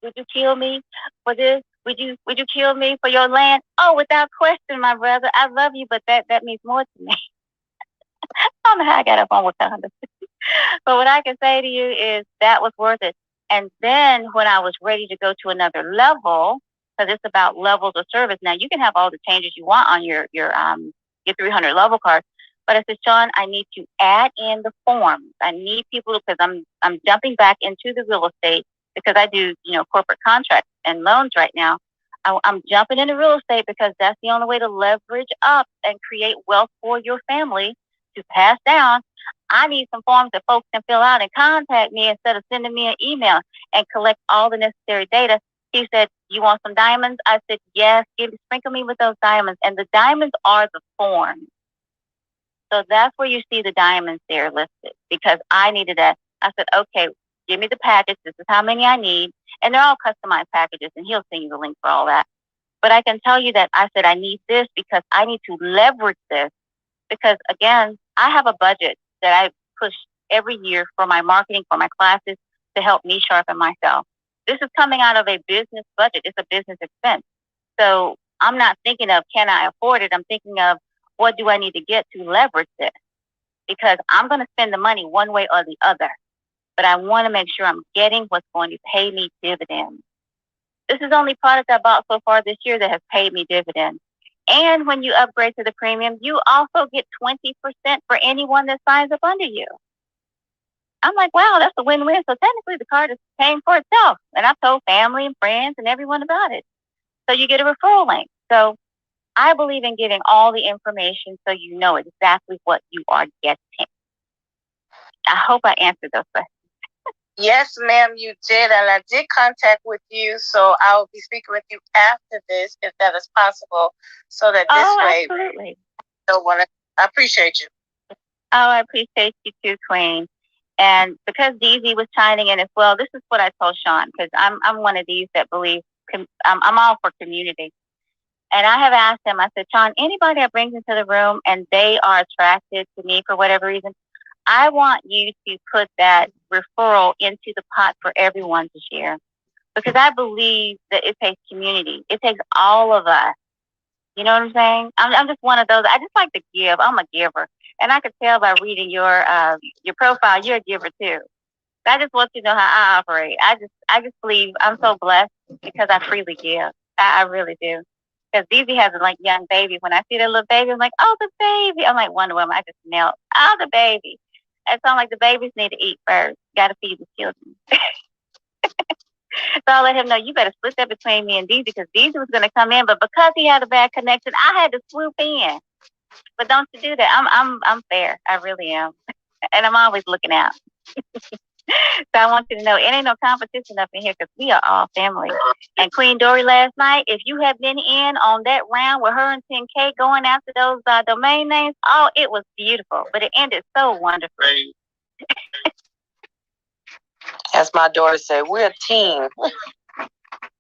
Would you kill me for this? Would you kill me for your land? Oh, without question, my brother. I love you, but that means more to me. I don't know how I got up on Wakanda. But what I can say to you is that was worth it. And then when I was ready to go to another level, because it's about levels of service. Now you can have all the changes you want on your 300 level card. But I said, Sean, I need to add in the forms. I need people, because I'm jumping back into the real estate, because I do, corporate contracts and loans right now. I'm jumping into real estate because that's the only way to leverage up and create wealth for your family to pass down. I need some forms that folks can fill out and contact me instead of sending me an email and collect all the necessary data. He said, you want some diamonds? I said, yes, sprinkle me with those diamonds. And the diamonds are the forms. So that's where you see the diamonds there listed, because I needed that. I said, okay, give me the package. This is how many I need. And they're all customized packages, and he'll send you the link for all that. But I can tell you that I said, I need this because I need to leverage this. Because again, I have a budget that I push every year for my marketing, for my classes, to help me sharpen myself. This is coming out of a business budget. It's a business expense. So I'm not thinking of, can I afford it? I'm thinking of, what do I need to get to leverage this? Because I'm going to spend the money one way or the other, but I want to make sure I'm getting what's going to pay me dividends. This is the only product I bought so far this year that has paid me dividends. And when you upgrade to the premium, you also get 20% for anyone that signs up under you. I'm like, wow, that's a win-win. So technically the card is paying for itself. And I've told family and friends and everyone about it. So you get a referral link. So I believe in giving all the information so you know exactly what you are getting. I hope I answered those questions. Yes, ma'am, you did. And I did contact with you. So I will be speaking with you after this, if that is possible. So that this way, absolutely. I appreciate you. Oh, I appreciate you too, Queen. And because DZ was chiming in as well, this is what I told Sean, because I'm one of these that believe I'm all for community. And I have asked him, I said, Sean, anybody I bring into the room and they are attracted to me for whatever reason, I want you to put that referral into the pot for everyone to share. Because I believe that it takes community. It takes all of us. You know what I'm saying? I'm just one of those. I just like to give. I'm a giver. And I could tell by reading your profile, you're a giver too. I just want you to know how I operate. I just believe I'm so blessed because I freely give. I really do. Because DZ has a young baby. When I see that little baby, I'm like, oh, the baby. I'm like Wonder Woman. I just melt. Oh, the baby. And so I'm like, the babies need to eat first. Got to feed the children. So I let him know, you better split that between me and DZ, because DZ was going to come in, but because he had a bad connection, I had to swoop in. But don't you do that. I'm fair. I really am. And I'm always looking out. So I want you to know, it ain't no competition up in here, because we are all family. And Queen Dory last night, if you have been in on that round with her and 10K going after those domain names, oh, it was beautiful. But it ended so wonderfully. As my daughter said, we're a team.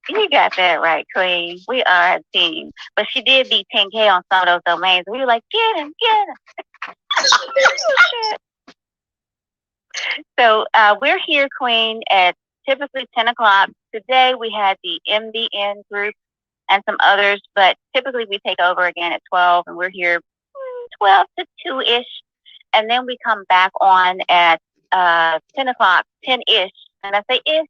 You got that right, Queen. We are a team. But she did beat 10K on some of those domains. We were like, get him, get him. So we're here, Queen, at typically 10 o'clock. Today we had the MBN group and some others, but typically we take over again at 12, and we're here 12 to 2-ish. And then we come back on at 10 o'clock, 10-ish. And I say ish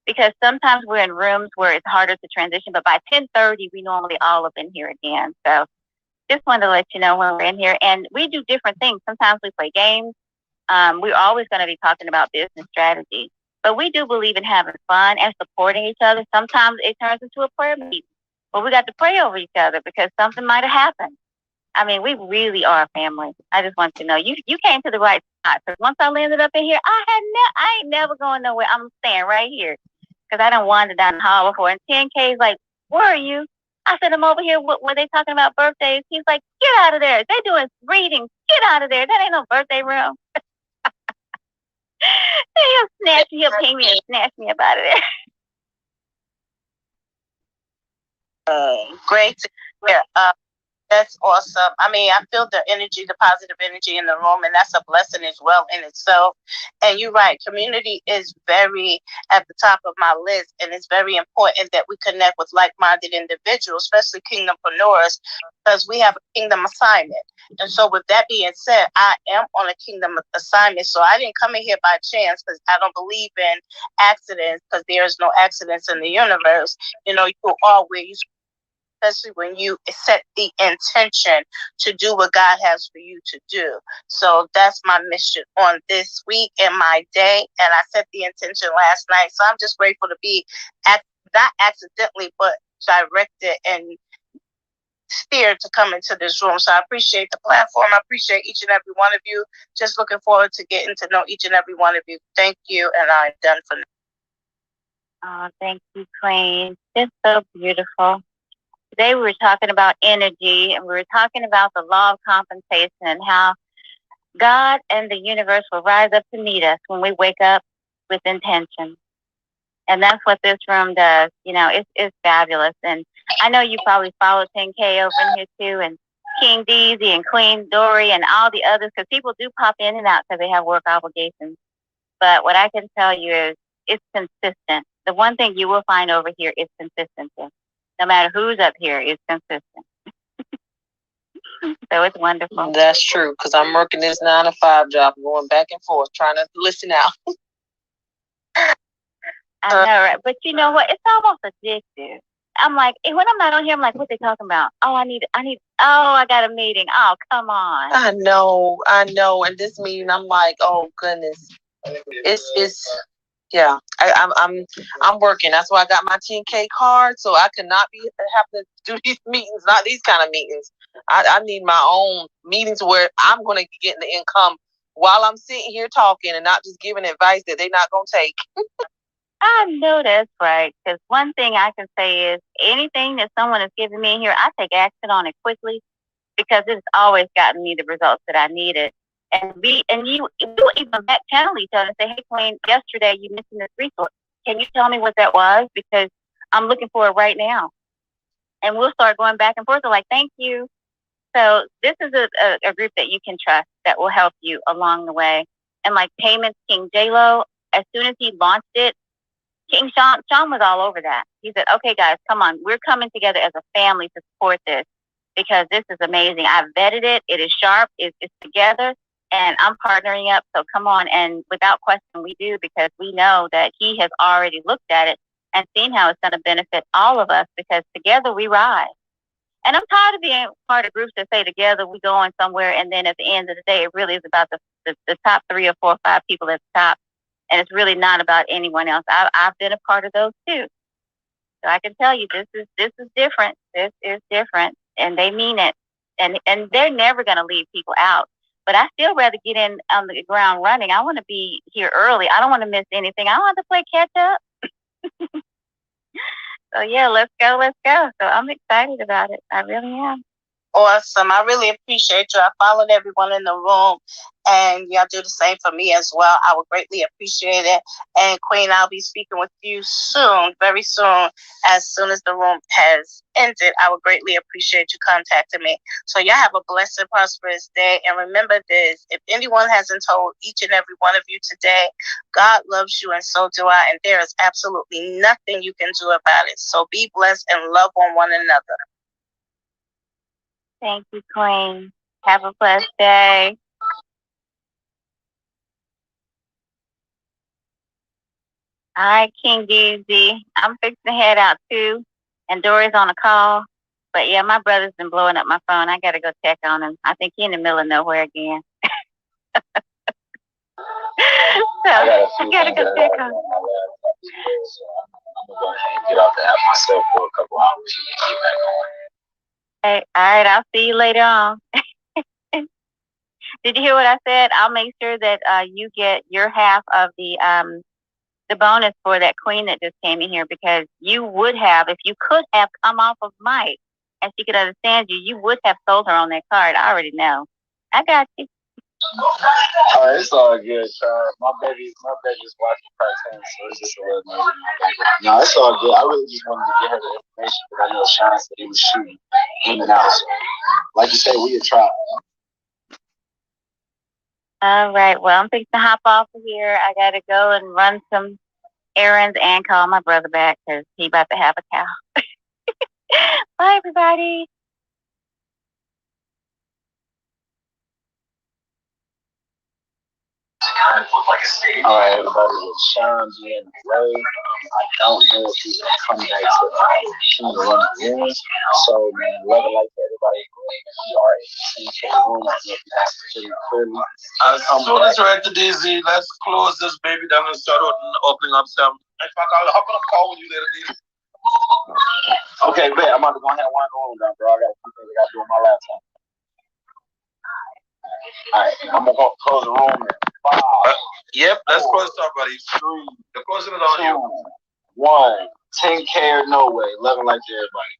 because sometimes we're in rooms where it's harder to transition, but by 10:30, we normally all up in here again. So just wanted to let you know when we're in here. And we do different things. Sometimes we play games. We're always going to be talking about business strategy. But we do believe in having fun and supporting each other. Sometimes it turns into a prayer meeting. But we got to pray over each other because something might have happened. I mean, we really are a family. I just want you to know, you came to the right spot. Because once I landed up in here, I ain't never going nowhere. I'm staying right here. Because I done wandered down the hall before. And 10K is like, where are you? I said, I'm over here where they talking about birthdays. He's like, get out of there. They doing readings. Get out of there. That ain't no birthday room. He'll ping me and snatch me up out of there. Great to hear. That's awesome. I mean, I feel the energy, the positive energy in the room, and that's a blessing as well in itself. And you're right, community is very at the top of my list, and it's very important that we connect with like-minded individuals, especially kingdompreneurs, because we have a kingdom assignment. And so with that being said, I am on a kingdom assignment, so I didn't come in here by chance, because I don't believe in accidents, because there is no accidents in the universe. You know, you are where you, especially when you set the intention to do what God has for you to do. So that's my mission on this week and my day. And I set the intention last night. So I'm just grateful to be not accidentally, but directed and steered to come into this room. So I appreciate the platform. I appreciate each and every one of you. Just looking forward to getting to know each and every one of you. Thank you. And I'm done for now. Oh, thank you, Queen. It's so beautiful. Today we were talking about energy, and we were talking about the law of compensation and how God and the universe will rise up to meet us when we wake up with intention. And that's what this room does. You know, it's fabulous. And I know you probably follow 10K over in here too, and King DZ and Queen Dory and all the others, because people do pop in and out because they have work obligations. But what I can tell you is it's consistent. The one thing you will find over here is consistency. No matter who's up here, it's consistent. So it's wonderful. That's true, because I'm working this 9 to 5 job, going back and forth, trying to listen out. I know, right? But you know what? It's almost addictive. I'm like, when I'm not on here, I'm like, what they talking about? Oh, I got a meeting. Oh, come on. I know. And this meeting, I'm like, oh goodness, it's yeah. I'm working. That's why I got my 10K card, so I cannot have to do these meetings, not these kind of meetings. I need my own meetings where I'm going to be getting the income while I'm sitting here talking and not just giving advice that they're not going to take. I know that's right. Because one thing I can say is anything that someone is giving me in here, I take action on it quickly because it's always gotten me the results that I needed. And you even back channel each other and say, hey, Queen, yesterday you mentioned this resource. Can you tell me what that was? Because I'm looking for it right now. And we'll start going back and forth. So like, thank you. So this is a group that you can trust that will help you along the way. And like Payments King J-Lo, as soon as he launched it, King Sean was all over that. He said, okay, guys, come on. We're coming together as a family to support this because this is amazing. I've vetted it. It is sharp. It's together. And I'm partnering up. So come on. And without question, we do because we know that he has already looked at it and seen how it's going to benefit all of us because together we rise. And I'm tired of being part of groups that say together we going somewhere. And then at the end of the day, it really is about the top 3 or 4 or 5 people at the top. And it's really not about anyone else. I've been a part of those too. So I can tell you this is different. This is different. And they mean it. And they're never going to leave people out. But I still rather get in on the ground running. I want to be here early. I don't want to miss anything. I don't want to play catch up. So yeah, let's go. So I'm excited about it. I really am. Awesome. I really appreciate you. I followed everyone in the room, and y'all do the same for me as well. I would greatly appreciate it. And Queen, I'll be speaking with you soon, very soon as the room has ended. I would greatly appreciate you contacting me. So y'all have a blessed and prosperous day. And remember this, if anyone hasn't told each and every one of you today, God loves you and so do I. And there is absolutely nothing you can do about it. So be blessed and love on one another. Thank you, Queen. Have a blessed day. All right, King DZ. I'm fixing to head out too. And Dory's on a call. But yeah, my brother's been blowing up my phone. I got to go check on him. I think he's in the middle of nowhere again. So I got to go check on him. I'm going to go ahead and get off the app myself for a couple hours and get back on. Hey, all right, I'll see you later on. Did you hear what I said? I'll make sure that you get your half of the bonus for that queen that just came in here because you would have, if you could have come off of Mike and she could understand you, you would have sold her on that card. I already know. I got you. All right, it's all good, Charles. My baby's watching cartoons, so it's just a little nosy. No, it's all good. I really just wanted to get her the information because I know Sean said he was shooting in and out. So, like you said, we a trial. All right. Well, I'm fixing to hop off of here. I got to go and run some errands and call my brother back because he about to have a cow. Bye, everybody. All right, everybody, with Sean being away, I don't know if he's going to come back to run the room. So, man, love and light to everybody. We are in the 10K room. I don't know if you guys can hear me clearly. As soon as we're at the DZ, let's close this baby down and start opening up some. In fact, I'll hop on a call with you later, DZ. Okay, bet. I'm about to go ahead and wind the room down, bro. I got some things I got to do on my laptop. All right, I'm going to close the room in 5. Yep, let's close it up, buddy. 3. The closing is on 2, you. 1. 10K or no way. Love and light to everybody.